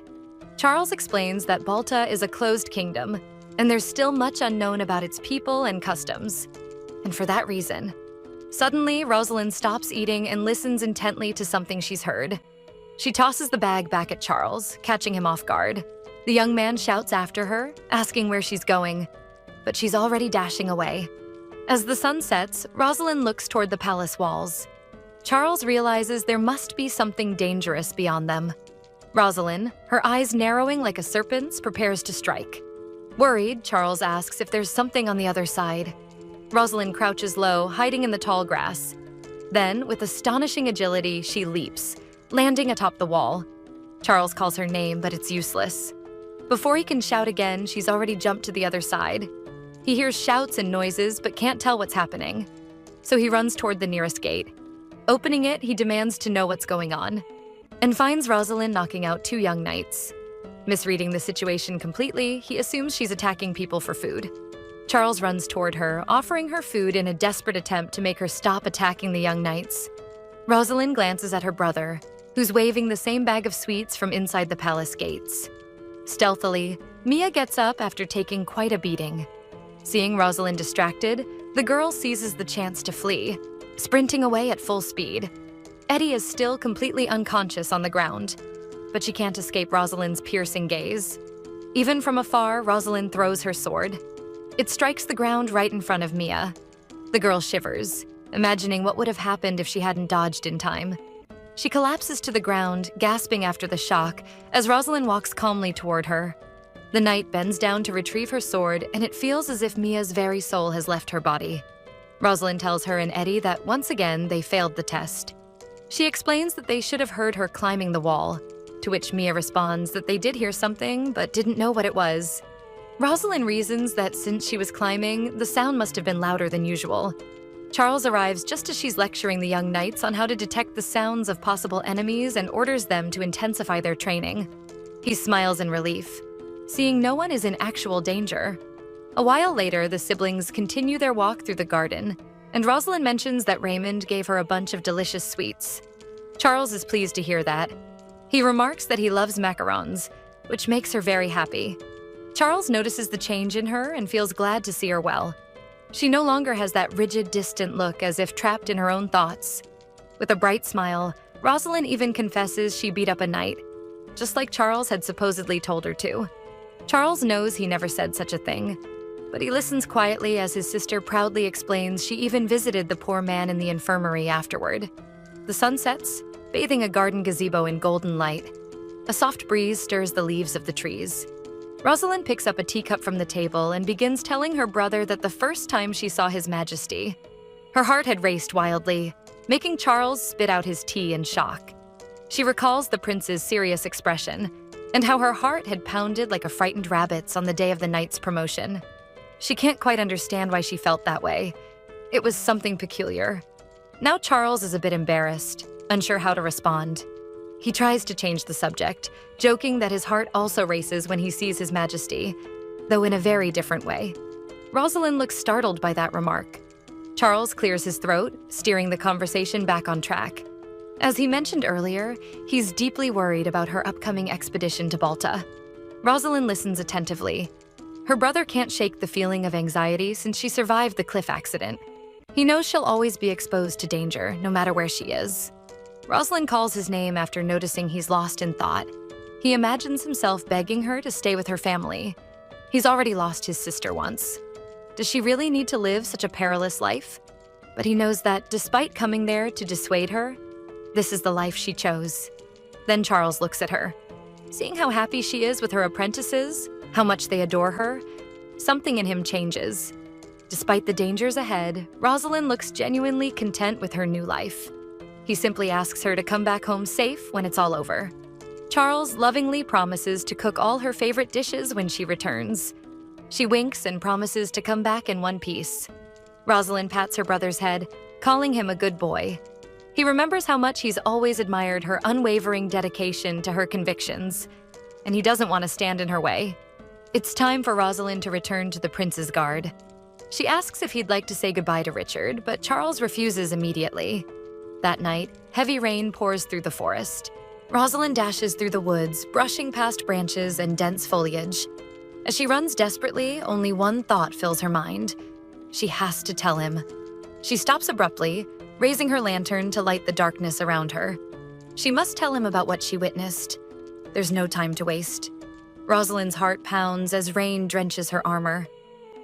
Charles explains that Balta is a closed kingdom, and there's still much unknown about its people and customs. And for that reason, suddenly Rosalind stops eating and listens intently to something she's heard. She tosses the bag back at Charles, catching him off guard. The young man shouts after her, asking where she's going, but she's already dashing away. As the sun sets, Rosalind looks toward the palace walls. Charles realizes there must be something dangerous beyond them. Rosalind, her eyes narrowing like a serpent's, prepares to strike. Worried, Charles asks if there's something on the other side. Rosalind crouches low, hiding in the tall grass. Then, with astonishing agility, she leaps, landing atop the wall. Charles calls her name, but it's useless. Before he can shout again, she's already jumped to the other side. He hears shouts and noises, but can't tell what's happening. So he runs toward the nearest gate. Opening it, he demands to know what's going on, and finds Rosalind knocking out 2 young knights. Misreading the situation completely, he assumes she's attacking people for food. Charles runs toward her, offering her food in a desperate attempt to make her stop attacking the young knights. Rosalind glances at her brother, who's waving the same bag of sweets from inside the palace gates. Stealthily, Mia gets up after taking quite a beating. Seeing Rosalind distracted, the girl seizes the chance to flee, sprinting away at full speed. Eddie is still completely unconscious on the ground, but she can't escape Rosalind's piercing gaze. Even from afar, Rosalind throws her sword. It strikes the ground right in front of Mia. The girl shivers, imagining what would have happened if she hadn't dodged in time. She collapses to the ground, gasping after the shock, as Rosalind walks calmly toward her. The knight bends down to retrieve her sword, and it feels as if Mia's very soul has left her body. Rosalind tells her and Eddie that once again they failed the test. She explains that they should have heard her climbing the wall, to which Mia responds that they did hear something but didn't know what it was. Rosalind reasons that since she was climbing, the sound must have been louder than usual. Charles arrives just as she's lecturing the young knights on how to detect the sounds of possible enemies and orders them to intensify their training. He smiles in relief, seeing no one is in actual danger. A while later, the siblings continue their walk through the garden, and Rosalind mentions that Raymond gave her a bunch of delicious sweets. Charles is pleased to hear that. He remarks that he loves macarons, which makes her very happy. Charles notices the change in her and feels glad to see her well. She no longer has that rigid, distant look as if trapped in her own thoughts. With a bright smile, Rosalind even confesses she beat up a knight, just like Charles had supposedly told her to. Charles knows he never said such a thing, but he listens quietly as his sister proudly explains she even visited the poor man in the infirmary afterward. The sun sets, bathing a garden gazebo in golden light. A soft breeze stirs the leaves of the trees. Rosalind picks up a teacup from the table and begins telling her brother that the first time she saw His Majesty, her heart had raced wildly, making Charles spit out his tea in shock. She recalls the prince's serious expression and how her heart had pounded like a frightened rabbit's on the day of the knight's promotion. She can't quite understand why she felt that way. It was something peculiar. Now Charles is a bit embarrassed, unsure how to respond. He tries to change the subject, joking that his heart also races when he sees His Majesty, though in a very different way. Rosalind looks startled by that remark. Charles clears his throat, steering the conversation back on track. As he mentioned earlier, he's deeply worried about her upcoming expedition to Balta. Rosalind listens attentively. Her brother can't shake the feeling of anxiety since she survived the cliff accident. He knows she'll always be exposed to danger, no matter where she is. Rosalind calls his name after noticing he's lost in thought. He imagines himself begging her to stay with her family. He's already lost his sister once. Does she really need to live such a perilous life? But he knows that, despite coming there to dissuade her, this is the life she chose. Then Charles looks at her. Seeing how happy she is with her apprentices, how much they adore her, something in him changes. Despite the dangers ahead, Rosalind looks genuinely content with her new life. He simply asks her to come back home safe when it's all over. Charles lovingly promises to cook all her favorite dishes when she returns. She winks and promises to come back in one piece. Rosalind pats her brother's head, calling him a good boy. He remembers how much he's always admired her unwavering dedication to her convictions, and he doesn't want to stand in her way. It's time for Rosalind to return to the prince's guard. She asks if he'd like to say goodbye to Richard, but Charles refuses immediately. That night, heavy rain pours through the forest. Rosalind dashes through the woods, brushing past branches and dense foliage. As she runs desperately, only one thought fills her mind. She has to tell him. She stops abruptly, raising her lantern to light the darkness around her. She must tell him about what she witnessed. There's no time to waste. Rosalind's heart pounds as rain drenches her armor.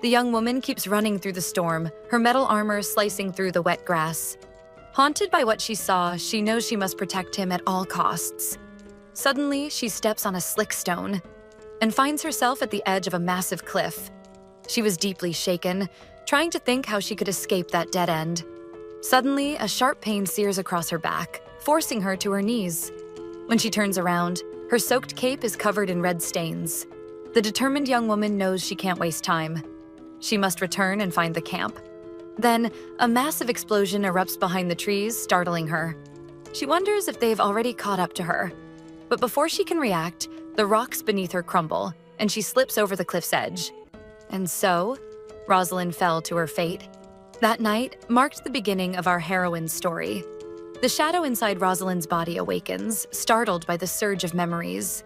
The young woman keeps running through the storm, her metal armor slicing through the wet grass. Haunted by what she saw, she knows she must protect him at all costs. Suddenly, she steps on a slick stone and finds herself at the edge of a massive cliff. She was deeply shaken, trying to think how she could escape that dead end. Suddenly, a sharp pain sears across her back, forcing her to her knees. When she turns around, her soaked cape is covered in red stains. The determined young woman knows she can't waste time. She must return and find the camp. Then, a massive explosion erupts behind the trees, startling her. She wonders if they've already caught up to her. But before she can react, the rocks beneath her crumble, and she slips over the cliff's edge. And so, Rosalind fell to her fate. That night marked the beginning of our heroine's story. The shadow inside Rosalind's body awakens, startled by the surge of memories.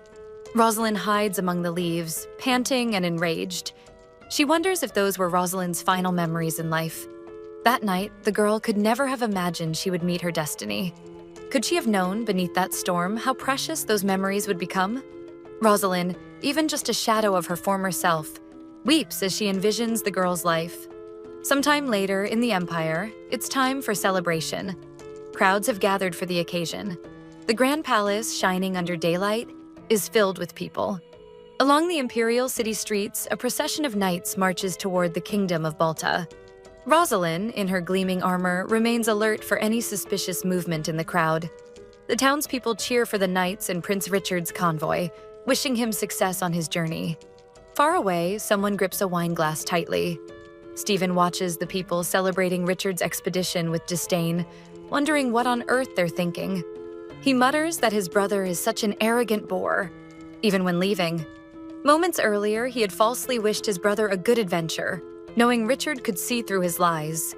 Rosalind hides among the leaves, panting and enraged. She wonders if those were Rosalind's final memories in life. That night, the girl could never have imagined she would meet her destiny. Could she have known beneath that storm how precious those memories would become? Rosalind, even just a shadow of her former self, weeps as she envisions the girl's life. Sometime later in the Empire, it's time for celebration. Crowds have gathered for the occasion. The Grand Palace, shining under daylight, is filled with people. Along the imperial city streets, a procession of knights marches toward the kingdom of Balta. Rosalind, in her gleaming armor, remains alert for any suspicious movement in the crowd. The townspeople cheer for the knights and Prince Richard's convoy, wishing him success on his journey. Far away, someone grips a wine glass tightly. Stephen watches the people celebrating Richard's expedition with disdain, wondering what on earth they're thinking. He mutters that his brother is such an arrogant bore, even when leaving. Moments earlier, he had falsely wished his brother a good adventure, knowing Richard could see through his lies.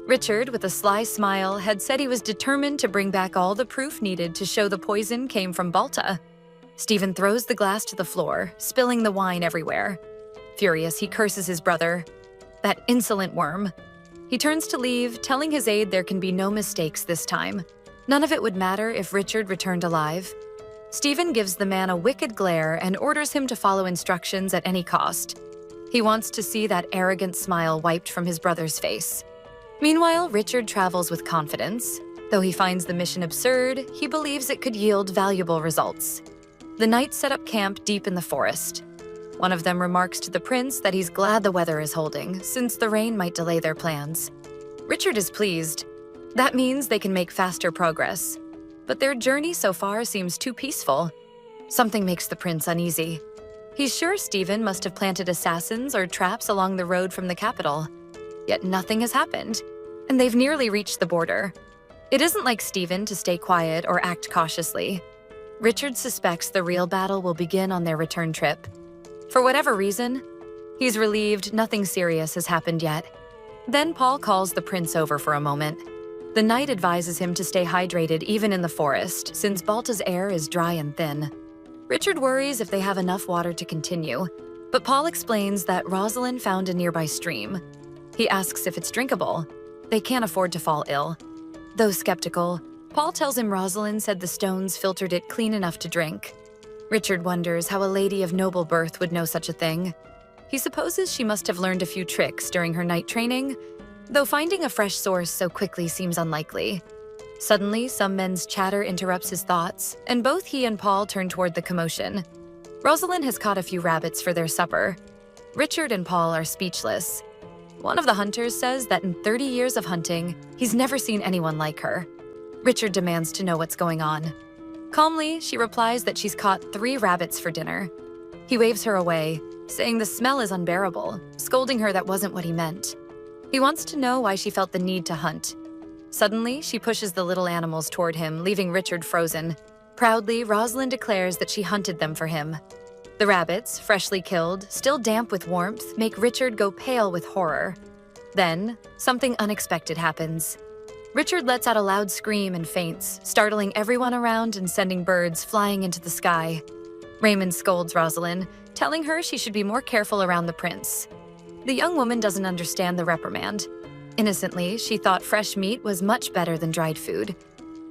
Richard, with a sly smile, had said he was determined to bring back all the proof needed to show the poison came from Balta. Stephen throws the glass to the floor, spilling the wine everywhere. Furious, he curses his brother. That insolent worm. He turns to leave, telling his aide there can be no mistakes this time. None of it would matter if Richard returned alive. Stephen gives the man a wicked glare and orders him to follow instructions at any cost. He wants to see that arrogant smile wiped from his brother's face. Meanwhile, Richard travels with confidence. Though he finds the mission absurd, he believes it could yield valuable results. The knights set up camp deep in the forest. One of them remarks to the prince that he's glad the weather is holding, since the rain might delay their plans. Richard is pleased. That means they can make faster progress. But their journey so far seems too peaceful. Something makes the prince uneasy. He's sure Stephen must have planted assassins or traps along the road from the capital. Yet nothing has happened, and they've nearly reached the border. It isn't like Stephen to stay quiet or act cautiously. Richard suspects the real battle will begin on their return trip. For whatever reason, he's relieved nothing serious has happened yet. Then Paul calls the prince over for a moment. The knight advises him to stay hydrated even in the forest, since Balta's air is dry and thin. Richard worries if they have enough water to continue, but Paul explains that Rosalind found a nearby stream. He asks if it's drinkable. They can't afford to fall ill. Though skeptical, Paul tells him Rosalind said the stones filtered it clean enough to drink. Richard wonders how a lady of noble birth would know such a thing. He supposes she must have learned a few tricks during her night training, though finding a fresh source so quickly seems unlikely. Suddenly, some men's chatter interrupts his thoughts, and both he and Paul turn toward the commotion. Rosalind has caught a few rabbits for their supper. Richard and Paul are speechless. One of the hunters says that in 30 years of hunting, he's never seen anyone like her. Richard demands to know what's going on. Calmly, she replies that she's caught 3 rabbits for dinner. He waves her away, saying the smell is unbearable, scolding her that wasn't what he meant. He wants to know why she felt the need to hunt. Suddenly, she pushes the little animals toward him, leaving Richard frozen. Proudly, Rosalind declares that she hunted them for him. The rabbits, freshly killed, still damp with warmth, make Richard go pale with horror. Then, something unexpected happens. Richard lets out a loud scream and faints, startling everyone around and sending birds flying into the sky. Raymond scolds Rosalind, telling her she should be more careful around the prince. The young woman doesn't understand the reprimand. Innocently, she thought fresh meat was much better than dried food.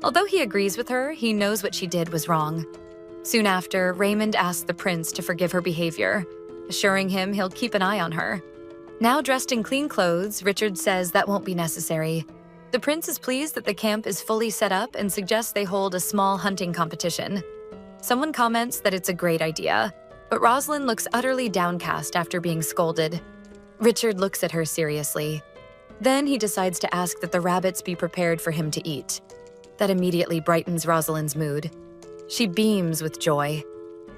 Although he agrees with her, he knows what she did was wrong. Soon after, Raymond asks the prince to forgive her behavior, assuring him he'll keep an eye on her. Now dressed in clean clothes, Richard says that won't be necessary. The prince is pleased that the camp is fully set up and suggests they hold a small hunting competition. Someone comments that it's a great idea, but Rosalind looks utterly downcast after being scolded. Richard looks at her seriously. Then he decides to ask that the rabbits be prepared for him to eat. That immediately brightens Rosalind's mood. She beams with joy.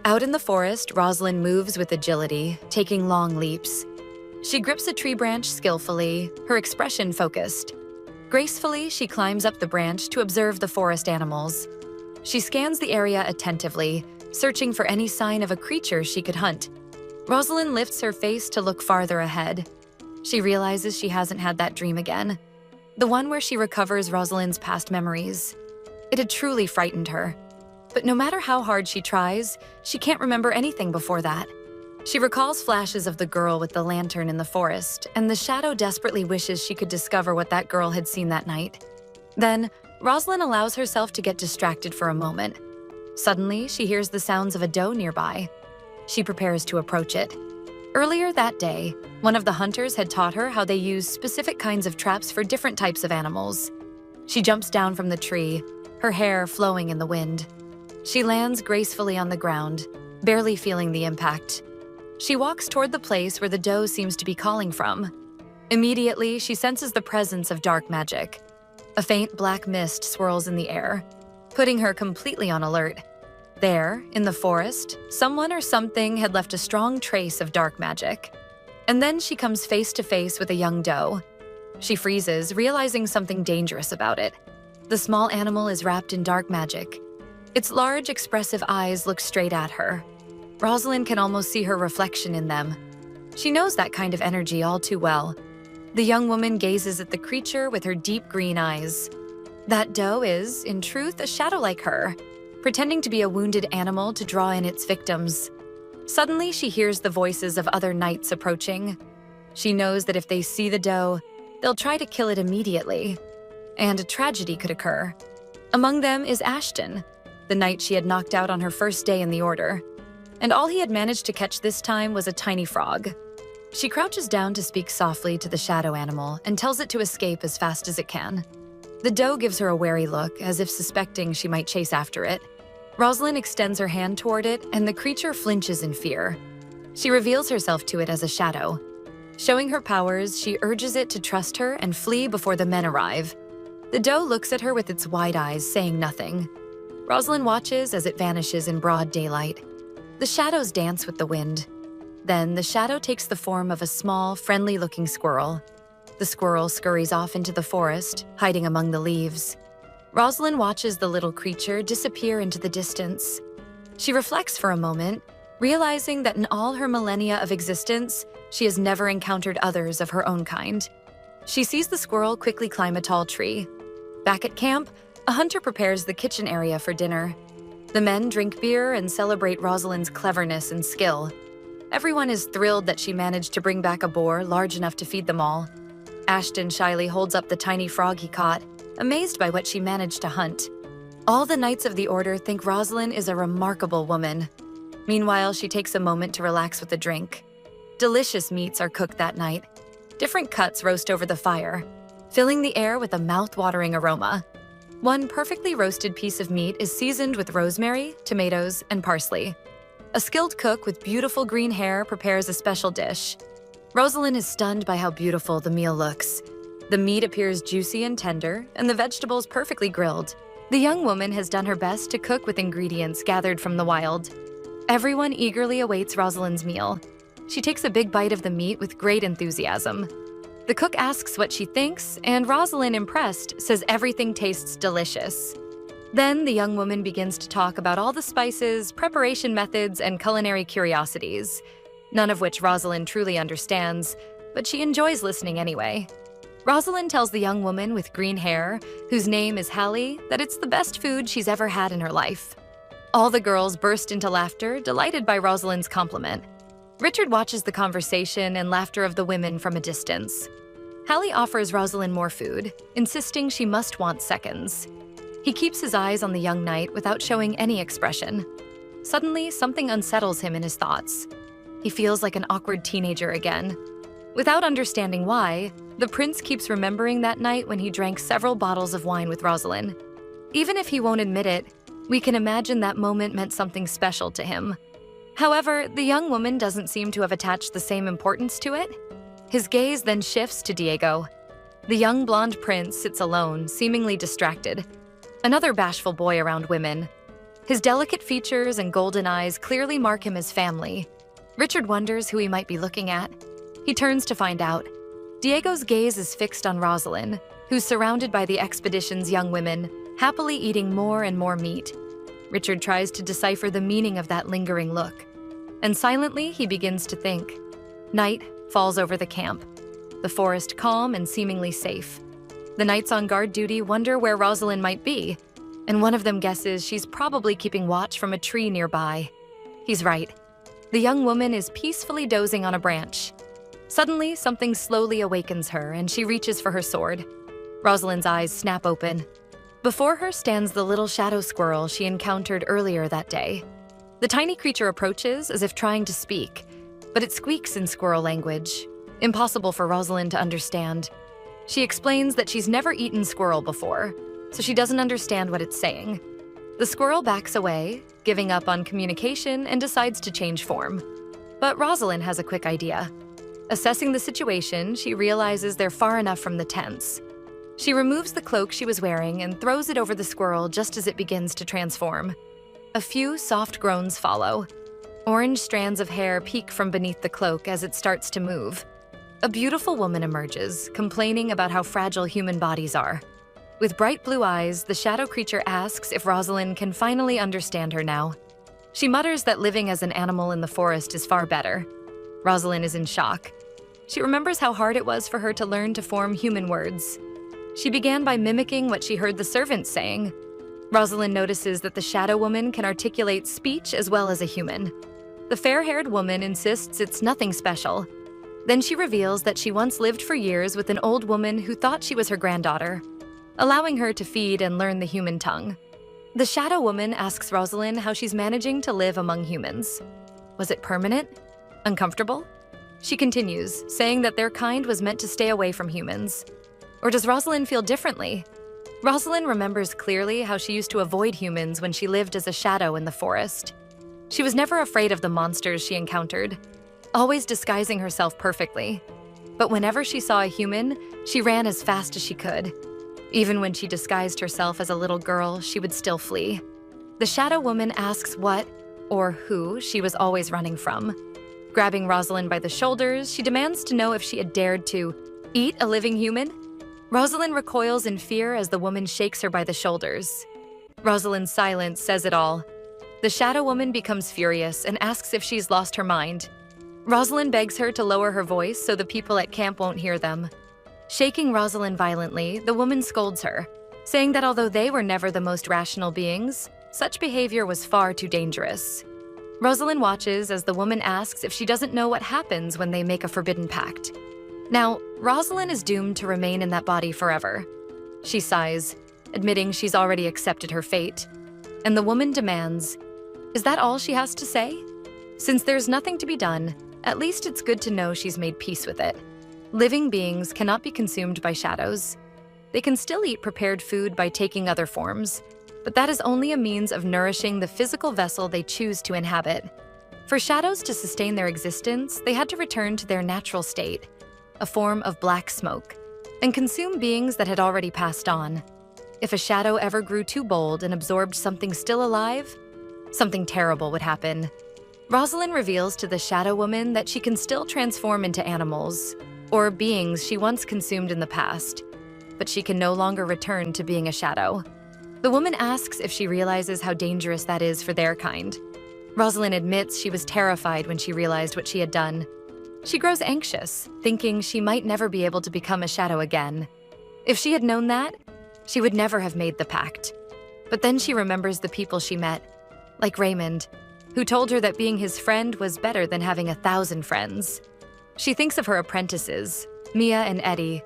Out in the forest, Rosalind moves with agility, taking long leaps. She grips a tree branch skillfully, her expression focused. Gracefully, she climbs up the branch to observe the forest animals. She scans the area attentively, searching for any sign of a creature she could hunt. Rosalind lifts her face to look farther ahead. She realizes she hasn't had that dream again. The one where she recovers Rosalind's past memories. It had truly frightened her. But no matter how hard she tries, she can't remember anything before that. She recalls flashes of the girl with the lantern in the forest, and the shadow desperately wishes she could discover what that girl had seen that night. Then, Rosalind allows herself to get distracted for a moment. Suddenly, she hears the sounds of a doe nearby. She prepares to approach it. Earlier that day, one of the hunters had taught her how they use specific kinds of traps for different types of animals. She jumps down from the tree, her hair flowing in the wind. She lands gracefully on the ground, barely feeling the impact. She walks toward the place where the doe seems to be calling from. Immediately, she senses the presence of dark magic. A faint black mist swirls in the air, putting her completely on alert. There, in the forest, someone or something had left a strong trace of dark magic. And then she comes face to face with a young doe. She freezes, realizing something dangerous about it. The small animal is wrapped in dark magic. Its large, expressive eyes look straight at her. Rosalind can almost see her reflection in them. She knows that kind of energy all too well. The young woman gazes at the creature with her deep green eyes. That doe is, in truth, a shadow like her, pretending to be a wounded animal to draw in its victims. Suddenly, she hears the voices of other knights approaching. She knows that if they see the doe, they'll try to kill it immediately, and a tragedy could occur. Among them is Ashton, the knight she had knocked out on her first day in the order. And all he had managed to catch this time was a tiny frog. She crouches down to speak softly to the shadow animal and tells it to escape as fast as it can. The doe gives her a wary look, as if suspecting she might chase after it. Rosalind extends her hand toward it, and the creature flinches in fear. She reveals herself to it as a shadow. Showing her powers, she urges it to trust her and flee before the men arrive. The doe looks at her with its wide eyes, saying nothing. Rosalind watches as it vanishes in broad daylight. The shadows dance with the wind. Then the shadow takes the form of a small, friendly-looking squirrel. The squirrel scurries off into the forest, hiding among the leaves. Rosalind watches the little creature disappear into the distance. She reflects for a moment, realizing that in all her millennia of existence, she has never encountered others of her own kind. She sees the squirrel quickly climb a tall tree. Back at camp, a hunter prepares the kitchen area for dinner. The men drink beer and celebrate Rosalind's cleverness and skill. Everyone is thrilled that she managed to bring back a boar large enough to feed them all. Ashton shyly holds up the tiny frog he caught, amazed by what she managed to hunt. All the knights of the order think Rosalind is a remarkable woman. Meanwhile, she takes a moment to relax with a drink. Delicious meats are cooked that night. Different cuts roast over the fire, filling the air with a mouth-watering aroma. One perfectly roasted piece of meat is seasoned with rosemary, tomatoes, and parsley. A skilled cook with beautiful green hair prepares a special dish. Rosalind is stunned by how beautiful the meal looks. The meat appears juicy and tender, and the vegetables perfectly grilled. The young woman has done her best to cook with ingredients gathered from the wild. Everyone eagerly awaits Rosalind's meal. She takes a big bite of the meat with great enthusiasm. The cook asks what she thinks, and Rosalind, impressed, says everything tastes delicious. Then the young woman begins to talk about all the spices, preparation methods, and culinary curiosities, none of which Rosalind truly understands, but she enjoys listening anyway. Rosalind tells the young woman with green hair, whose name is Hallie, that it's the best food she's ever had in her life. All the girls burst into laughter, delighted by Rosalind's compliment. Richard watches the conversation and laughter of the women from a distance. Hallie offers Rosalind more food, insisting she must want seconds. He keeps his eyes on the young knight without showing any expression. Suddenly, something unsettles him in his thoughts. He feels like an awkward teenager again. Without understanding why, the prince keeps remembering that night when he drank several bottles of wine with Rosalind. Even if he won't admit it, we can imagine that moment meant something special to him. However, the young woman doesn't seem to have attached the same importance to it. His gaze then shifts to Diego. The young blonde prince sits alone, seemingly distracted. Another bashful boy around women. His delicate features and golden eyes clearly mark him as family. Richard wonders who he might be looking at. He turns to find out. Diego's gaze is fixed on Rosalind, who's surrounded by the expedition's young women, happily eating more and more meat. Richard tries to decipher the meaning of that lingering look. And silently, he begins to think. Night falls over the camp. The forest calm and seemingly safe. The knights on guard duty wonder where Rosalind might be. and one of them guesses she's probably keeping watch from a tree nearby. He's right. The young woman is peacefully dozing on a branch. Suddenly, something slowly awakens her, and she reaches for her sword. Rosalind's eyes snap open. Before her stands the little shadow squirrel she encountered earlier that day. The tiny creature approaches as if trying to speak, but it squeaks in squirrel language, impossible for Rosalind to understand. She explains that she's never eaten squirrel before, so she doesn't understand what it's saying. The squirrel backs away, giving up on communication, and decides to change form. But Rosalind has a quick idea. Assessing the situation, she realizes they're far enough from the tents. She removes the cloak she was wearing and throws it over the squirrel just as it begins to transform. A few soft groans follow. Orange strands of hair peek from beneath the cloak as it starts to move. A beautiful woman emerges, complaining about how fragile human bodies are. With bright blue eyes, the shadow creature asks if Rosalind can finally understand her now. She mutters that living as an animal in the forest is far better. Rosalind is in shock. She remembers how hard it was for her to learn to form human words. She began by mimicking what she heard the servants saying. Rosalind notices that the shadow woman can articulate speech as well as a human. The fair-haired woman insists it's nothing special. Then she reveals that she once lived for years with an old woman who thought she was her granddaughter, allowing her to feed and learn the human tongue. The shadow woman asks Rosalind how she's managing to live among humans. Was it permanent? Uncomfortable? She continues, saying that their kind was meant to stay away from humans. Or does Rosalind feel differently? Rosalind remembers clearly how she used to avoid humans when she lived as a shadow in the forest. She was never afraid of the monsters she encountered, always disguising herself perfectly. But whenever she saw a human, she ran as fast as she could. Even when she disguised herself as a little girl, she would still flee. The shadow woman asks what, or who, she was always running from. Grabbing Rosalind by the shoulders, she demands to know if she had dared to eat a living human. Rosalind recoils in fear as the woman shakes her by the shoulders. Rosalind's silence says it all. The shadow woman becomes furious and asks if she's lost her mind. Rosalind begs her to lower her voice so the people at camp won't hear them. Shaking Rosalind violently, the woman scolds her, saying that although they were never the most rational beings, such behavior was far too dangerous. Rosalind watches as the woman asks if she doesn't know what happens when they make a forbidden pact. Now, Rosalind is doomed to remain in that body forever. She sighs, admitting she's already accepted her fate. And the woman demands, is that all she has to say? Since there's nothing to be done, at least it's good to know she's made peace with it. Living beings cannot be consumed by shadows. They can still eat prepared food by taking other forms, but that is only a means of nourishing the physical vessel they choose to inhabit. For shadows to sustain their existence, they had to return to their natural state, a form of black smoke, and consume beings that had already passed on. If a shadow ever grew too bold and absorbed something still alive, something terrible would happen. Rosalind reveals to the shadow woman that she can still transform into animals, or beings she once consumed in the past, but she can no longer return to being a shadow. The woman asks if she realizes how dangerous that is for their kind. Rosalind admits she was terrified when she realized what she had done. She grows anxious, thinking she might never be able to become a shadow again. If she had known that, she would never have made the pact. But then she remembers the people she met, like Raymond, who told her that being his friend was better than having 1,000 friends. She thinks of her apprentices, Mia and Eddie.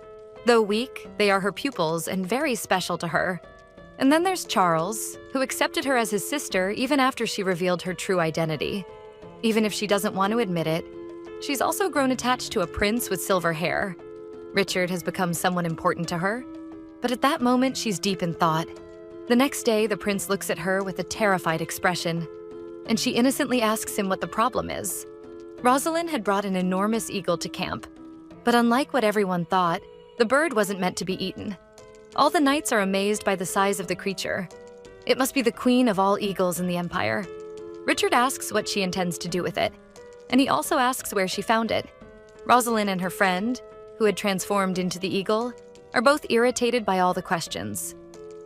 Though weak, they are her pupils and very special to her. And then there's Charles, who accepted her as his sister even after she revealed her true identity. Even if she doesn't want to admit it, she's also grown attached to a prince with silver hair. Richard has become someone important to her, but at that moment she's deep in thought. The next day, the prince looks at her with a terrified expression, and she innocently asks him what the problem is. Rosalind had brought an enormous eagle to camp, but unlike what everyone thought, the bird wasn't meant to be eaten. All the knights are amazed by the size of the creature. It must be the queen of all eagles in the empire. Richard asks what she intends to do with it, and he also asks where she found it. Rosalind and her friend, who had transformed into the eagle, are both irritated by all the questions.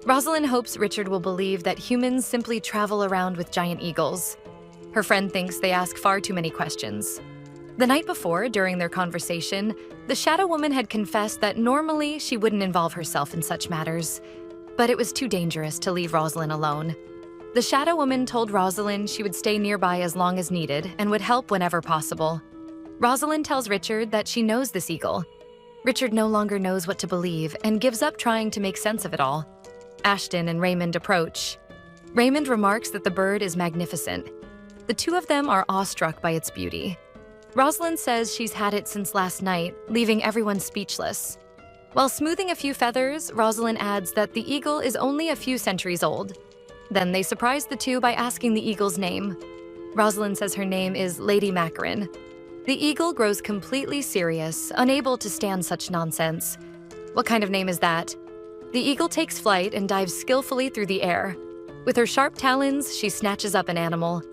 Rosalind hopes Richard will believe that humans simply travel around with giant eagles. Her friend thinks they ask far too many questions. The night before, during their conversation, the shadow woman had confessed that normally she wouldn't involve herself in such matters, but it was too dangerous to leave Rosalind alone. The Shadow Woman told Rosalind she would stay nearby as long as needed and would help whenever possible. Rosalind tells Richard that she knows this eagle. Richard no longer knows what to believe and gives up trying to make sense of it all. Ashton and Raymond approach. Raymond remarks that the bird is magnificent. The two of them are awestruck by its beauty. Rosalind says she's had it since last night, leaving everyone speechless. While smoothing a few feathers, Rosalind adds that the eagle is only a few centuries old. Then they surprise the two by asking the eagle's name. Rosalind says her name is Lady Macaron. The eagle grows completely serious, unable to stand such nonsense. What kind of name is that? The eagle takes flight and dives skillfully through the air. With her sharp talons, she snatches up an animal.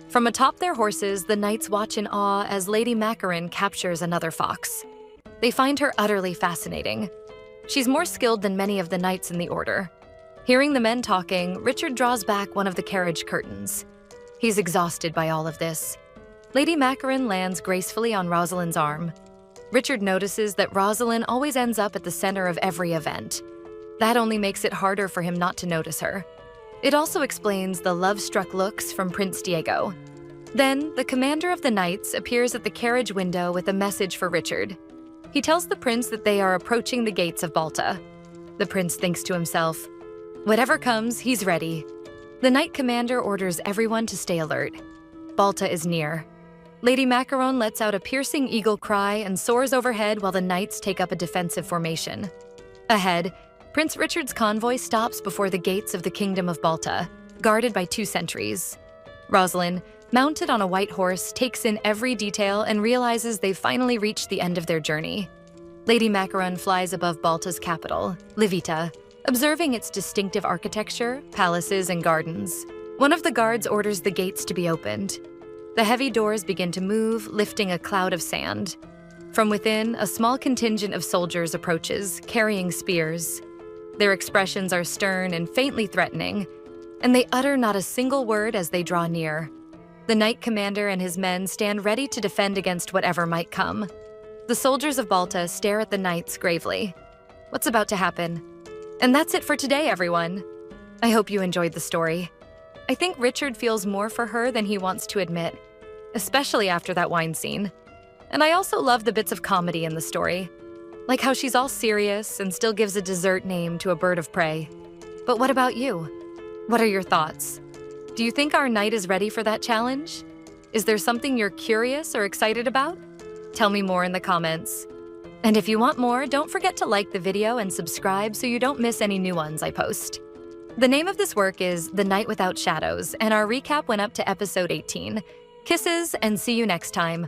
From atop their horses, the knights watch in awe as Lady Macaron captures another fox. They find her utterly fascinating. She's more skilled than many of the knights in the order. Hearing the men talking, Richard draws back one of the carriage curtains. He's exhausted by all of this. Lady Macaron lands gracefully on Rosalind's arm. Richard notices that Rosalind always ends up at the center of every event. That only makes it harder for him not to notice her. It also explains the love-struck looks from Prince Diego. Then, the commander of the knights appears at the carriage window with a message for Richard. He tells the prince that they are approaching the gates of Balta. The prince thinks to himself, "Whatever comes, he's ready." The knight commander orders everyone to stay alert. Balta is near. Lady Macaron lets out a piercing eagle cry and soars overhead while the knights take up a defensive formation. Ahead, Prince Richard's convoy stops before the gates of the Kingdom of Balta, guarded by 2 sentries. Rosalind, mounted on a white horse, takes in every detail and realizes they've finally reached the end of their journey. Lady Macaron flies above Balta's capital, Levita, observing its distinctive architecture, palaces, and gardens. One of the guards orders the gates to be opened. The heavy doors begin to move, lifting a cloud of sand. From within, a small contingent of soldiers approaches, carrying spears. Their expressions are stern and faintly threatening, and they utter not a single word as they draw near. The knight commander and his men stand ready to defend against whatever might come. The soldiers of Balta stare at the knights gravely. What's about to happen? And that's it for today, everyone. I hope you enjoyed the story. I think Richard feels more for her than he wants to admit, especially after that wine scene. And I also love the bits of comedy in the story, like how she's all serious and still gives a dessert name to a bird of prey. But what about you? What are your thoughts? Do you think our knight is ready for that challenge? Is there something you're curious or excited about? Tell me more in the comments. And if you want more, don't forget to like the video and subscribe so you don't miss any new ones I post. The name of this work is The Night Without Shadows, and our recap went up to episode 18. Kisses, and see you next time.